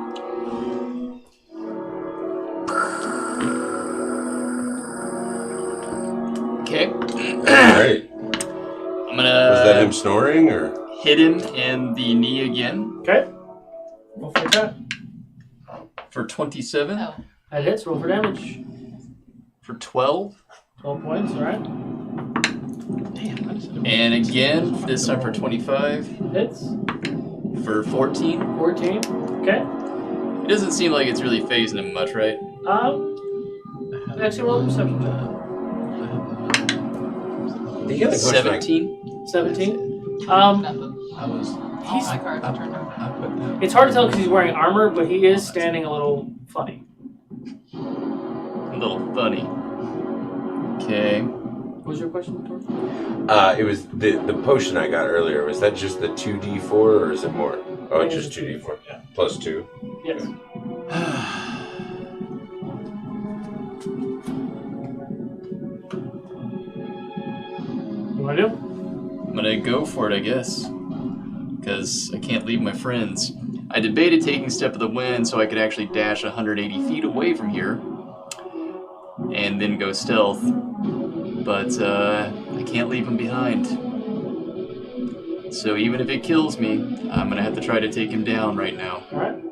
Okay. Alright. I'm gonna. Was that him snoring or? Hit him in the knee again Okay. Roll for attack. for 27. Oh. That hits. Roll for damage. For 12. 12 points. All right. And again, this time for 25. Hits. For 14. 14. Okay. It doesn't seem like it's really phasing him much, right? Actually, roll a perception check. You got a question, 17. 17. I was. He's, My card turned over. it's hard to tell because he's wearing armor, but he is standing a little funny. A little funny. Okay. What was your question, Tor? It was the potion I got earlier. Was that just the 2d4 or is it more? Oh, it's just 2d4. Yeah. Plus 2. Yes. want to do? I'm gonna go for it, I guess. Because I can't leave my friends. I debated taking Step of the Wind so I could actually dash 180 feet away from here. And then go stealth. But I can't leave him behind. So even if it kills me, I'm gonna have to try to take him down right now. Alright.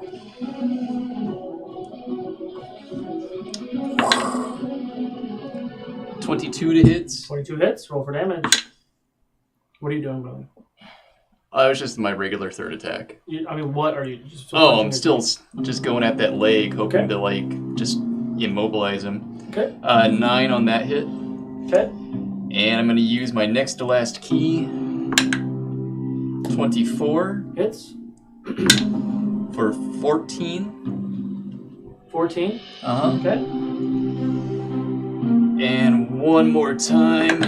$22 to hits. 22 hits. Roll for damage. What are you doing, Billy? It was just my regular third attack. What are you? I'm still just going at that leg, hoping to just immobilize him. Okay. 9 on that hit. Okay. And I'm going to use my next to last key. 24. Hits. For 14. 14. Uh-huh. Okay. And one more time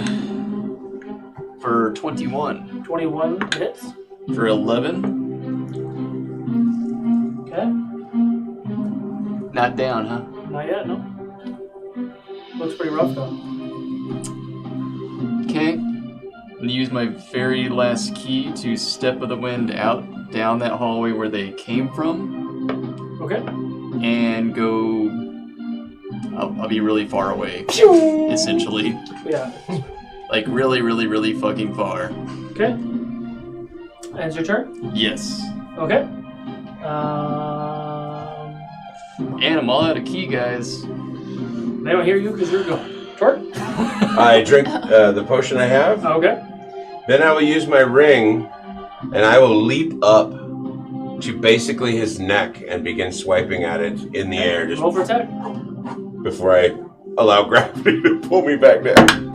for 21. 21 hits. For 11. Okay. Not down, huh? Not yet, no. Looks pretty rough, though. Okay. I'm going to use my very last key to Step of the Wind out down that hallway where they came from. Okay. And go... I'll be really far away, essentially. Yeah. Like really, really, really fucking far. Okay. And it's your turn? Yes. Okay. And I'm all out of key, guys. They don't hear you because you're going. Torque? I drink the potion I have. Okay. Then I will use my ring, and I will leap up to basically his neck and begin swiping at it in the air. Just roll for attack. Before I allow gravity to pull me back down.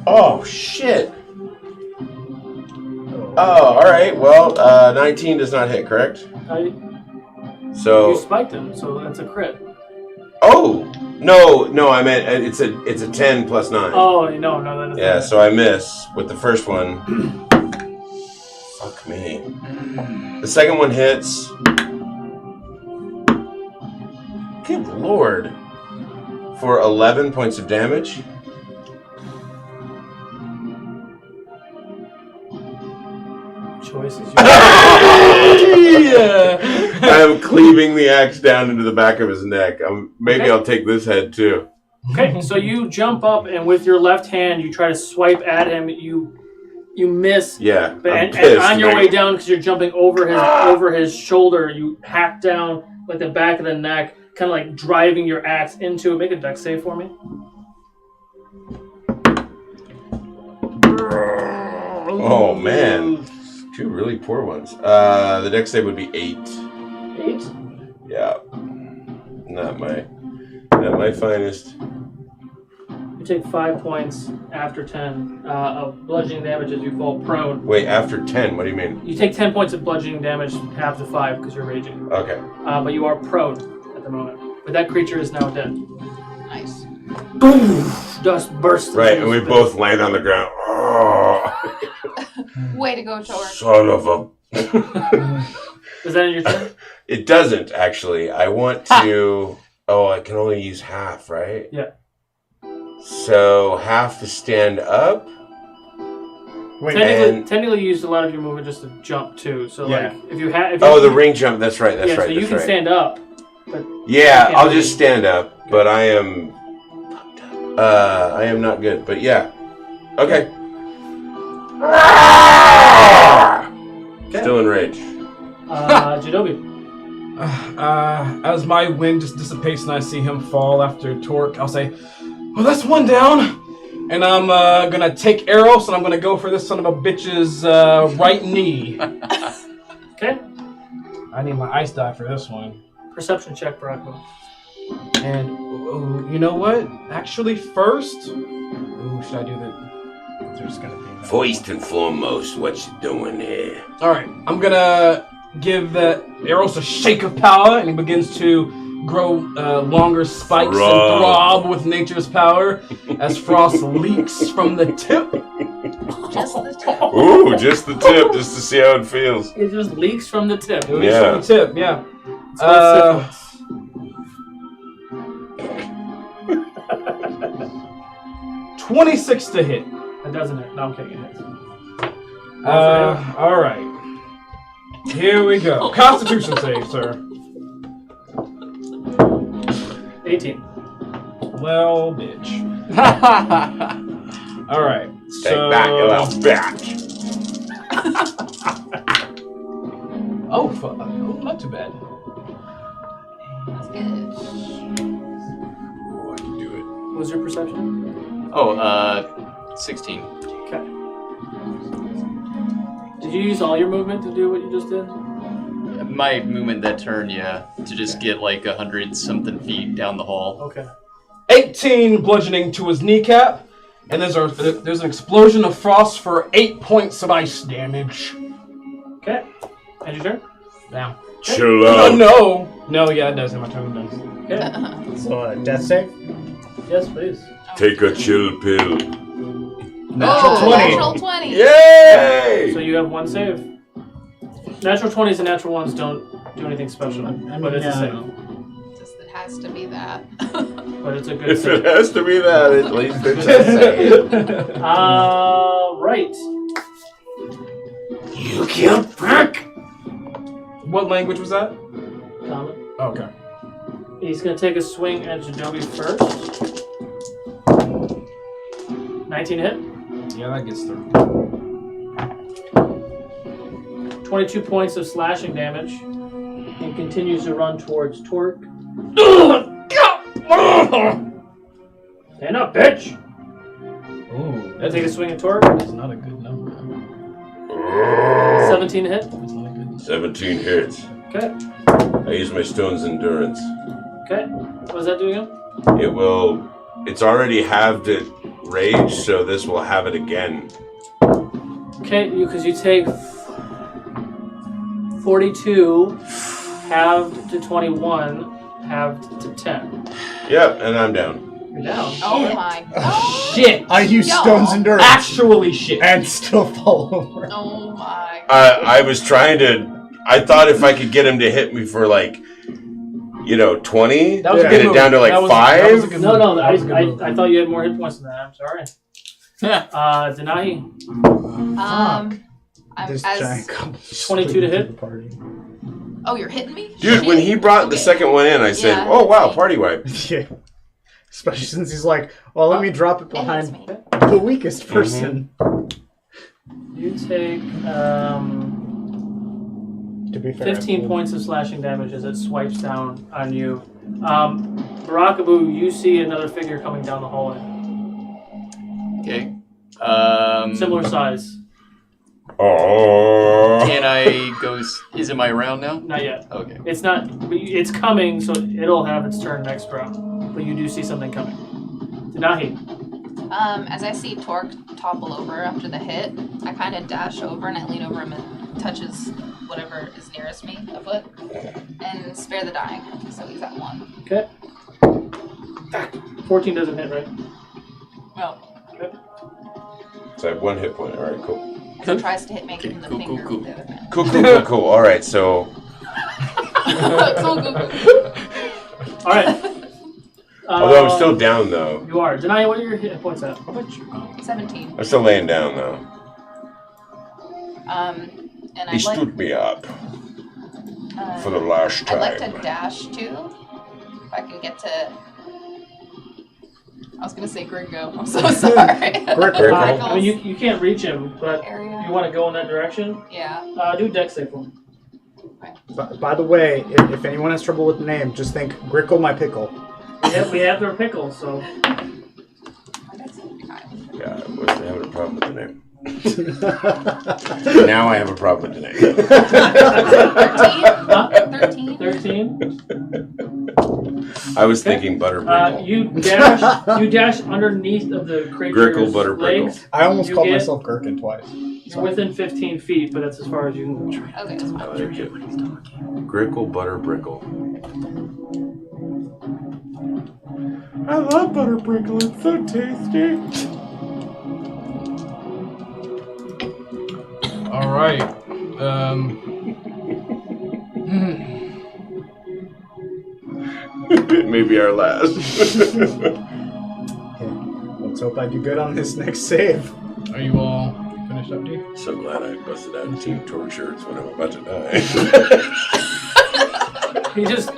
Oh, shit. Oh, alright. Well, 19 does not hit, correct? So you spiked him, so that's a crit. Oh! No, I meant it's a 10 plus 9. Oh, no, that is yeah, so I miss with the first one. Fuck me. The second one hits. Good lord. For 11 points of damage. Choices. Yeah. I'm cleaving the axe down into the back of his neck. Maybe Okay. I'll take this head too. Okay, so you jump up and with your left hand you try to swipe at him. You miss. Yeah, But I'm and pissed, on your man. way down, because you're jumping over his shoulder, you hack down like the back of the neck, kind of like driving your axe into it. Make a dex save for me. Oh man, two really poor ones. The dex save would be 8. 8? Yeah, not my finest. You take 5 points after 10 of bludgeoning damage as you fall prone. Wait, after 10? What do you mean? You take 10 points of bludgeoning damage, half to 5 because you're raging. Okay. But you are prone at the moment. But that creature is now dead. Nice. Boom! Dust bursts. Right, and we both land on the ground. Oh, Way to go, Tor. son of a... Is that in your turn? It doesn't, actually. I want to... Oh, I can only use half, right? Yeah. So, half to stand up? Technically, you used a lot of your movement just to jump too. So, Yeah. like, if you have... Oh, the ring jump. That's right, that's yeah, right. so you that's can right. stand up. But Yeah, you I'll can't just stand up, but I am not good, but yeah. Okay. Still in rage. Jadobi. As my wind just dissipates and I see him fall after Torque, I'll say, well, that's one down. And I'm gonna take arrows and I'm gonna go for this son of a bitch's right knee. Okay. I need my ice die for this one. Perception check, Brocco. And you know what? Actually, first, should I do that? There's gonna be First and foremost, what you doing here? All right, I'm gonna give the arrows a shake of power, and he begins to grow longer spikes and throb with nature's power as frost leaks from the tip. Just the tip. Ooh, just the tip, just to see how it feels. It just leaks from the tip. It leaks from the tip, yeah. It's like syphilis. 26 to hit. That doesn't hit. No, I'm kidding. It hits. All right. Here we go. Constitution save, sir. 18. Well, bitch. All right. Take back, you little bitch. Oh, fuck. Oh, not too bad. That's good. Oh, I can do it. What was your perception? Oh, 16. Okay. Did you use all your movement to do what you just did? My movement that turn, yeah, to just get like 100-something feet down the hall. Okay. 18 bludgeoning to his kneecap, and there's an explosion of frost for 8 points of ice damage. Okay. And your turn? Now. Chill out. No, yeah, it does. My turn does. Okay. So, death save? Yes, please. Take a chill pill. Natural 20. Natural 20. Yay! So you have one save. Natural 20s and natural 1s don't do anything special, but it's a save. Just it has to be that. But it's a good If save. it has to be that, at least it's a save. Right. You killed Brick! What language was that? Common. Okay. He's going to take a swing at Jadobi first. 19 hit. Yeah, that gets through. 22 points of slashing damage. And continues to run towards Torque. Stand up, bitch! Ooh, I'll take a swing at Torque. That's not a good number. 17 hit. 17 hits. Okay. I use my stone's endurance. Okay. What does that do again? It's already halved it rage, so this will have it again. Okay, because you take 42 halved to 21, halved to 10. Yep, and I'm down. You're down. Oh my god. Shit! I used Yo. Stone's Endurance. Actually shit. And still fall over. Oh my. I was trying to... I thought if I could get him to hit me for 20, That was a get good it move. down to That was a 5. good move. No, I thought you had more hit points than that. I'm sorry. Denahi. I'm This as. giant goblin 22 to hit. Party. Oh, you're hitting me? Dude, when he brought the second one in, I said, Yeah, oh, wow, party wipe. Yeah. Especially since he's like, well, let me drop it behind the weakest person. You take To be fair, 15 points of slashing damage as it swipes down on you. Barakabu, you see another figure coming down the hallway. Okay. Similar size. Oh. Can I go? Is it my round now? Not yet. Okay. It's not. It's coming, so it'll have its turn next round. But you do see something coming. Denahi. As I see Torque topple over after the hit, I kind of dash over and I lean over him and touches whatever is nearest me, a foot, and spare the dying. So he's at 1. Okay. 14 doesn't hit, right? No. Okay. So I have 1 hit point. All right, cool. So he tries to hit me in the finger with the other hand. Cool. All right, so... Cool. All right. Although I'm still down, though. You are. Denahi, what are your hit points at? 17. I'm still laying down, though. And He I'd like, stood me up for the last time. I'd like to dash too. If I can get to. I was gonna say Gringo. I'm so sorry. Gringo. I mean, you can't reach him, but Area. you want to go in that direction? Yeah. Do dex save for me. By the way, if anyone has trouble with the name, just think Grickle my pickle. We have their pickles, so. Yeah, I wasn't having a problem with the name. Now I have a problem with the name. 13? I was thinking butter brickle. You dash underneath of the creature's Grickle, butter brickle. legs. I almost You called get- myself Gherkin twice. You're within 15 feet, but that's as far as you can go. Okay. I like it. Grickle, butter brickle. I love butter brickle. It's so tasty. All right. Maybe our last. Looks Let's hope I do good on this next save. Are you all finished up, D? So glad I busted out team torch shirts when I'm about to die. He just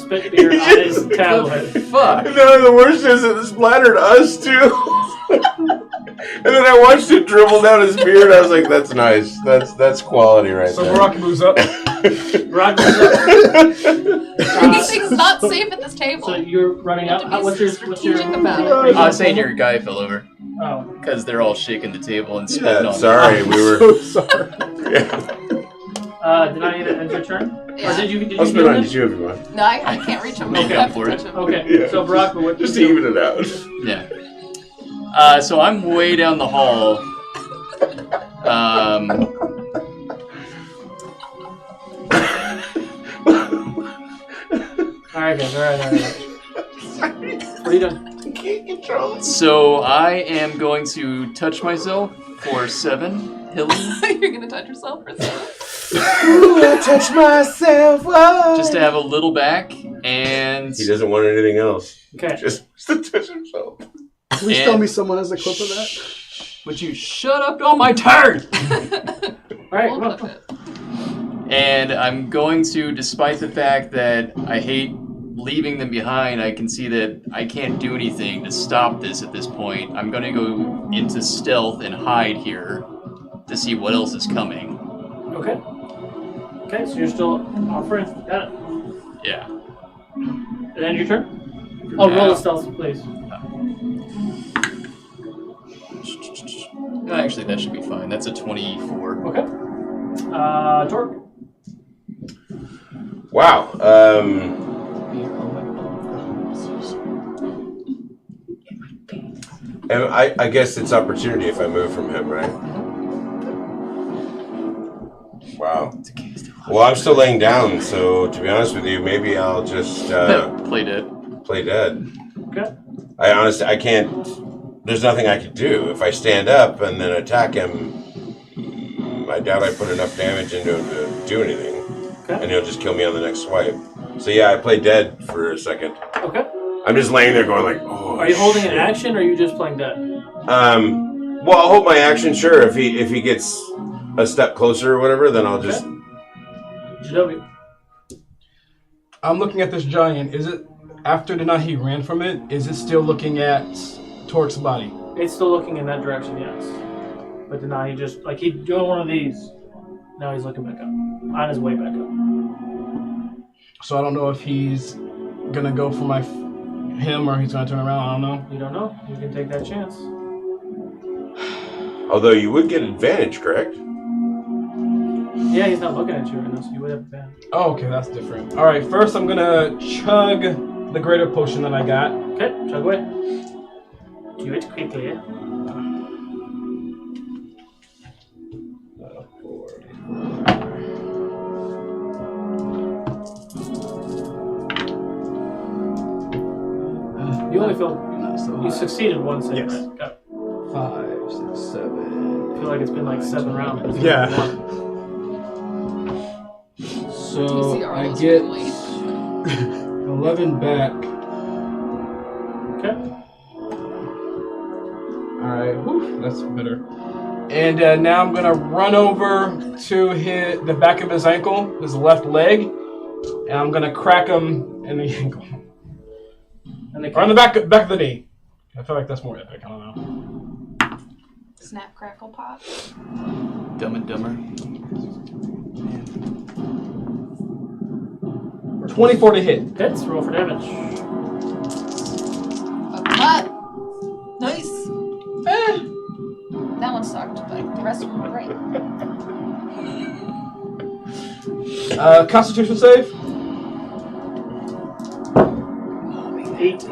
spit beer on his tablet. Fuck. No, the worst is it splattered us too. And then I watched it dribble down his beard. I was like, "That's nice. That's quality right So there." Barakabu's up. Anything's not safe at this table. So you're running out. What's your? about it. I was saying your guy fell over. Oh. Because they're all shaking the table and spitting on sorry, me. we were. So sorry. Did I end your turn? Yeah. Or did you? I'll spit on. Did you have one? No, I can't reach him. Make up for it. Okay. Yeah. So Barack, what? Just to even it out. Yeah. So I'm way down the hall. All right, guys. All right. What are you doing? I can't control it. So I am going to touch myself for 7 healing. You're gonna touch yourself for 7. Ooh, I touch myself. Whoa. Just to have a little back, and He doesn't want anything else. Okay. Just to touch himself. Please tell me someone has a clip of that. would you shut up on my turn? All right. We'll Well, clip it. And I'm going to, despite the fact that I hate leaving them behind, I can see that I can't do anything to stop this at this point. I'm going to go into stealth and hide here to see what else is coming. okay. Okay. So you're still offering. Got it. Yeah. And then your turn. Oh, roll a stealth, please. Actually, that should be fine. That's a 24. Okay. Torque. Wow. And I guess it's opportunity if I move from him, right? Wow. Well, I'm still laying down, so to be honest with you, maybe I'll just play dead. Play dead. Okay. I can't. There's nothing I could do. If I stand up and then attack him, I doubt I put enough damage into him to do anything. Okay. And he'll just kill me on the next swipe. So yeah, I play dead for a second. Okay. I'm just laying there going like, oh. Are you holding an shit. action, or are you just playing dead? Well, I'll hold my action, sure. If he gets a step closer or whatever, then I'll just. Jadobi. I'm looking at this giant. Is it after Denahi ran from it? Is it still looking at Torque's body? It's still looking in that direction, yes. But then now he just he's doing one of these. Now he's looking back up, on his way back up. So I don't know if he's gonna go for him or he's gonna turn around. I don't know. You don't know. You can take that chance. Although you would get advantage, correct? Yeah, he's not looking at you right now, so you would have advantage. Oh, okay, that's different. All right, first I'm gonna chug the greater potion that I got. Okay, chug away. Do it quickly. You only failed. You succeeded one save. Yes. Right? Got it. 5, 6, 7. I feel like it's been like 7 rounds. Yeah. So I get 11 back. Okay. Alright, whew, that's better. And now I'm gonna run over to hit the back of his ankle, his left leg, and I'm gonna crack him in the ankle. Or on the back of the knee. I feel like that's more epic. I don't know. Snap, crackle, pop. Dumb and Dumber. 24 to hit. Hits. Roll for damage. Cut. Nice. That one sucked, but the rest were great. Constitution save. 8.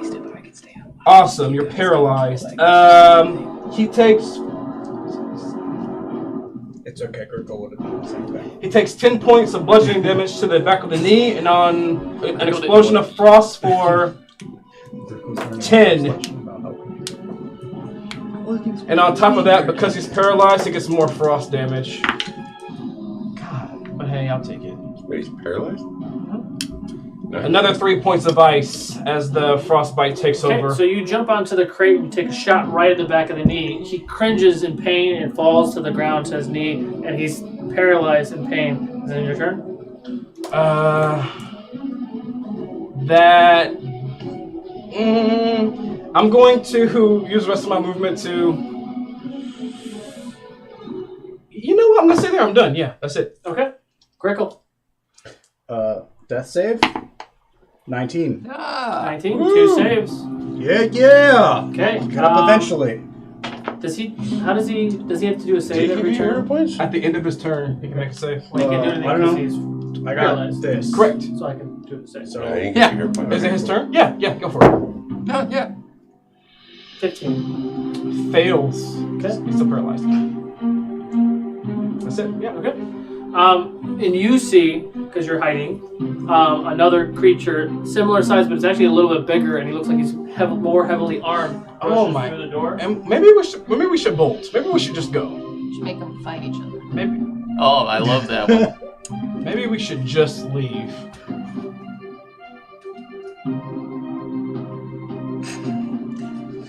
Awesome, you're paralyzed. He takes. It's okay, Gurgle would have done the same thing. He takes 10 points of bludgeoning damage to the back of the knee, and on an explosion of frost for 10. And on top of that, because he's paralyzed, he gets more frost damage. God, but hey, I'll take it. Wait, he's paralyzed? Another 3 points of ice as the frostbite takes over. So you jump onto the crate and you take a shot right at the back of the knee. He cringes in pain and falls to the ground to his knee, and he's paralyzed in pain. Is it your turn? I'm going to use the rest of my movement to... You know what? I'm going to stay there. I'm done. Yeah, that's it. Okay. Grickle. Death save? 19. 19. 2 saves. Yeah. Okay. Get up eventually. Does he have to do a save every turn? At the end of his turn, he can make a save. Well, he can do anything I don't know. because he's I got paralyzed. this. Correct. So I can do the save. So, Is it his turn? Yeah, go for it. No, yeah. 15. Fails. Okay. He's still paralyzed. That's it. Yeah. Okay. And you see, because you're hiding, another creature similar size, but it's actually a little bit bigger, and he looks like he's more heavily armed. Oh my! Through the door. And maybe we should bolt. Maybe we should just go. You should make them fight each other. Maybe. Oh, I love that one. Maybe we should just leave.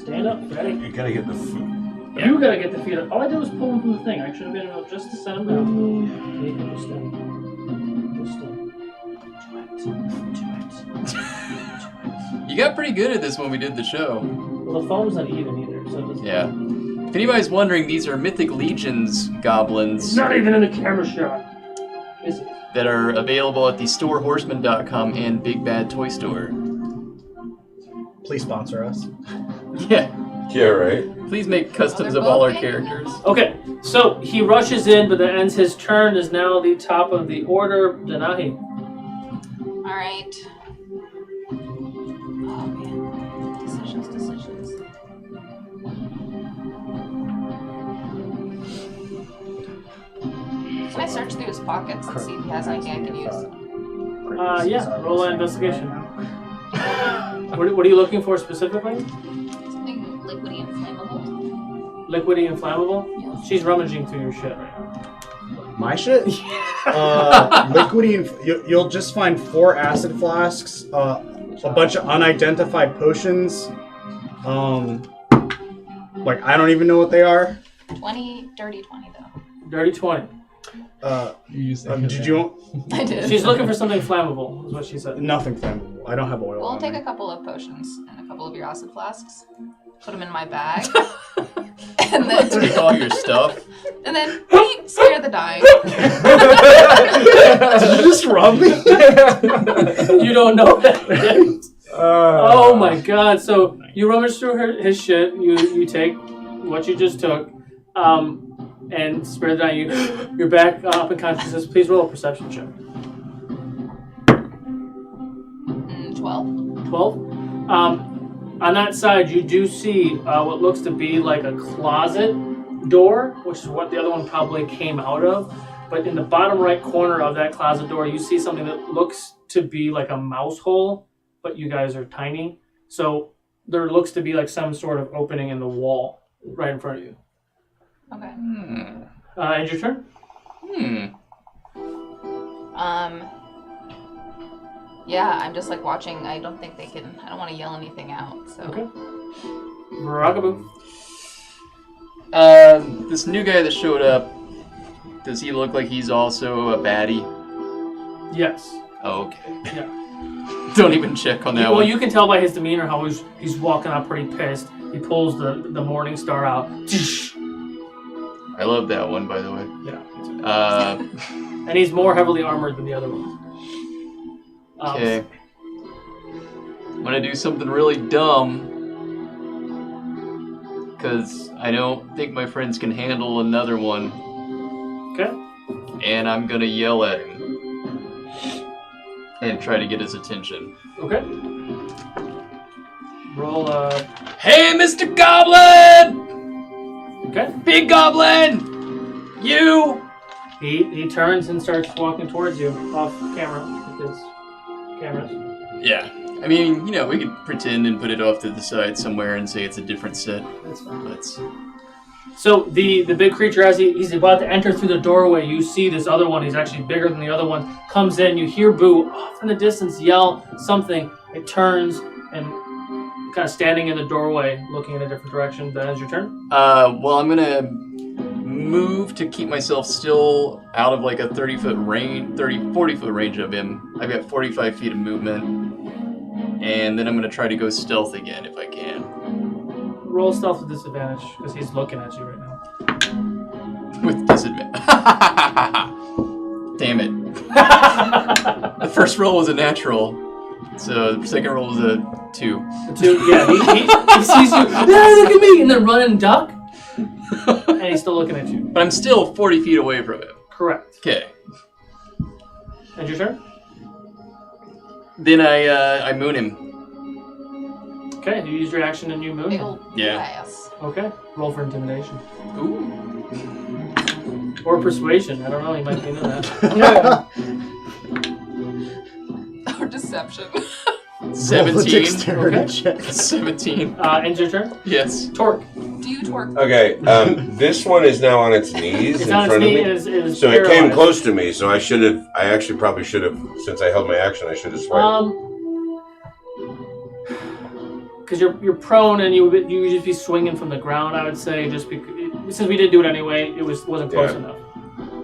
Stand up, Freddy. You gotta get the food. You gotta get the feet up. All I did was pull him from the thing. I should have been able just to set him down. You can just You got pretty good at this when we did the show. Well, the foam's not even either, so it doesn't. Yeah. If anybody's wondering, these are Mythic Legions goblins. It's not even in the camera shot. Is it? That are available at the storehorseman.com and Big Bad Toy Store. Please sponsor us. Yeah. Yeah, right. Please make customs of all our characters. Okay, so he rushes in, but that ends his turn. Is now the top of the order. Denahi. All right. Oh man, decisions. Can I search through his pockets and see if he has anything I can use? Yeah. Roll an investigation. What are you looking for specifically? Something liquidy and flammable. Liquidy and flammable? Yeah. She's rummaging through your shit right now. My shit? Liquidy and... You'll just find 4 acid flasks, a bunch of unidentified potions. Like, I don't even know what they are. 20, dirty 20 though. Dirty 20. Did you... I did. She's looking for something flammable, is what she said. Nothing flammable. I don't have oil Well, I'll on take me. a couple of potions and a couple of your acid flasks. Put them in my bag. and then Take all your stuff. And then spare the dying. Did you just rob me? You don't know that. Oh my god. So you rummage through his shit, you take what you just took, and spare the dying. You're back up in consciousness. Please roll a perception check. 12. 12. On that side, you do see what looks to be like a closet door, which is what the other one probably came out of. But in the bottom right corner of that closet door, you see something that looks to be like a mouse hole, but you guys are tiny. So there looks to be like some sort of opening in the wall right in front of you. Okay. And your turn? Yeah, I'm just like watching. I don't think they can. I don't want to yell anything out. So. Okay. Rockaboo. This new guy that showed up, does he look like he's also a baddie? Yes. Oh, okay. Yeah. Don't even check on that Well, one. you can tell by his demeanor how he's walking out pretty pissed. He pulls the Morning Star out. I love that one, by the way. Yeah. Me And he's more heavily armored than the other ones. Okay. I'm gonna do something really dumb. Because I don't think my friends can handle another one. Okay. And I'm gonna yell at him. And try to get his attention. Okay. Roll Hey, Mr. Goblin! Okay. Big Goblin! You! He turns and starts walking towards you off camera with his cameras. Yeah. I mean, you know, we could pretend and put it off to the side somewhere and say it's a different set. That's fine. But So the big creature, as he's about to enter through the doorway, you see this other one. He's actually bigger than the other one. Comes in. You hear Boo off in the distance yell something. It turns and kind of standing in the doorway, looking in a different direction. That is your turn. Well, I'm gonna move to keep myself still out of like a 40-foot range of him. I've got 45 feet of movement, and then I'm gonna try to go stealth again if I can. Roll stealth with disadvantage because he's looking at you right now. With disadvantage. Damn it. The first roll was a natural, so the second roll was a 2. A 2, yeah. He sees you. Yeah, look at me, and then run and duck. And he's still looking at you. But I'm still 40 feet away from him. Correct. Okay. And your turn? Then I moon him. Okay, you use your action and you moon him. Yeah. Okay, roll for intimidation. Ooh. Or persuasion. I don't know, he might be into that. Or deception. 17. Okay. 17. And your turn? Yes. Torque. Do you torque? Okay, this one is now on its knees It's in on its front of knee, me. it is So it came paralyzed. close to me, so I actually probably should have, since I held my action, I should have swiped. Because you're prone and you would just be swinging from the ground, I would say, just because, since we did do it anyway, it wasn't close enough.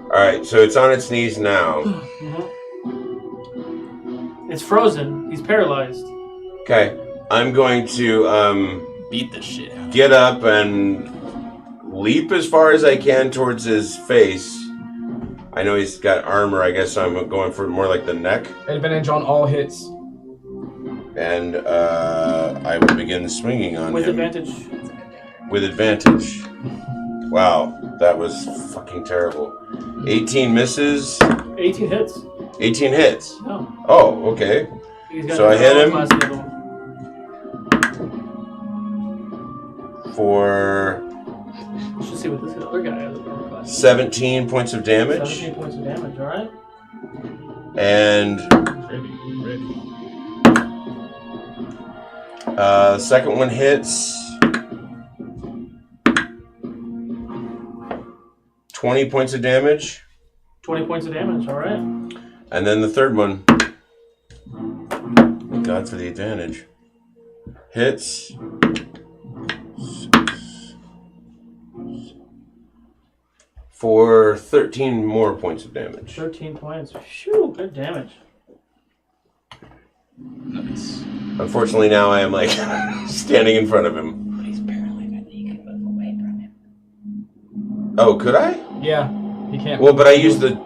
Alright, so it's on its knees now. It's frozen. He's paralyzed. Okay, I'm going to beat the shit out. Get up and leap as far as I can towards his face. I know he's got armor, I guess so I'm going for more like the neck. Advantage on all hits. And I will begin swinging on With him. advantage. With advantage. Wow, that was fucking terrible. 18 misses. 18 hits. 18 hits. No. Oh, okay. He's got So I hit him class level. for Let's just see what this other guy has. 17 points of damage. 17 points of damage, alright? And second one hits 20 points of damage. 20 points of damage, alright? And then the third one, thank God for the advantage, hits for 13 more points of damage. 13 points. Phew, good damage. Nice. Unfortunately, now I am like standing in front of him. But he's paralyzed. I think you can move away from him. Oh, could I? Yeah, he can't. Well, but I used the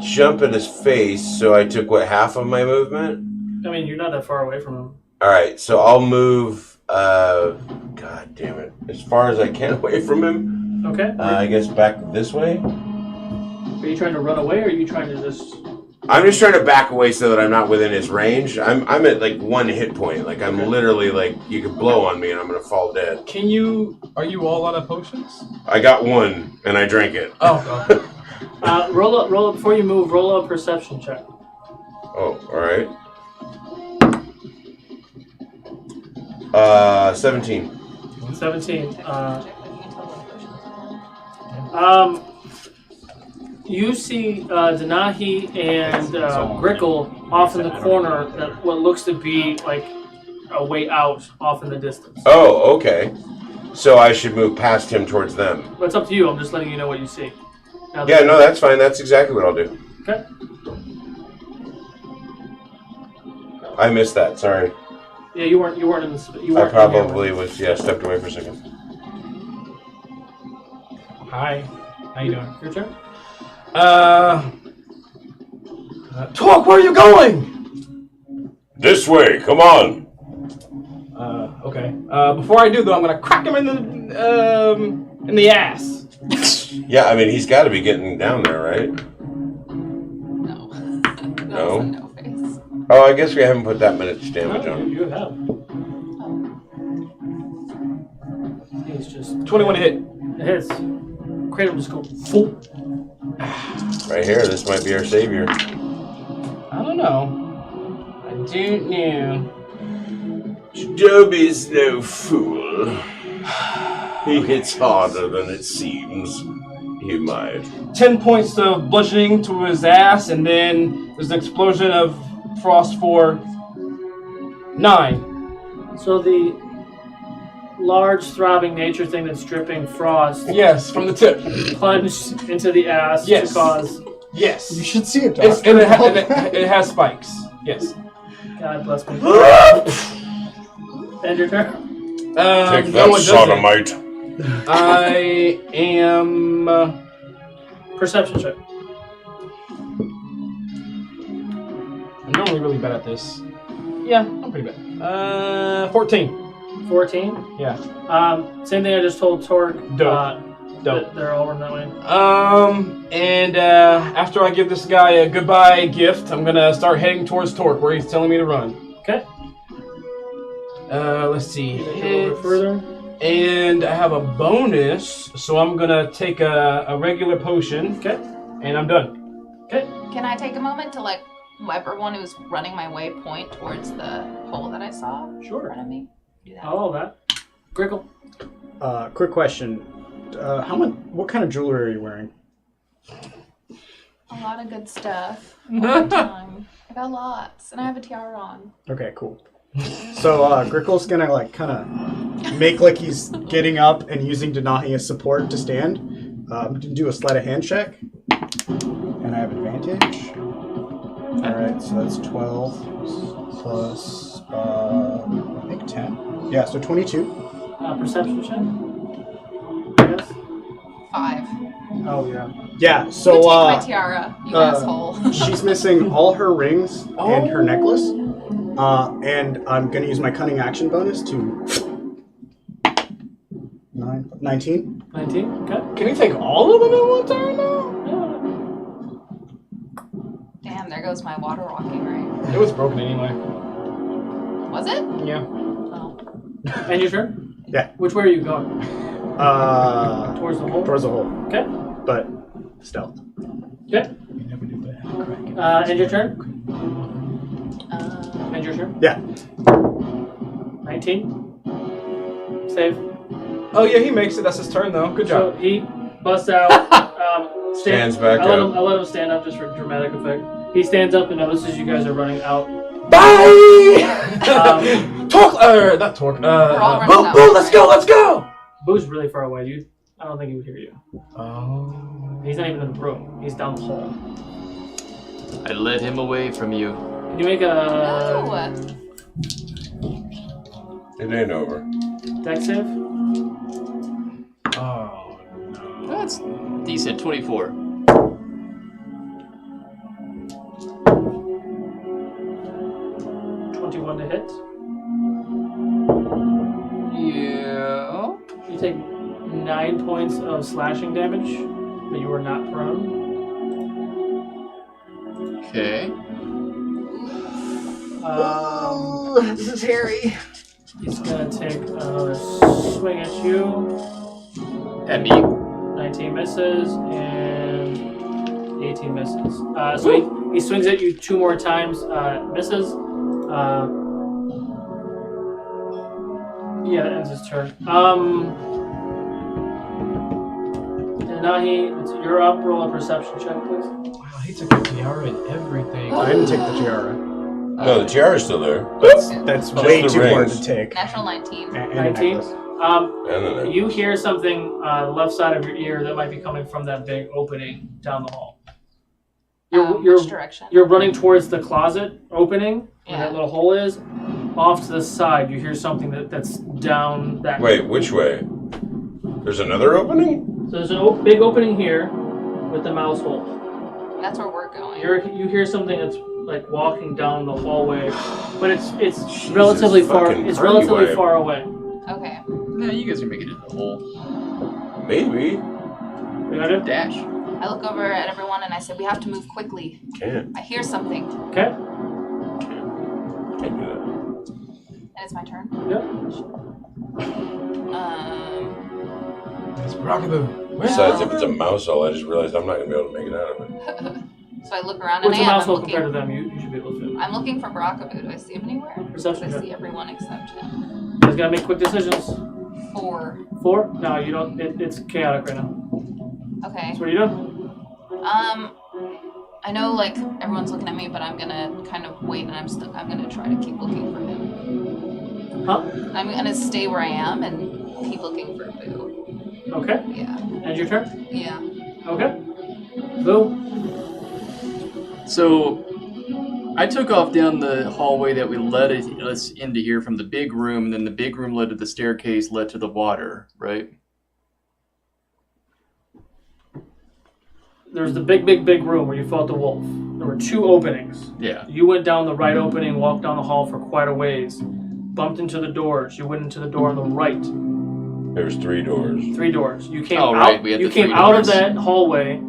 jump in his face, so I took what, half of my movement? I mean, you're not that far away from him. All right, so I'll move. God damn it! As far as I can away from him. Okay. I guess back this way. Are you trying to run away, or are you trying to just? I'm just trying to back away so that I'm not within his range. I'm at like 1 hit point. Like I'm literally like you could blow on me and I'm gonna fall dead. Can you? Are you all out of potions? I got one and I drank it. Oh. Roll up before you move. Roll a perception check. Oh, all right. 17. 17. You see Denahi and Grickle off in the corner at what looks to be like a way out off in the distance. Oh, okay. So I should move past him towards them. But it's up to you. I'm just letting you know what you see. Now Yeah, no, that's fine. That's exactly what I'll do. Okay. I missed that. Sorry. Yeah, you weren't in this. You I weren't probably was, stepped away for a second. Hi. How you doing? Your turn. Talk. Where are you going? This way. Come on. Okay. Before I do though, I'm gonna crack him in the ass. Yeah, I mean he's got to be getting down there, right? No. No. Oh, I guess we haven't put that much damage on him. You have. He's just 21 to hit. It hits. Kratom just go full. Right here. This might be our savior. I don't know. I don't know. Dobby's no fool. He hits harder than it seems. He might. 10 points of bludgeoning to his ass, and then there's an explosion of frost for 9. So the large throbbing nature thing that's dripping frost. Yes, from the tip. Plunged into the ass to cause. Yes. You should see it, It's, doctor. it has spikes. Yes. God bless me. End your turn. Take no, that, it doesn't. sodomite. I am... Perception check. I'm normally really bad at this. Yeah, I'm pretty bad. 14. 14? Yeah. Same thing I just told Torque. Dope. They're all run that way. And after I give this guy a goodbye gift, I'm gonna start heading towards Torque, where he's telling me to run. Okay. Let's see. A little bit further. And I have a bonus, so I'm gonna take a regular potion. Okay. And I'm done. Okay. Can I take a moment to let everyone who's running my way point towards the hole that I saw in front of me? Do that. All of that. Grickle. Quick question. What kind of jewelry are you wearing? A lot of good stuff. All the time. I got lots, and I have a tiara on. Okay, cool. So Grickle's gonna kind of make like he's getting up and using Denahi as support to stand. Do a sleight of hand check, and I have advantage. All right, so that's 12 plus I think 10. Yeah, so 22. Perception check. Yes. 5. Oh yeah. Yeah. So You take my tiara, you asshole. She's missing all her rings and her necklace. And I'm gonna use my cunning action bonus to 19. 19. Okay. Can you take all of them at one time now? Damn, there goes my water walking ring. It was broken anyway. Was it? Yeah. Oh. And your turn? Yeah. Which way are you going? Towards the hole? Towards the hole. Okay. But stealth. Okay. And your turn? And your turn? Yeah. 19. Save. Oh yeah, he makes it. That's his turn though. Good job. So he busts out. Stands back I let up. him stand up just for dramatic effect. He stands up and notices you guys are running out. Bye! Torque! Not Torque. Boo, let's go, let's go! Boo's really far away, dude. I don't think he would hear you. Oh. He's not even in the room. He's down the hall. I led him away from you. Can you make a It ain't over. dex save? Oh, no. That's decent. 24. One to hit. Yeah. You take 9 points of slashing damage, but you are not prone. Okay. This is hairy. He's gonna take another swing at you. At me. 19 misses and 18 misses. So he swings at you 2 more times, misses. Yeah, that ends his turn. Denahi, you're up. Roll a perception check, please. Wow, he took the tiara and everything. I didn't take the tiara. No, the tiara's still there. That's Just way the too hard rings. to take. Natural 19. And 19. then You hear something left side of your ear that might be coming from that big opening down the hall. Which direction? You're running towards the closet opening where Yeah. that little hole is. Off to the side, you hear something that's down that. Wait, which way? There's another opening? So there's a big opening here with the mouse hole. That's where we're going. You hear something that's like walking down the hallway, but it's relatively far. fucking It's party relatively vibe. far away. Okay. Nah, you guys are making it in the hole. Maybe. You got it? Dash. I look over at everyone and I say, we have to move quickly. Can't. I hear something. Okay. Can't do that. And it's my turn. Yep. It's Rockaboo. Besides, if it's a mouse hole, I just realized I'm not going to be able to make it out of it. So I look around What's a and mouse I'm hole looking. compared to them? You should be able to. I'm looking for Brockaboo. Do I see him anywhere? Perception I check. see everyone except him. You guys gotta make quick decisions. 4. 4? No, you don't. It's chaotic right now. Okay. So what are you doing? I know like everyone's looking at me, but I'm gonna kind of wait, and I'm gonna try to keep looking for him. Huh? I'm gonna stay where I am and keep looking for Boo. Okay. Yeah. And your turn? Yeah. Okay. Boo. So, I took off down the hallway that we led us into here from the big room, and then the big room led to the staircase, led to the water, right? There's the big room where you fought the wolf. There were 2 openings. Yeah. You went down the right opening, walked down the hall for quite a ways, bumped into the doors. You went into the door on the right. There's 3 doors. 3 doors. You came Oh, out. right, we had You the came 3 out of doors. that hallway.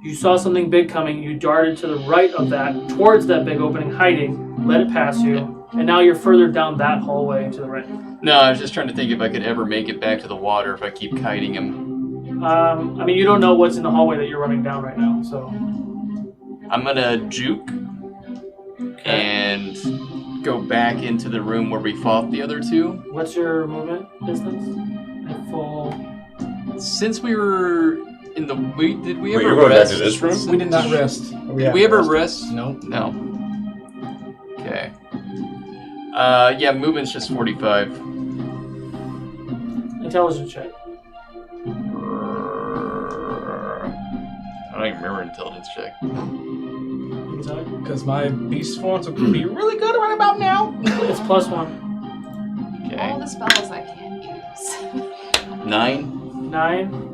You saw something big coming. You darted to the right of that, towards that big opening, hiding. Let it pass you, and now you're further down that hallway to the right. No, I was just trying to think if I could ever make it back to the water if I keep kiting him. I mean, you don't know what's in the hallway that you're running down right now, so. I'm gonna juke and go back into the room where we fought the other 2. What's your movement distance? At full. Since we were in the did we Wait, ever you're going rest? back to this room? We did not rest. Did we ever rest? No. No. Okay. Yeah, movement's just 45. Intelligence check. I don't even remember intelligence check. Because my beast forms would be really good right about now. It's +1. Okay. All the spells I can't use. 9. 9.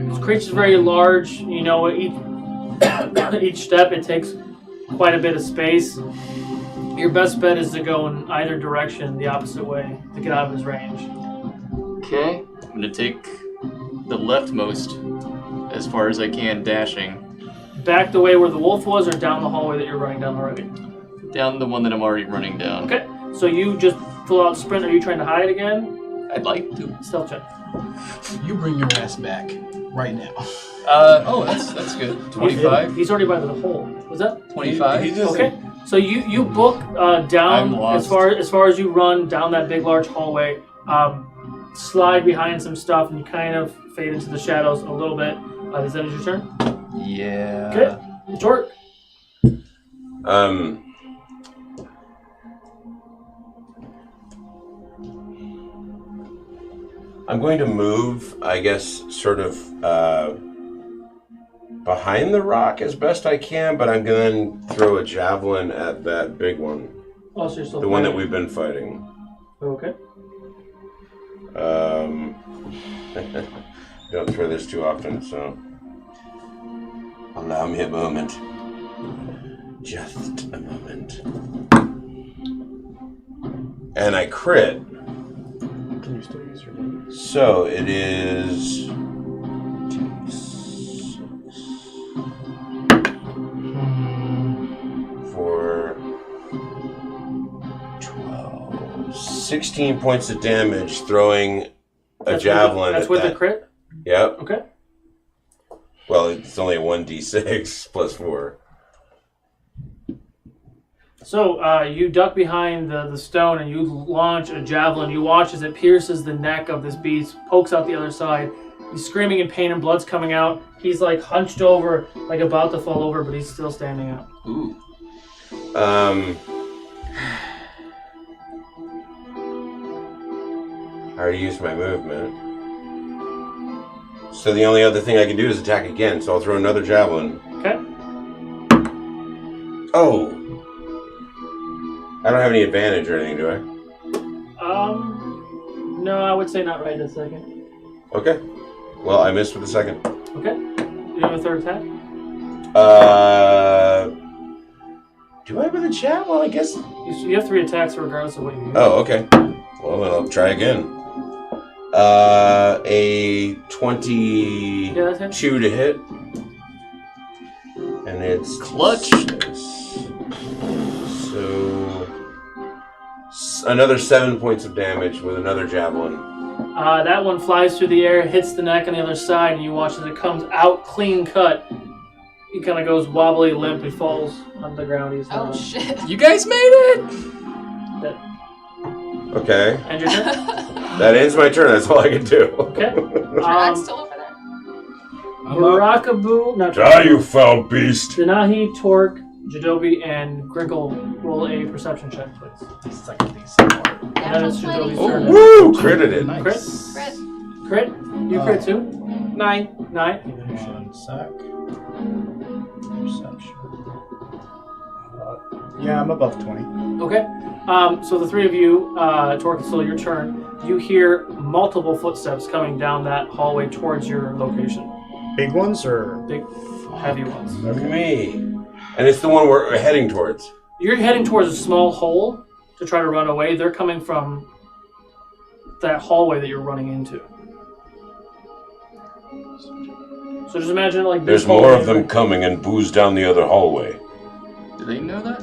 This creature's very large. You know, each step it takes quite a bit of space. Your best bet is to go in either direction, the opposite way, to get out of his range. Okay. I'm gonna take the leftmost as far as I can, dashing. Back the way where the wolf was, or down the hallway that you're running down already? Down the one that I'm already running down. Okay. So you just full out sprint. Are you trying to hide again? I'd like to. Stealth check. You bring your ass back right now. Oh, that's good. 25. He's already by the hole. Was that 25? Okay. So you book down as far as you run down that big large hallway. Slide behind some stuff, and you kind of fade into the shadows a little bit. Is that your turn? Yeah. Okay. Jort. I'm going to move, I guess, sort of behind the rock as best I can, but I'm going to throw a javelin at that big one. Oh, so you're still the one that fighting. we've been fighting. Okay. Don't throw this too often, so allow me a moment. Just a moment. And I crit. Can you still use your name? So it is for 12, 16 points of damage throwing a javelin. That's with the crit? Yep. Okay. Well, it's only a 1d6 plus 4. So you duck behind the stone and you launch a javelin. You watch as it pierces the neck of this beast, pokes out the other side. He's screaming in pain and blood's coming out. He's like hunched over, like about to fall over, but he's still standing up. Ooh. I already used my movement. So the only other thing I can do is attack again, so I'll throw another javelin. Okay. Oh! I don't have any advantage or anything, do I? No, I would say not right this second. Okay. Well, I missed with the second. Okay. Do you have a third attack? Do I have a javelin? I guess. You have 3 attacks regardless of what you use. Oh, okay. Well, then I'll try again. A 22 to hit. And it's clutch. So another 7 points of damage with another javelin. That one flies through the air, hits the neck on the other side, and you watch as it comes out clean cut. He kind of goes wobbly, limp, he falls on the ground. He's Oh shit! You guys made it. Okay. End your turn. That ends my turn. That's all I can do. Okay. Drag's still over there. Barakaboo. Not Die, you foul beast! Denahi, Torque, Jadobi, and Grinkle roll a perception check, please. And then it's Jadobi's turn. Woo! Critted it. Crit? Crit? You crit too? 9. 9. One sec. Perception. Yeah, I'm above 20. Okay. So the three of you, Torque, it's still your turn. You hear multiple footsteps coming down that hallway towards your location. Big ones or big, heavy ones? Look at me. And it's the one we're heading towards. You're heading towards a small hole to try to run away. They're coming from that hallway that you're running into. So just imagine it like this. There's more of them coming and booze down the other hallway. Do they know that?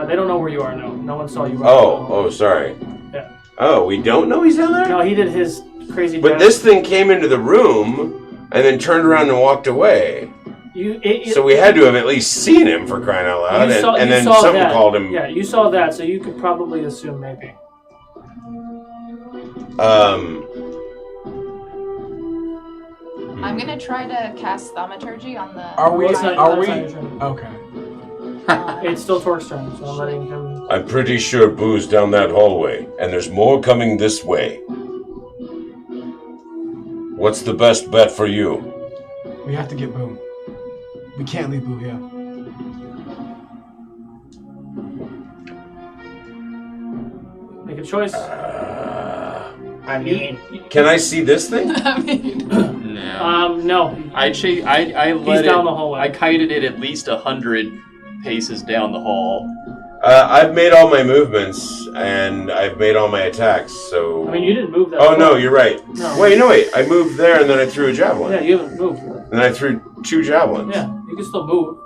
They don't know where you are. No one saw you. Oh, sorry. Yeah. Oh, we don't know he's down there? No, he did his crazy. But this thing came into the room and then turned around and walked away. So we had to have at least seen him, for crying out loud. And then something called him. Yeah, you saw that, so you could probably assume maybe. I'm gonna try to cast Thaumaturgy on the. Are we? Okay. It's still Torque's turn, so I'm letting him. I'm pretty sure booze down that hallway, and there's more coming this way. What's the best bet for you? We have to get Boo. We can't leave Boo here. Make a choice. I mean, can I see this thing? No. I let He's it. down the hallway. I kited it at least 100 paces down the hall. I've made all my movements and I've made all my attacks, so. I mean, you didn't move that. Oh far. no, you're right. No. Wait. I moved there and then I threw a javelin. Yeah, you haven't moved. And then I threw 2 javelins. Yeah, you can still move.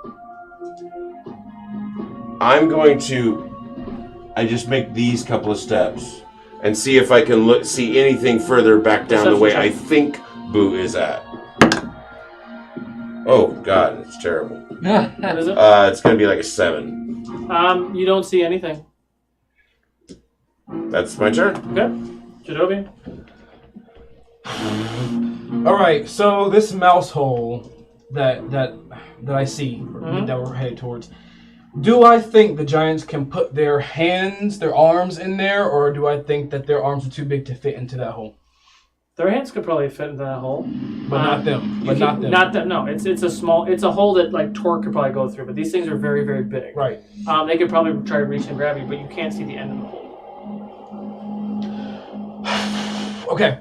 I'm going to. I just make these couple of steps and see if I can see anything further back down the way I think Boo is at. Oh God, it's terrible. What is it? It's gonna be like a 7. You don't see anything. That's my turn. Okay. Jadobi. All right. So this mouse hole that I see that we're headed towards. Do I think the giants can put their arms in there, or do I think that their arms are too big to fit into that hole? Their hands could probably fit into that hole, but not them. Not them. No, it's a hole that like Torque could probably go through. But these things are very, very big. Right. They could probably try to reach and grab you, but you can't see the end of the hole. Okay.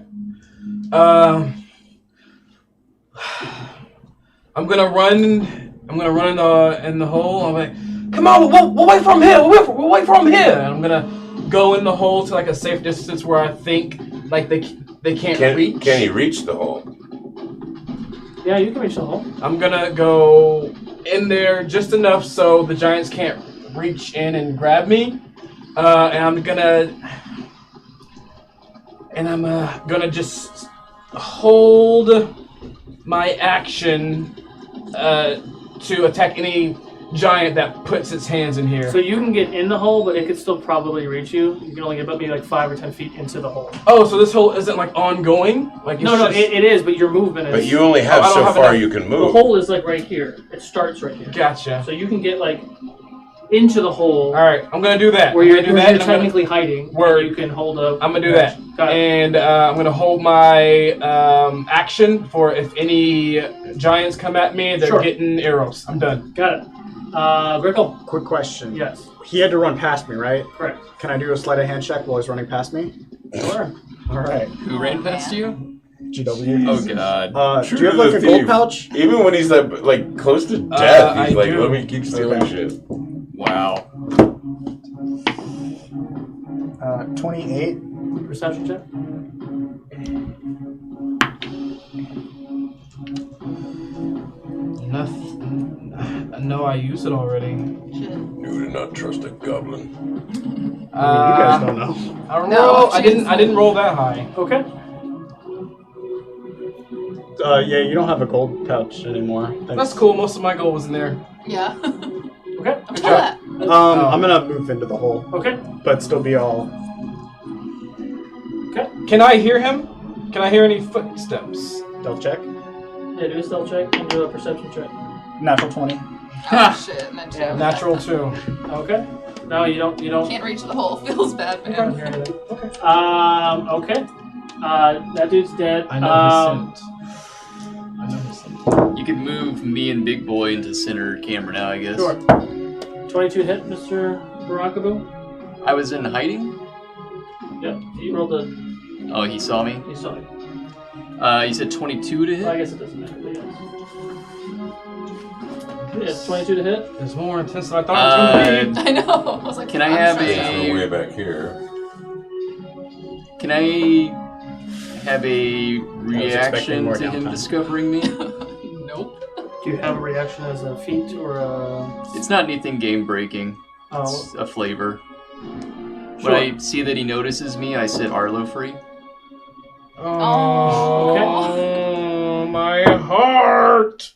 I'm gonna run in the hole. I'm like, come on, we'll wait from here. We'll wait from here. And I'm gonna go in the hole to like a safe distance where I think like they can't reach. Can he reach the hole? Yeah, you can reach the hole. I'm gonna go in there just enough so the giants can't reach in and grab me. And I'm gonna just hold my action to attack any giant that puts its hands in here. So you can get in the hole, but it could still probably reach you. You can only get about maybe like 5 or 10 feet into the hole. Oh, so this hole isn't like ongoing? Like it's No, it is, but your movement is. But you only have so far you can move. The hole is like right here. It starts right here. Gotcha. So you can get like into the hole. All right, I'm gonna do that. Where you're technically hiding. Where you can hold up. I'm gonna do that, and I'm gonna hold my action for if any giants come at me. They're getting arrows. I'm done. Got it. Grickle. Quick question. Yes. He had to run past me, right? Correct. Can I do a sleight of hand check while he's running past me? Sure. All right. Who ran past you? GW. Oh God. Do you have like a gold pouch? Even when he's like close to death, he's like, let me keep stealing shit. Wow. 28. Perception check. Nothing. No, I used it already. You do not trust a goblin. You guys don't know. I don't know. I didn't roll that high. Okay. Yeah, you don't have a gold pouch anymore. Thanks. That's cool. Most of my gold was in there. Yeah. Okay. Good job. I'm gonna move into the hole. Okay. But still be all Okay. Can I hear him? Can I hear any footsteps? Stealth check. Yeah, do a stealth check and do a perception check. Natural 20. Oh shit, and then two. Yeah. Natural 2. Okay. No, you don't. Can't reach the hole. Feels bad, man. Okay. Okay. That dude's dead. I know his scent. You could move me and Big Boy into center camera now, I guess. Sure. 22 hit, Mr. Barakaboo. I was in hiding? Yep. He rolled a. Oh, he saw me? He saw you. You said 22 to hit? Well, I guess it doesn't matter. But yes. 22 to hit. It's more intense than I thought it was going to be. I know. I was like, can I have way back here. Can I have a reaction to him discovering me? Nope. Do you have a reaction as a feat or a... It's not anything game breaking. It's a flavor. Sure. When I see that he notices me, I set Arlo free. Oh, my heart!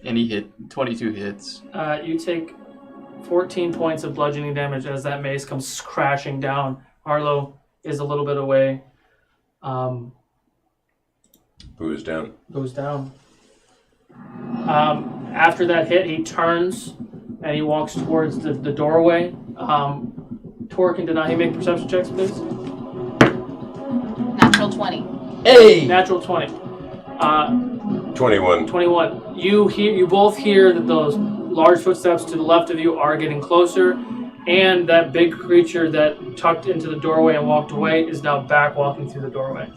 And he hit 22 hits. You take 14 points of bludgeoning damage as that mace comes crashing down. Arlo is a little bit away. Boo is down. Goes down. After that hit, he turns and he walks towards the doorway. Torque and Denai, make perception checks, please. Natural 20. Hey! Natural 20. 21. 21. You both hear that those large footsteps to the left of you are getting closer, and that big creature that tucked into the doorway and walked away is now back walking through the doorway.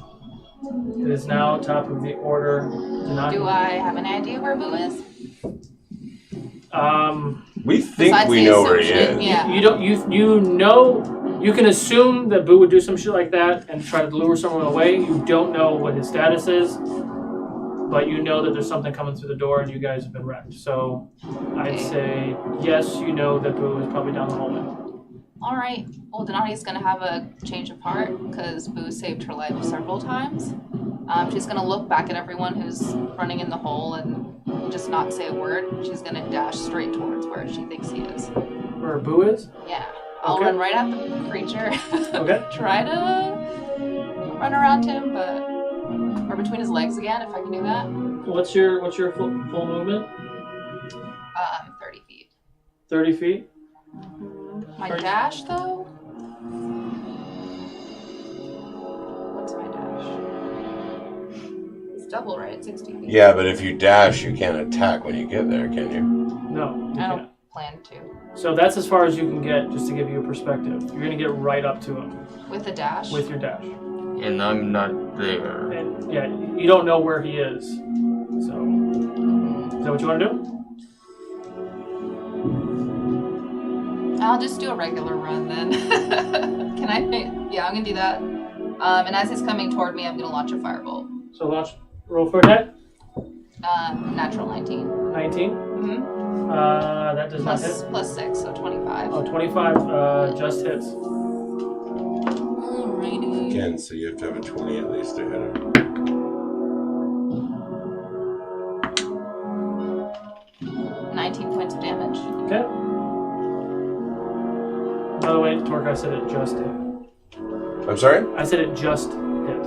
It is now top of the order. Do I have an idea where Boo is? We think we know where he is. Yeah. You know, you can assume that Boo would do some shit like that and try to lure someone away. You don't know what his status is, but you know that there's something coming through the door and you guys have been wrecked. So I'd say yes, you know that Boo is probably down the hallway. All right. Well, Donati's gonna have a change of heart because Boo saved her life several times. She's gonna look back at everyone who's running in the hole and just not say a word. She's gonna dash straight towards where she thinks he is. Where Boo is? Yeah. I'll run right at the creature. Okay. Try to run around him, or between his legs again, if I can do that. What's your full movement? 30 feet. 30 feet? My dash, though? What's my dash? It's double, right? 60 feet. Yeah, but if you dash, you can't attack when you get there, can you? No. I don't plan to. So that's as far as you can get, just to give you a perspective. You're going to get right up to him. With a dash? With your dash. And I'm not there. And yeah, you don't know where he is. So, is that what you want to do? I'll just do a regular run then. Can I? Yeah, I'm going to do that. And as he's coming toward me, I'm going to launch a firebolt. So roll for attack. Natural 19. 19? Mm-hmm. That does not hit. Plus 6, so 25. Oh, 25 just hits. Alrighty. Again, so you have to have a 20 at least to hit him. 19 points of damage. Okay. By the way, Torque, I said it just hit. I'm sorry? I said it just hit.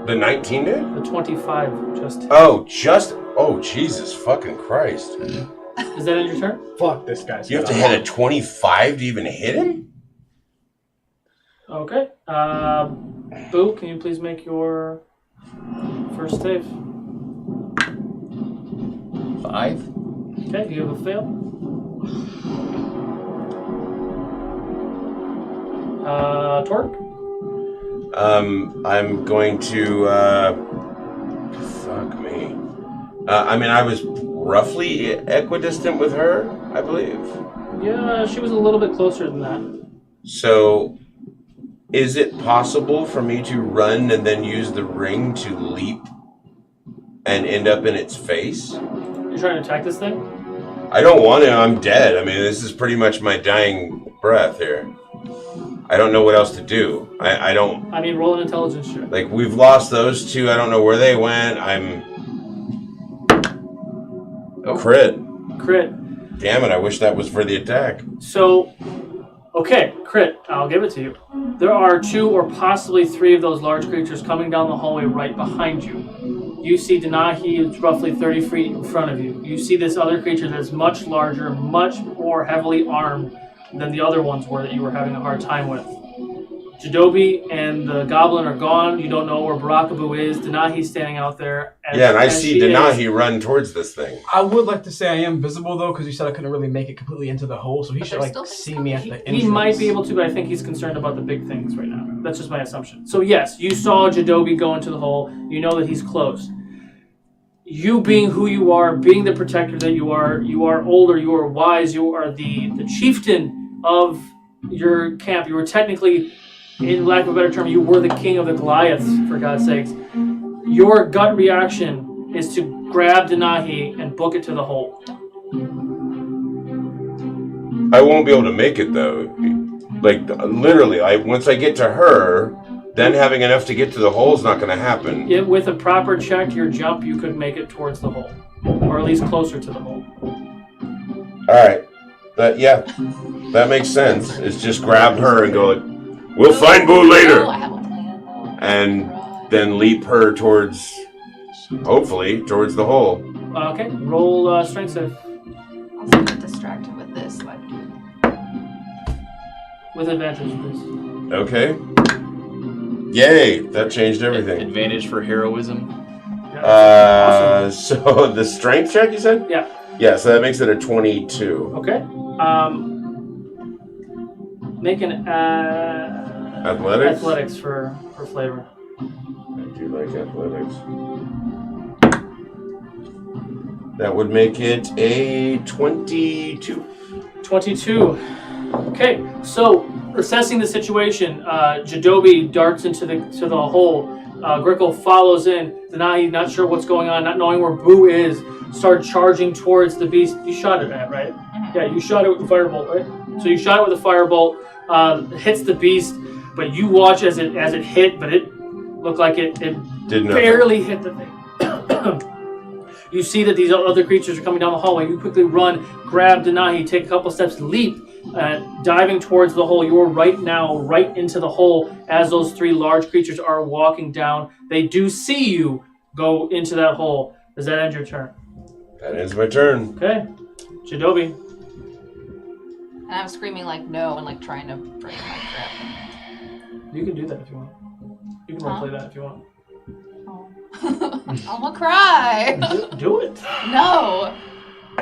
The 19 did? The 25 just hit. Oh, Jesus fucking Christ. Is that in your turn? Fuck this guy. You have to hit a 25 to even hit him? Okay. Boo, can you please make your first save? 5. Okay, you have a fail. Torque? I'm going to, fuck me. I mean, I was roughly equidistant with her, I believe. Yeah, she was a little bit closer than that. So, is it possible for me to run and then use the ring to leap and end up in its face? You're trying to attack this thing? I don't want to. I'm dead. I mean, this is pretty much my dying breath here. I don't know what else to do. I don't... I mean, roll an intelligence check. Like, we've lost those two. I don't know where they went. Oh. Crit. Crit. Damn it, I wish that was for the attack. So, Okay, crit. I'll give it to you. There are 2 or possibly 3 of those large creatures coming down the hallway right behind you. You see Denahi is roughly 30 feet in front of you. You see this other creature that's much larger, much more heavily armed than the other ones were that you were having a hard time with. Jadobi and the goblin are gone. You don't know where Barakabu is. Denahi's standing out there. And I see Denahi run towards this thing. I would like to say I am visible, though, because you said I couldn't really make it completely into the hole, so he should, see me at the entrance. He might be able to, but I think he's concerned about the big things right now. That's just my assumption. So, yes, you saw Jadobi go into the hole. You know that he's close. You being who you are, being the protector that you are older, you are wise, you are the chieftain of your camp. You were technically, in lack of a better term, you were the king of the Goliaths, for God's sakes. Your gut reaction is to grab Denahi and book it to the hole. I won't be able to make it, though. Like, literally, once I get to her, then having enough to get to the hole is not going to happen. With a proper check, your jump, you could make it towards the hole. Or at least closer to the hole. Alright. That makes sense. It's just grab her and go like, we'll find Boo later! And then leap her towards, hopefully, towards the hole. Okay, roll strength save. I'll get distracted with this. With advantage, please. Okay. Yay! That changed everything. Advantage for heroism. So the strength check, you said? Yeah. Yeah, so that makes it a 22. Okay. Make an athletics for flavor. I do like athletics. That would make it a 22. 22. Okay, so assessing the situation, Jadobi darts into the hole. Grickle follows in. Denahi, not sure what's going on, not knowing where Boo is, start charging towards the beast. You shot it at, right? Mm-hmm. Yeah, you shot it with a firebolt, right? So you shot it with a firebolt, hits the beast, but you watch as it hit, but it looked like it barely hit the thing. You see that these other creatures are coming down the hallway. You quickly run, grab Denahi, take a couple steps, leap, diving towards the hole. You are right into the hole as those 3 large creatures are walking down. They do see you go into that hole. Does that end your turn? That ends my turn. Okay. Jadobi. And I'm screaming like no and like trying to break my grip. You can do that if you want. You can roleplay that if you want. I'm gonna cry. Do it. No.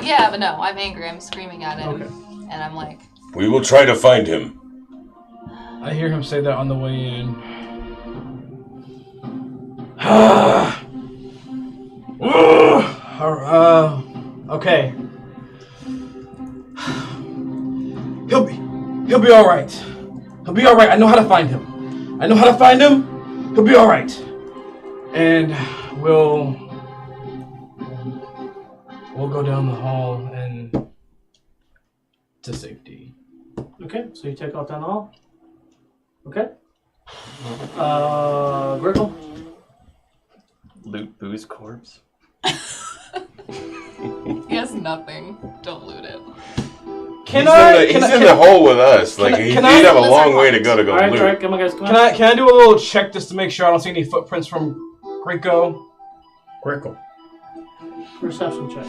Yeah, but no, I'm angry. I'm screaming at him. Okay. And I'm like, we will try to find him. I hear him say that on the way in. Okay. He'll be all right. He'll be all right. I know how to find him. He'll be all right. And we'll go down the hall and to safety. Okay, so you take off down the hall. Okay. Grickle. Loot Boo's corpse. he has nothing. Don't loot it. He's in the hole with us. Like he'd have a long way to go loot. All right, come on, guys. Come on. Can I do a little check just to make sure I don't see any footprints from Grickle? Perception check.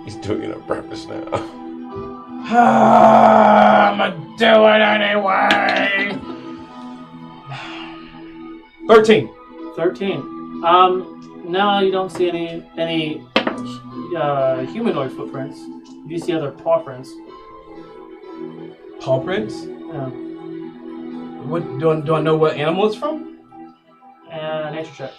He's doing it on purpose now. I'ma do it anyway. 13. 13. No, you don't see any humanoid footprints. You see other paw prints. Paw prints? Yeah. What do I know what animal it's from? Nature check.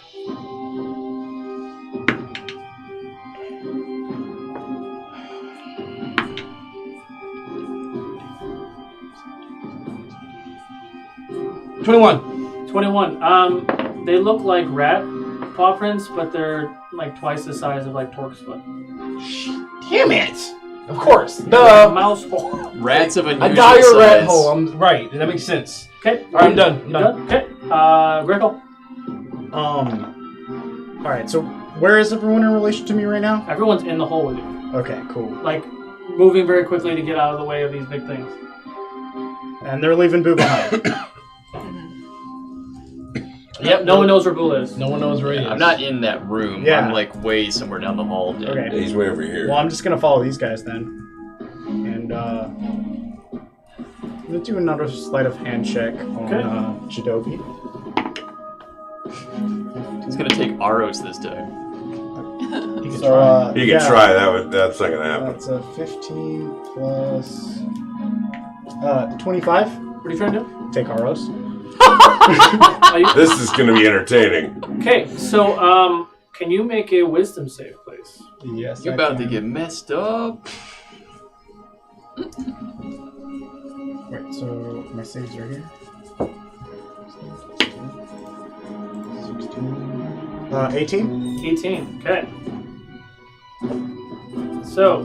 They look like rat paw prints, but they're like twice the size of like Torque's foot. Damn it! Of course. The mouse hole. Rats of unusual a dire size. rat hole. I'm right. That makes sense. Okay. All right, I'm done. I'm done. Okay. Grickle. All right. So where is everyone in relation to me right now? Everyone's in the hole with you. Okay. Cool. Like moving very quickly to get out of the way of these big things. And they're leaving Boo behind. Yep, no one knows where Boo is. No one knows where he is. I'm not in that room. Yeah. I'm like way somewhere down the hall. Dead. Okay. He's way over here. Well, I'm just gonna follow these guys then. And I'm gonna do another sleight of hand check on Jadobi. He's gonna take Aros this time. You can So, try. You can try. That's not gonna happen. That's a 15 plus 25. What are you trying to do? Take Aros. This is gonna be entertaining. Okay, so can you make a wisdom save, please? Yes. You're about to get messed up. Wait, so my saves are here. 18. 18. Okay. So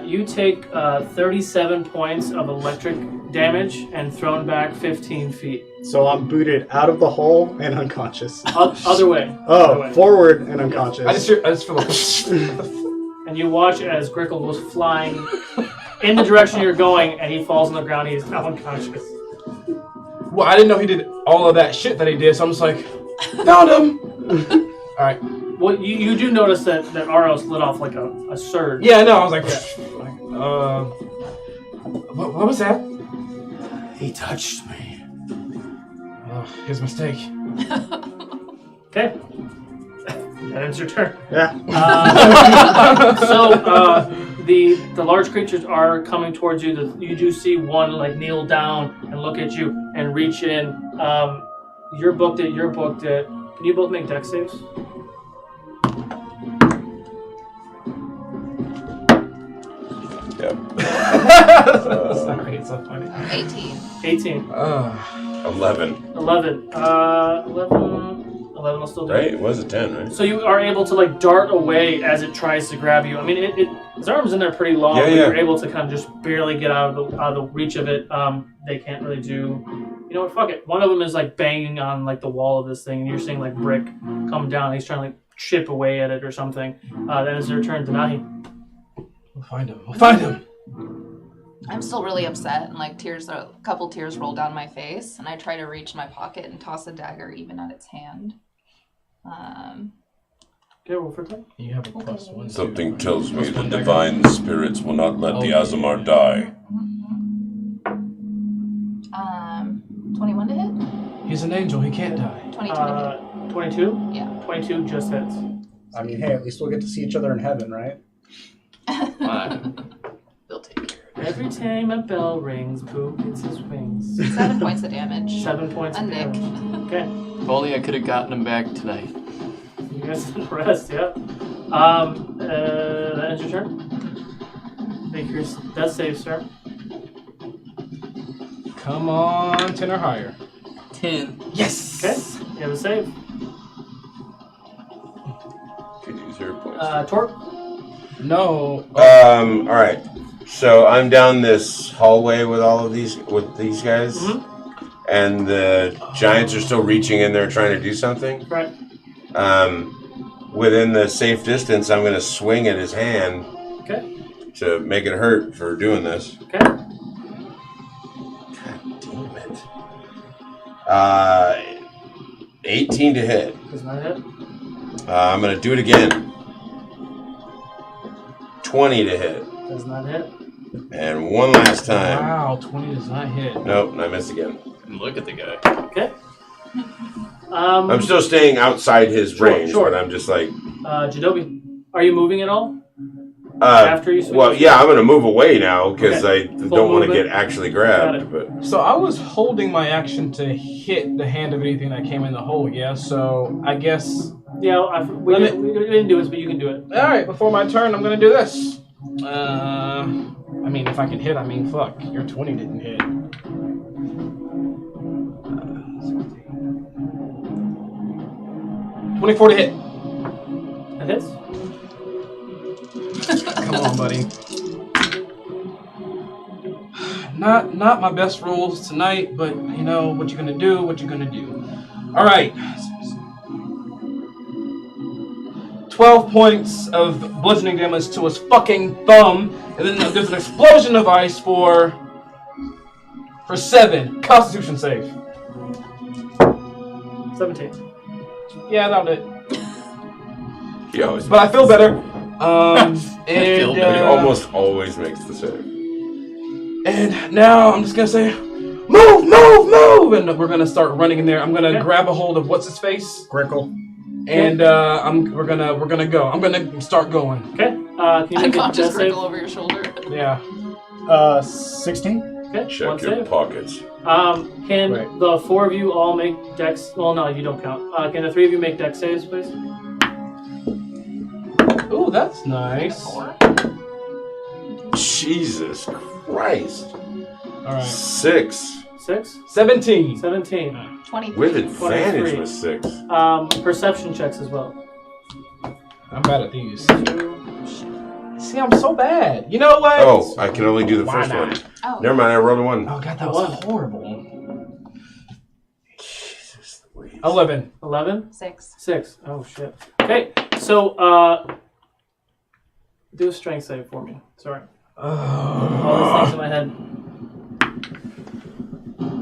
you take 37 points of electric damage and thrown back 15 feet. So I'm booted out of the hole and unconscious. Other way. Oh, Other way. forward and unconscious. I just feel like... And you watch as Grickle goes flying in the direction you're going, and he falls on the ground. He's now unconscious. Well, I didn't know he did all of that shit that he did, so I'm just like, found him! Alright. Well, you do notice that Aros lit off like a surge. Yeah, no, I was like, what was that? He touched me. His mistake. Okay. That ends your turn. Yeah. The large creatures are coming towards you. You do see one like kneel down and look at you and reach in. You're booked it. You're booked it. Can you both make dex saves? Yep. Sorry, it's so funny. 18. 18. 11. 11. 11 will still do Right? it. It was a 10, right? So you are able to like dart away as it tries to grab you. I mean, his arm's in there pretty long, Yeah, but yeah. you're able to kind of just barely get out of the reach of it. They can't really do. You know what? Fuck it. One of them is like banging on like the wall of this thing, and you're seeing like brick come down. He's trying to like chip away at it or something. Then it's their turn to Nahi. We'll find him. We'll find him. I'm still really upset, and like a couple tears roll down my face, and I try to reach my pocket and toss a dagger even at its hand. Okay, roll for time. You have a plus one. Something tells me the divine spirits will not let the Azamar die. 21 to hit? He's an angel. He can't die. 22 to hit. 22? Yeah. 22 just hits. I mean, hey, at least we'll get to see each other in heaven, right? They'll take care of it. Every time a bell rings, Pooh gets his wings. 7 points of damage. 7 points A of nick. damage. Okay. If only I could have gotten him back tonight. You guys can rest, yeah. That ends your turn. Make your death save, sir. Come on, 10 or higher. 10. Yes! Okay, you have a save. Could use 0 points. Torp? No. All right. So I'm down this hallway with these guys, and the giants are still reaching in there trying to do something. Right. Within the safe distance, I'm going to swing at his hand. Okay. To make it hurt for doing this. Okay. God damn it. 18 to hit. Does not hit. I'm going to do it again. 20 to hit. Does not hit. And one last time. Wow, 20 does not hit. Nope, I missed again. Look at the guy. Okay. I'm still staying outside his range, sure. but I'm just like... Jadobi, are you moving at all? After you swing? Well, yeah, I'm going to move away now because Okay. I don't want to get actually grabbed. Got But So I was holding my action to hit the hand of anything that came in the hole, yeah? So I guess... Yeah, we didn't do it, but you can do it. Alright, before my turn, I'm going to do this. I mean, if I can hit, I mean, fuck. Your 20 didn't hit. 24 to hit. That hits? Come on, buddy. Not my best rolls tonight, but you know what you're gonna do. All right. 12 points of bludgeoning damage to his fucking thumb, and then there's an explosion of ice for 7. Constitution save. 17. Yeah, that'll do it. He always But I feel better. he almost always makes the save. And now I'm just gonna say, move, and we're gonna start running in there. I'm gonna grab a hold of what's his face, Grickle, and we're gonna go. I'm gonna start going. Okay. Can you make a Unconscious death save? Grickle over your shoulder. Yeah. 16. Okay. Check one your save. pockets. Can the 4 of you all make dex? Well, no, you don't count. Can the 3 of you make dex saves, please? Ooh, that's nice. Jesus Christ. All right. 6. 17. 17. 23. With advantage 23. with 6. Perception checks as well. I'm bad at these. See, I'm so bad. You know what? Oh, I can only do the Why first not? one. Oh. Never mind, I rolled a 1. Oh god, that was horrible. 11. 11? 6. 6. Oh, shit. Okay, so, do a strength save for me. Sorry. All these things in my head.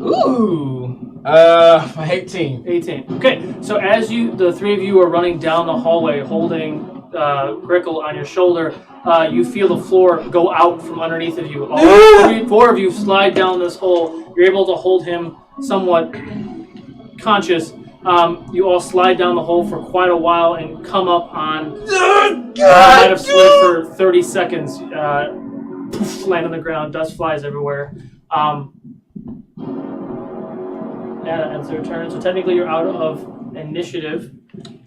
Ooh. 18. 18. Okay, so as the 3 of you are running down the hallway holding Grickle on your shoulder, you feel the floor go out from underneath of you. All 4 of you slide down this hole. You're able to hold him somewhat conscious. You all slide down the hole for quite a while and come up on. You might have slid for 30 seconds. Poof, land on the ground. Dust flies everywhere. That ends their turn. So technically, you're out of initiative.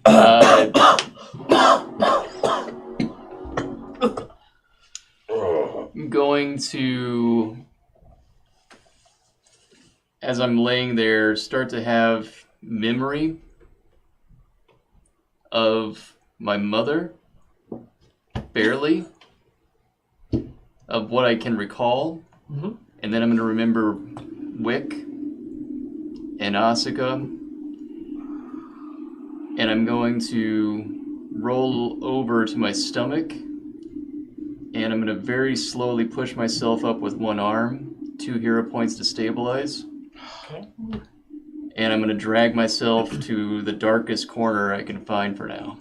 I'm going to, as I'm laying there, start to have memory of my mother, barely, of what I can recall, and then I'm going to remember Wick and Asuka, and I'm going to roll over to my stomach, and I'm going to very slowly push myself up with one arm, 2 hero points to stabilize. Okay. And I'm going to drag myself to the darkest corner I can find for now.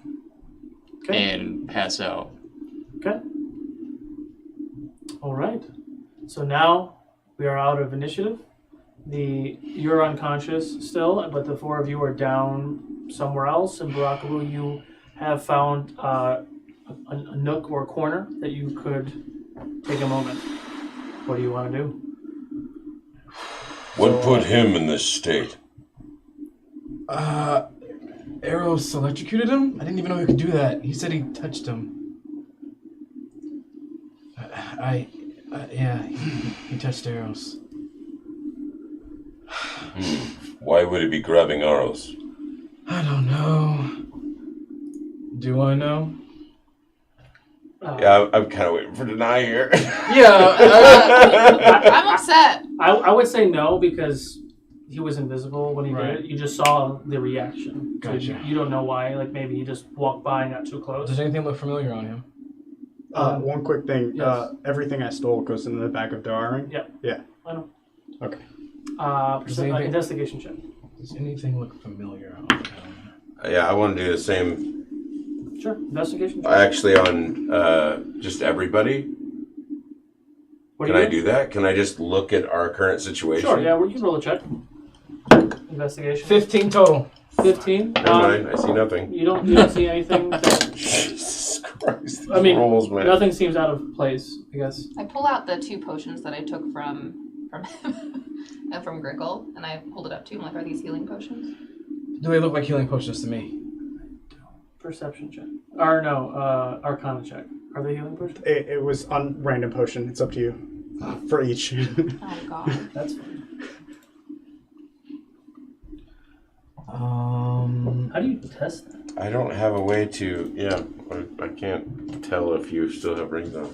Okay. And pass out. Okay. All right. So now we are out of initiative. You're unconscious still, but the 4 of you are down somewhere else. And Barakabu, you have found a nook or corner that you could take a moment. What do you want to do? What put him in this state? Eros electrocuted him? I didn't even know he could do that. He said he touched him. Yeah, he touched Eros. Why would he be grabbing arrows? I don't know. Do I know? Yeah, I'm kind of waiting for deny here. I'm upset. I would say no because he was invisible when he did it. You just saw the reaction. So Gotcha. you don't know why. Like maybe he just walked by and got too close. Does anything look familiar on him? One quick thing. Yes. Everything I stole goes into the bag of Darring. Yeah. Yeah. I know. Okay. Investigation check. Does anything look familiar on him? Yeah, I want to do the same. Sure. Investigation check. Actually, on just everybody. What Can do you I do that? Can I just look at our current situation? Sure, yeah, you can roll a check. Investigation. 15 total. 15? Never mind, I see nothing. You don't see anything that... Jesus Christ. I mean, rolls, man. nothing seems out of place, I guess. I pull out the 2 potions that I took from him and from Grickle, and I hold it up to him like, are these healing potions? Do they look like healing potions to me? Perception check. Or no, Arcana check. Are they healing potions? It was on random potion. It's up to you for each. Oh god. That's fine. How do you test that? I don't have a way to. Yeah, I can't tell if you still have rings on.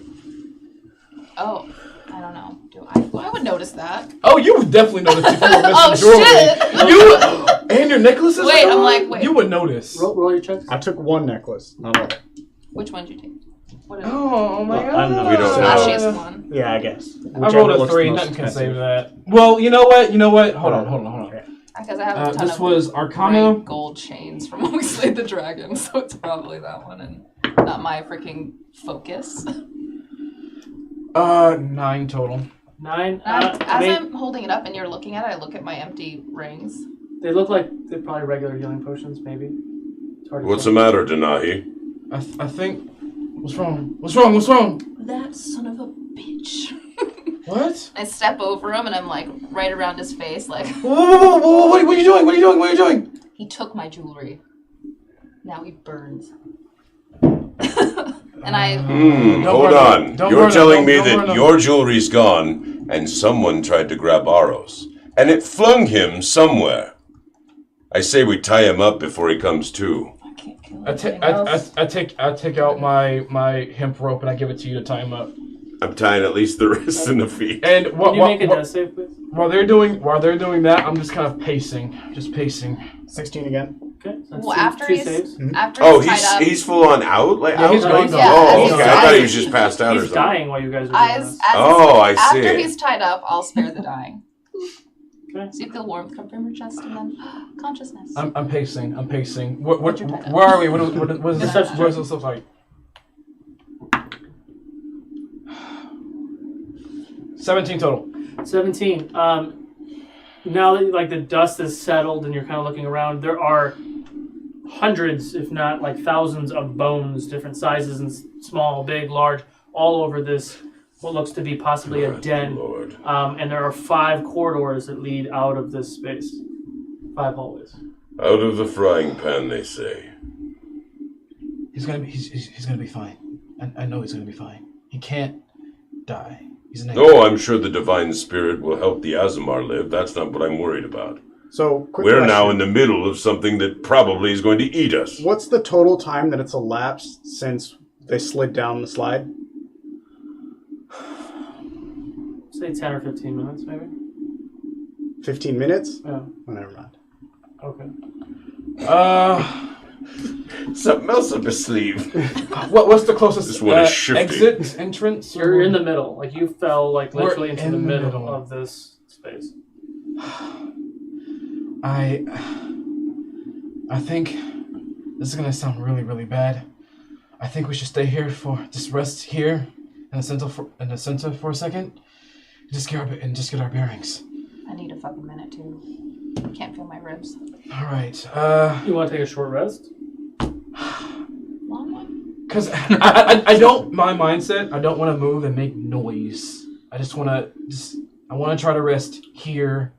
Oh, I don't know. Do I? Well, I would notice that. Oh, you would definitely notice if you were missing Oh, jewelry. shit! And your necklace is Wait, gone? I'm like, wait. You would notice. Roll your checks. I took one necklace, not all. Which one did you take? What is Oh my I god. don't know. We don't know. Flashiest one. Yeah, I guess. I rolled a 3. Nothing can save that. Well, you know what? Hold on. Because I have a ton this of was Arcana. bright gold chains from when we slayed the dragon, so it's probably that one and not my freaking focus. 9 total. 9. As I'm holding it up and you're looking at it, I look at my empty rings. They look like they're probably regular healing potions, maybe. It's hard to What's tell. the matter, Denahi? I think. What's wrong? What's wrong? That son of a bitch. What? I step over him and I'm like right around his face, like. Whoa, what are you doing? What are you doing? He took my jewelry. Now he burns. And I. Hold on. You're telling me that your jewelry's gone and someone tried to grab Aros, and it flung him somewhere. I say we tie him up before he comes to. I take out my hemp rope and I give it to you to tie him up. I'm tying at least the wrist and the feet. And Can you make a death save, please? while they're doing that, I'm just kind of pacing. 16 again. Okay. Well, after two he's saves. after Oh, he's tied up, he's full on out? Like, Yeah, he's out? going. Oh, Yeah, okay. I thought he was just passed out or He's something. dying while you guys are doing this. I see. After he's tied up, I'll spare the dying. Okay. So you feel warmth come from your chest and then consciousness. I'm pacing. Where your tight are we? What is this look like? 17 total. 17. Now that like the dust is settled and you're kind of looking around, there are hundreds, if not like thousands, of bones, different sizes and small, big, large, all over this. What looks to be possibly a den. And there are 5 corridors that lead out of this space. 5 hallways. Out of the frying pan, they say. He's gonna be fine. I know he's gonna be fine. He can't die. He's an Oh, I'm sure the divine spirit will help the Azamar live. That's not what I'm worried about. So, quick We're question. now in the middle of something that probably is going to eat us. What's the total time that it's elapsed since they slid down the slide? Say 10 or 15 minutes, maybe. 15 minutes? Yeah. Oh, never mind. Okay. Something else up his sleeve. What's the closest This one is shifty. exit entrance? You're in the middle. Like you fell like We're literally into in the the middle middle. of this space. I think this is gonna sound really, really bad. I think we should stay here just rest here in the center for a second. Just get our bearings. I need a fucking minute too. I can't feel my ribs. All right. You want to take a short rest? Long one? Because I don't, my mindset, I don't want to move and make noise. I want to try to rest here.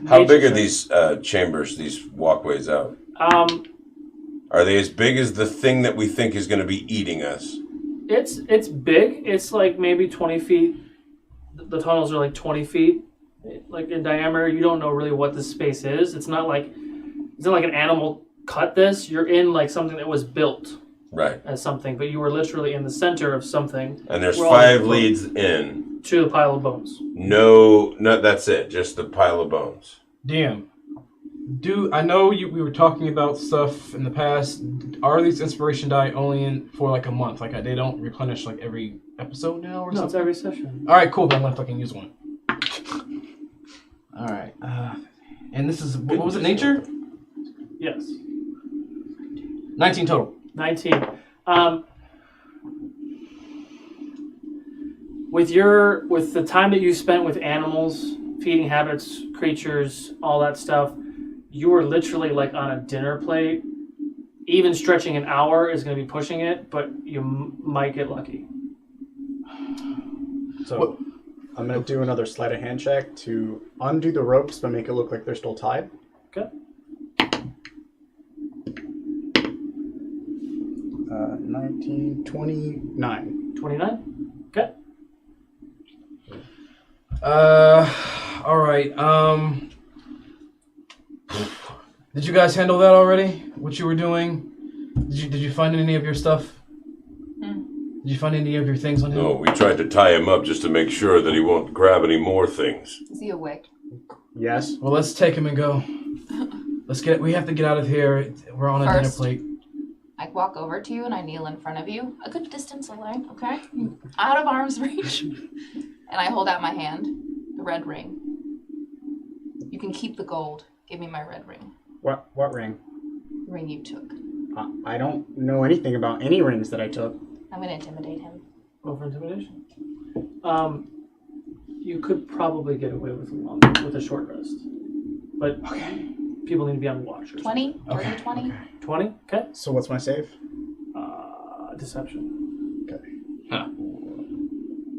How big are these chambers, these walkways out? Are they as big as the thing that we think is going to be eating us? It's big. It's like maybe 20 feet. The tunnels are like 20 feet, like in diameter. You don't know really what this space is. It's not like an animal cut this. You're in like something that was built Right. as something, but you were literally in the center of something. And there's where all 5 the- leads in. to the pile of bones. No, that's it. Just the pile of bones. DM. I know we were talking about stuff in the past. Are these inspiration die only for like a month? Like they don't replenish like every episode now or No, it's something? every session. All right, cool. Then I'm gonna fucking use one. All right. And this is what was it? Nature? Yes. 19 total. 19. With the time that you spent with animals, feeding habits, creatures, all that stuff, you were literally like on a dinner plate. Even stretching an hour is going to be pushing it, but you might get lucky. So, I'm going to do another sleight of hand check to undo the ropes but make it look like they're still tied. Okay. 19, 29. 29? Okay. All right. Did you guys handle that already? What you were doing? Did you find any of your stuff? Did you find any of your things on him? No, we tried to tie him up just to make sure that he won't grab any more things. Is he awake? Yes. Well, let's take him and go. We have to get out of here. We're on a dinner plate. I walk over to you and I kneel in front of you, a good distance away, okay? Out of arm's reach. And I hold out my hand, the red ring. You can keep the gold. Give me my red ring. What ring? The ring you took. I don't know anything about any rings that I took. I'm going to intimidate him. Roll for intimidation. You could probably get away with a short rest. But people need to be on watch. 20? 20? 20? Okay. So what's my save? Deception. Okay. Huh.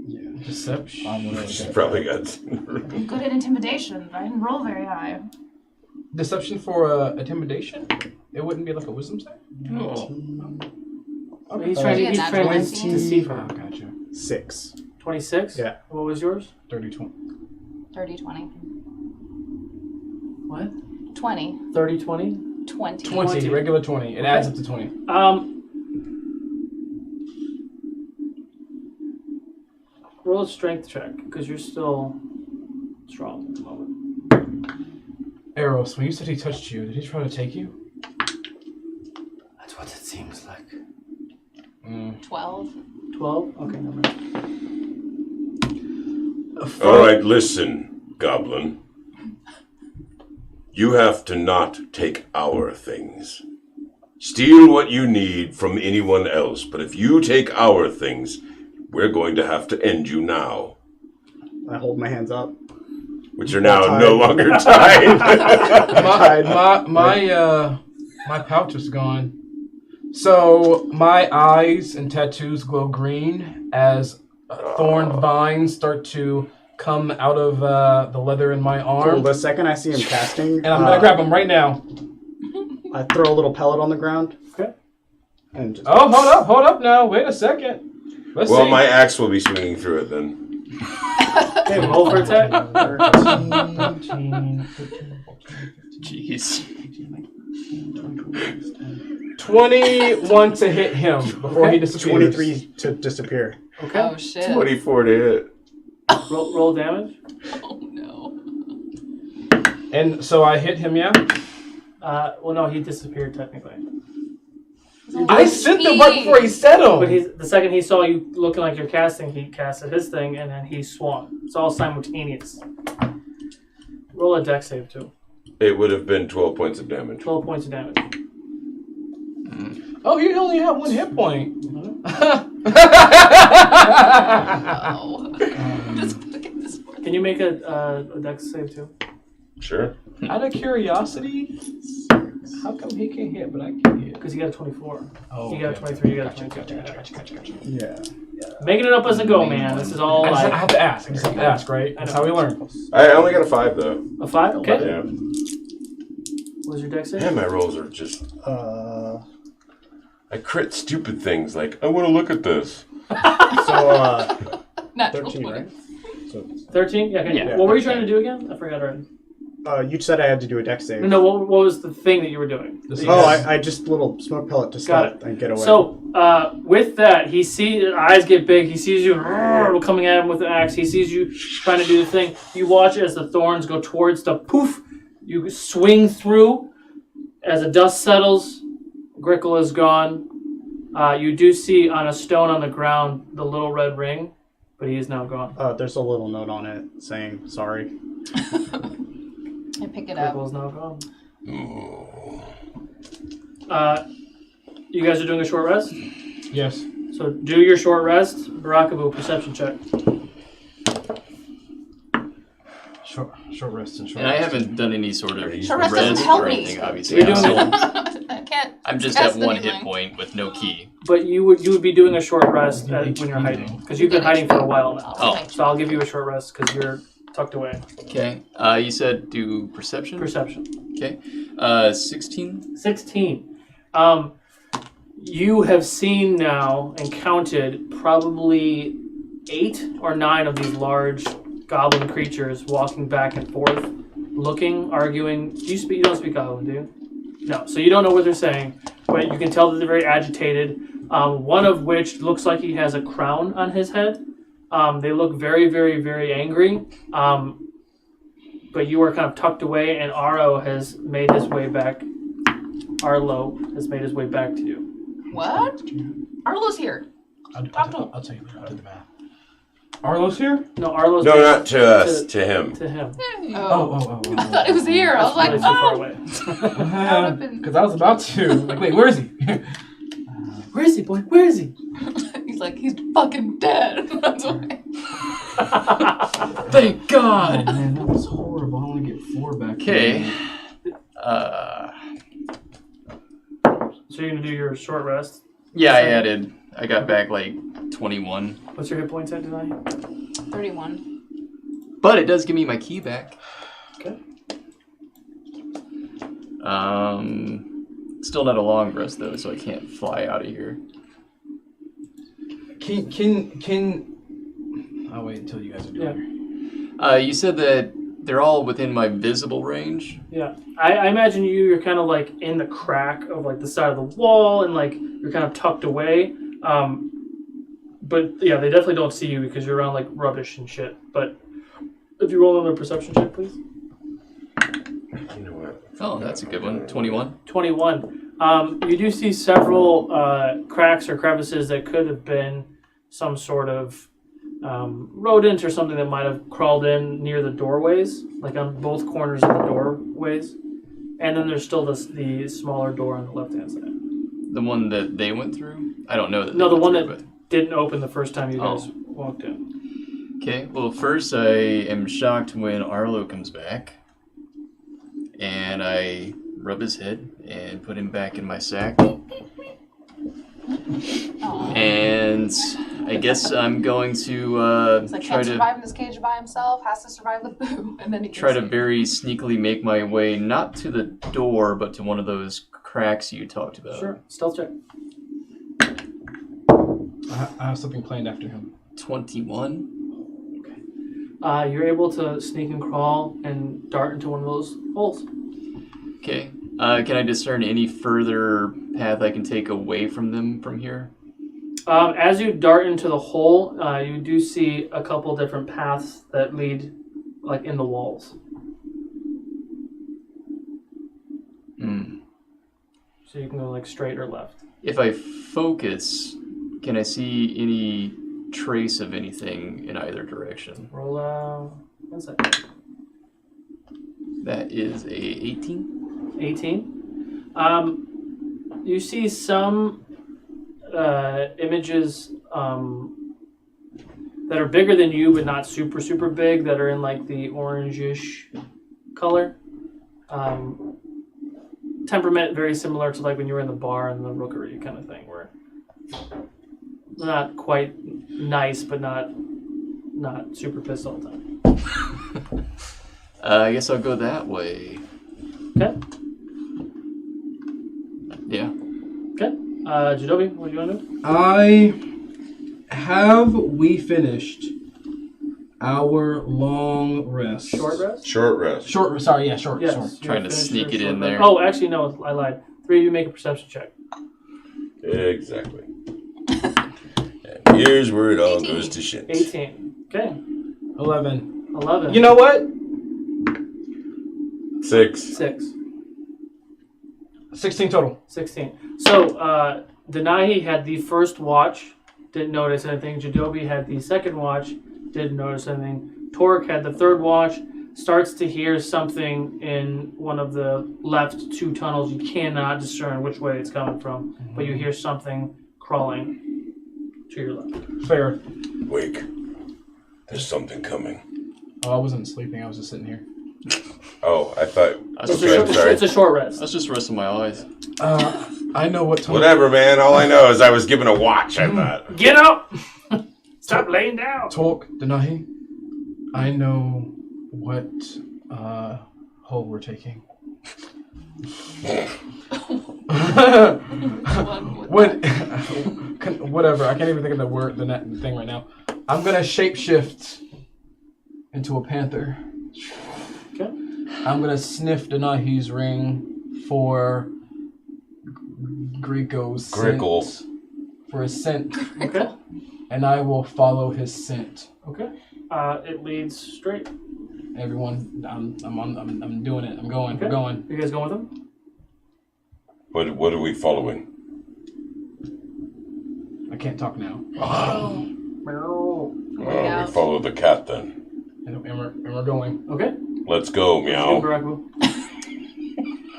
Yeah. Deception. She's probably got. I'm good at intimidation. I didn't roll very high. Deception for intimidation? It wouldn't be like a wisdom save? Oh. Okay. He's trying to deceive her. Oh, gotcha. 6. 26? Yeah. What was yours? 30-20. 30-20. What? 20. 30-20? 20. 20. Regular 20. It adds up to 20. Roll a strength check, because you're still strong at the moment. Eros, when you said he touched you, did he try to take you? That's what it seems like. 12. 12? Okay, never mind. All right, listen, Goblin. You have to not take our things. Steal what you need from anyone else, but if you take our things, we're going to have to end you now. I hold my hands up. Which are now no longer tied. My pouch is gone. So my eyes and tattoos glow green as thorn vines start to come out of the leather in my arm. Cool. The second I see him casting, and I'm gonna grab him right now. I throw a little pellet on the ground. Okay. And just hold up now. Wait a second. Let's Well, see. my axe will be swinging through it then. Okay, roll for attack. Jeez. 21 to hit him before he disappears. 23 to disappear. Okay. Oh, shit. 24 to hit. Roll damage. Oh, no. And so I hit him, yeah? Well, no, he disappeared technically. I sent him right before he said him. But the second he saw you looking like you're casting, he casted his thing, and then he swung. It's all simultaneous. Roll a dex save, too. It would have been 12 points of damage. 12 points of damage. Oh, you only have 1 hit point. Can you make a dex save, too? Sure. Out of curiosity, how come he can't hit, but I can hit? Because you got a 24. Oh, you got a 23, you got a 22. Gotcha. Yeah. Making it up as I go, man. This is all I like... have to ask. I just have to ask, right? That's how we learn. I only got a 5, though. A 5? Okay. Yeah. What was your dex save? Yeah, my rolls are just... I crit stupid things like, I want to look at this. So, Natural 13, 20. right? So, 13? Yeah, okay. Yeah. What were you trying to do again? I forgot already. you said I had to do a dex save. No, what was the thing that you were doing? I just little smoke pellet to stop and get away. So, with that, he sees his eyes get big. He sees you coming at him with an axe. He sees you trying to do the thing. You watch as the thorns go towards the poof. You swing through. As the dust settles, Grickle is gone. You do see on a stone on the ground the little red ring, but he is now gone. There's a little note on it saying sorry. I pick it up. Grickle's now gone. You guys are doing a short rest? Yes. So do your short rest. Barakabu, perception check. Short rest and short And I rest. haven't done any sort of Short rest doesn't rest help or me. anything, obviously. You're doing I can't. I'm just test at 1 anything. hit point with no key. But you would be doing a short rest when you're hiding, because you've been hiding for a while now. Oh. So I'll give you a short rest because you're tucked away. Okay. You said do perception? Perception. Okay. 16? 16. You have seen now and counted probably 8 or 9 of these large goblin creatures walking back and forth, looking, arguing. You don't speak goblin, do you? No. So you don't know what they're saying, but you can tell that they're very agitated. One of which looks like he has a crown on his head. They look very, very, very angry. but you are kind of tucked away, and Arlo has made his way back. Arlo has made his way back to you. What? Arlo's here. Talk to him. I'll tell you later. I'll do the math. Arlo's here? No, Arlo's No, not to us, to him. To him. Oh. I thought it was here. I was like, Really too far away. Because I was about to. Like, wait, where is he? Where is he, boy? Where is he? He's like, he's fucking dead. That's why. Thank God. Oh, man, that was horrible. I want to get 4 back. Okay. So you're gonna do your short rest. Yeah, I added. I got back like 21. What's your hit points at tonight? 31. But it does give me my key back. Okay. Still not a long rest though, so I can't fly out of here. Can I'll wait until you guys are doing You said that they're all within my visible range. Yeah, I imagine you're kind of like in the crack of like the side of the wall, and like you're kind of tucked away. But yeah, they definitely don't see you because you're around like rubbish and shit. But if you roll another perception check, please. You know what? Oh, that's a good one. 21. 21. You do see several cracks or crevices that could have been some sort of rodent or something that might have crawled in near the doorways, like on both corners of the doorways. And then there's still the smaller door on the left-hand side. The one that they went through? I don't know that. No, the one that but... didn't open the first time you guys walked in. Okay, well, first I am shocked when Arlo comes back. And I rub his head and put him back in my sack. And I guess I'm going to He's like, try can't to survive in this cage by himself, has to survive with Boo. And then he try to gets very sneakily make my way not to the door, but to one of those cracks you talked about. Sure, stealth check. I have something planned after him. 21. You're able to sneak and crawl and dart into one of those holes. Okay. Can I discern any further path I can take away from them from here? As you dart into the hole, you do see a couple different paths that lead, like, in the walls. So you can go, like, straight or left. If I focus, can I see any trace of anything in either direction? Roll, one second. That is a 18. 18. You see some images that are bigger than you, but not super, super big, that are in like the orangish color. Temperament very similar to like when you were in the bar and the rookery kind of thing, where not quite nice, but not super pissed all the time. I guess I'll go that way. Okay. Yeah. Okay. Jadobi, what do you want to do? Have we finished our long rest? Short rest? Short rest. Short. Sorry, yeah, short. Yes, Short. you Trying to finished sneak your it in short rest. there. Oh, actually, no, I lied. 3 of you make a perception check. Exactly. And here's where it all 18. goes to shit. 18. Okay. 11. 11. You know what? 6. 6. 16 total. 16. So, Denahi had the first watch, didn't notice anything. Jadobi had the second watch, didn't notice anything. Torek had the third watch, starts to hear something in one of the left 2 tunnels. You cannot discern which way it's coming from, but you hear something crawling to your left. Fair. Wake. There's something coming. Oh, I wasn't sleeping. I was just sitting here. Oh, I thought. It's, Okay, I'm sorry. it's a short rest. I was just resting my eyes. I know what time. Whatever, man. All I know is I was given a watch, I thought. Get up! Stop laying down! Talk, Denahi. I know what hole we're taking. Whatever. I can't even think of the thing right now. I'm gonna shapeshift into a panther. Okay. I'm gonna sniff Denahi's ring for Grickle. For his scent. Okay. And I will follow his scent. Okay. It leads straight. everyone. I'm doing it. I'm going. Okay. We're going. You guys going with them? What are we following? I can't talk now. We follow the cat then. And we're going. Okay. Let's go, meow.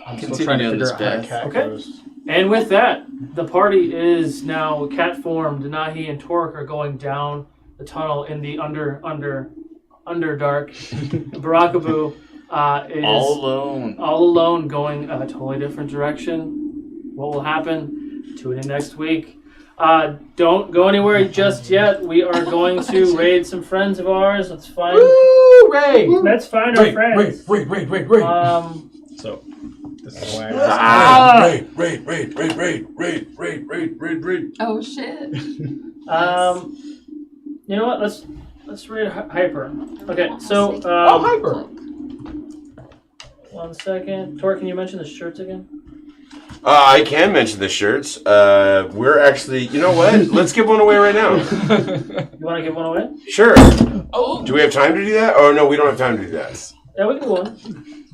I'm still trying to figure out how a cat goes. And with that, the party is now cat formed. Nahi and Torque are going down the tunnel in the Underdark. Barakabu is all alone, going a totally different direction. What will happen? Tune in next week. Don't go anywhere just yet. We are going to raid some friends of ours. Let's find. Woo! Raid! Let's find our friends. Raid! So, this is why Raid. Oh shit. You know what? Let's raid Hyper. Okay, so Hyper. 1 second. Tor, can you mention the shirts again? I can mention the shirts. We're actually, you know what? Let's give one away right now. You want to give one away? Sure. Oh. Do we have time to do that? Oh no, we don't have time to do that. Yeah, we can do one.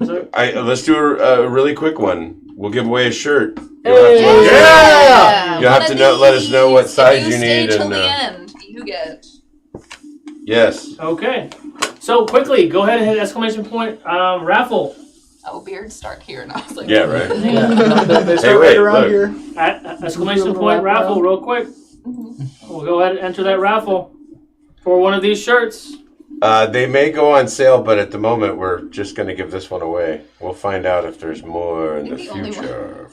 So, Let's do a really quick one. We'll give away a shirt. Yeah! You'll have to let us know what size you need. Till the end, you get. Yes. Okay. So quickly, go ahead and hit exclamation point raffle. Oh, beards start here, and I was like, Yeah, right. They start right around here. Exclamation point raffle, real quick. We'll go ahead and enter that raffle for one of these shirts. They may go on sale, but at the moment we're just going to give this one away. We'll find out if there's more in the future.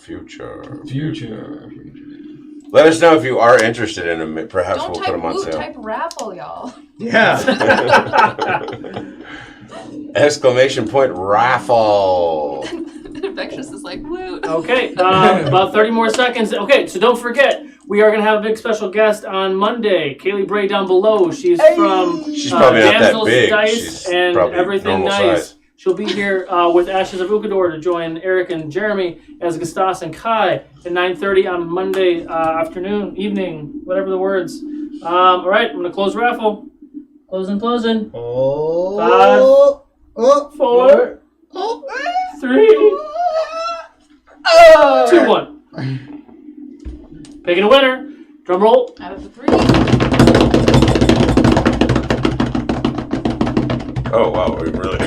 Let us know if you are interested in them. Perhaps Don't we'll type put them on woo, sale. type raffle, y'all. Yeah. Exclamation point raffle. Infectious is like, woo. Okay, about 30 more seconds. Okay, so don't forget, we are going to have a big special guest on Monday. Kaylee Bray down below. She's from She's probably not that Damsel's big. Dice She's and probably Everything normal Nice. size. She'll be here with Ashes of Ukodor to join Eric and Jeremy as Gustas and Kai at 9:30 on Monday afternoon, evening, whatever the words. All right, I'm going to close raffle. Closing. Oh. 5, 4, 3, 2, 1. Picking a winner. Drum roll. Out of the 3. Oh, wow. We really...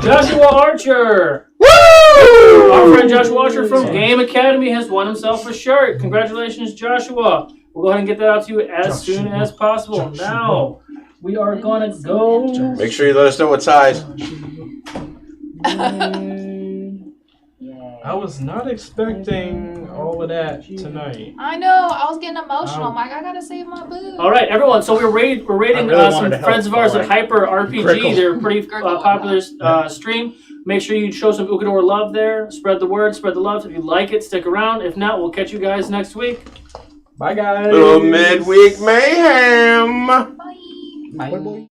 Joshua Archer. Woo! Our friend Joshua Archer from Game Academy has won himself a shirt. Congratulations, Joshua. We'll go ahead and get that out to you as soon as possible. Now, we are going to go. Make sure you let us know what size. I was not expecting all of that tonight. I know. I was getting emotional. I'm like, I gotta save my boo. All right, everyone. So we're raiding really some friends of ours at Hyper RPG. Grickle. They're a pretty popular stream. Make sure you show some Ukodor love there. Spread the word, spread the love. If you like it, stick around. If not, we'll catch you guys next week. Bye, guys. Little midweek mayhem. Bye. Bye.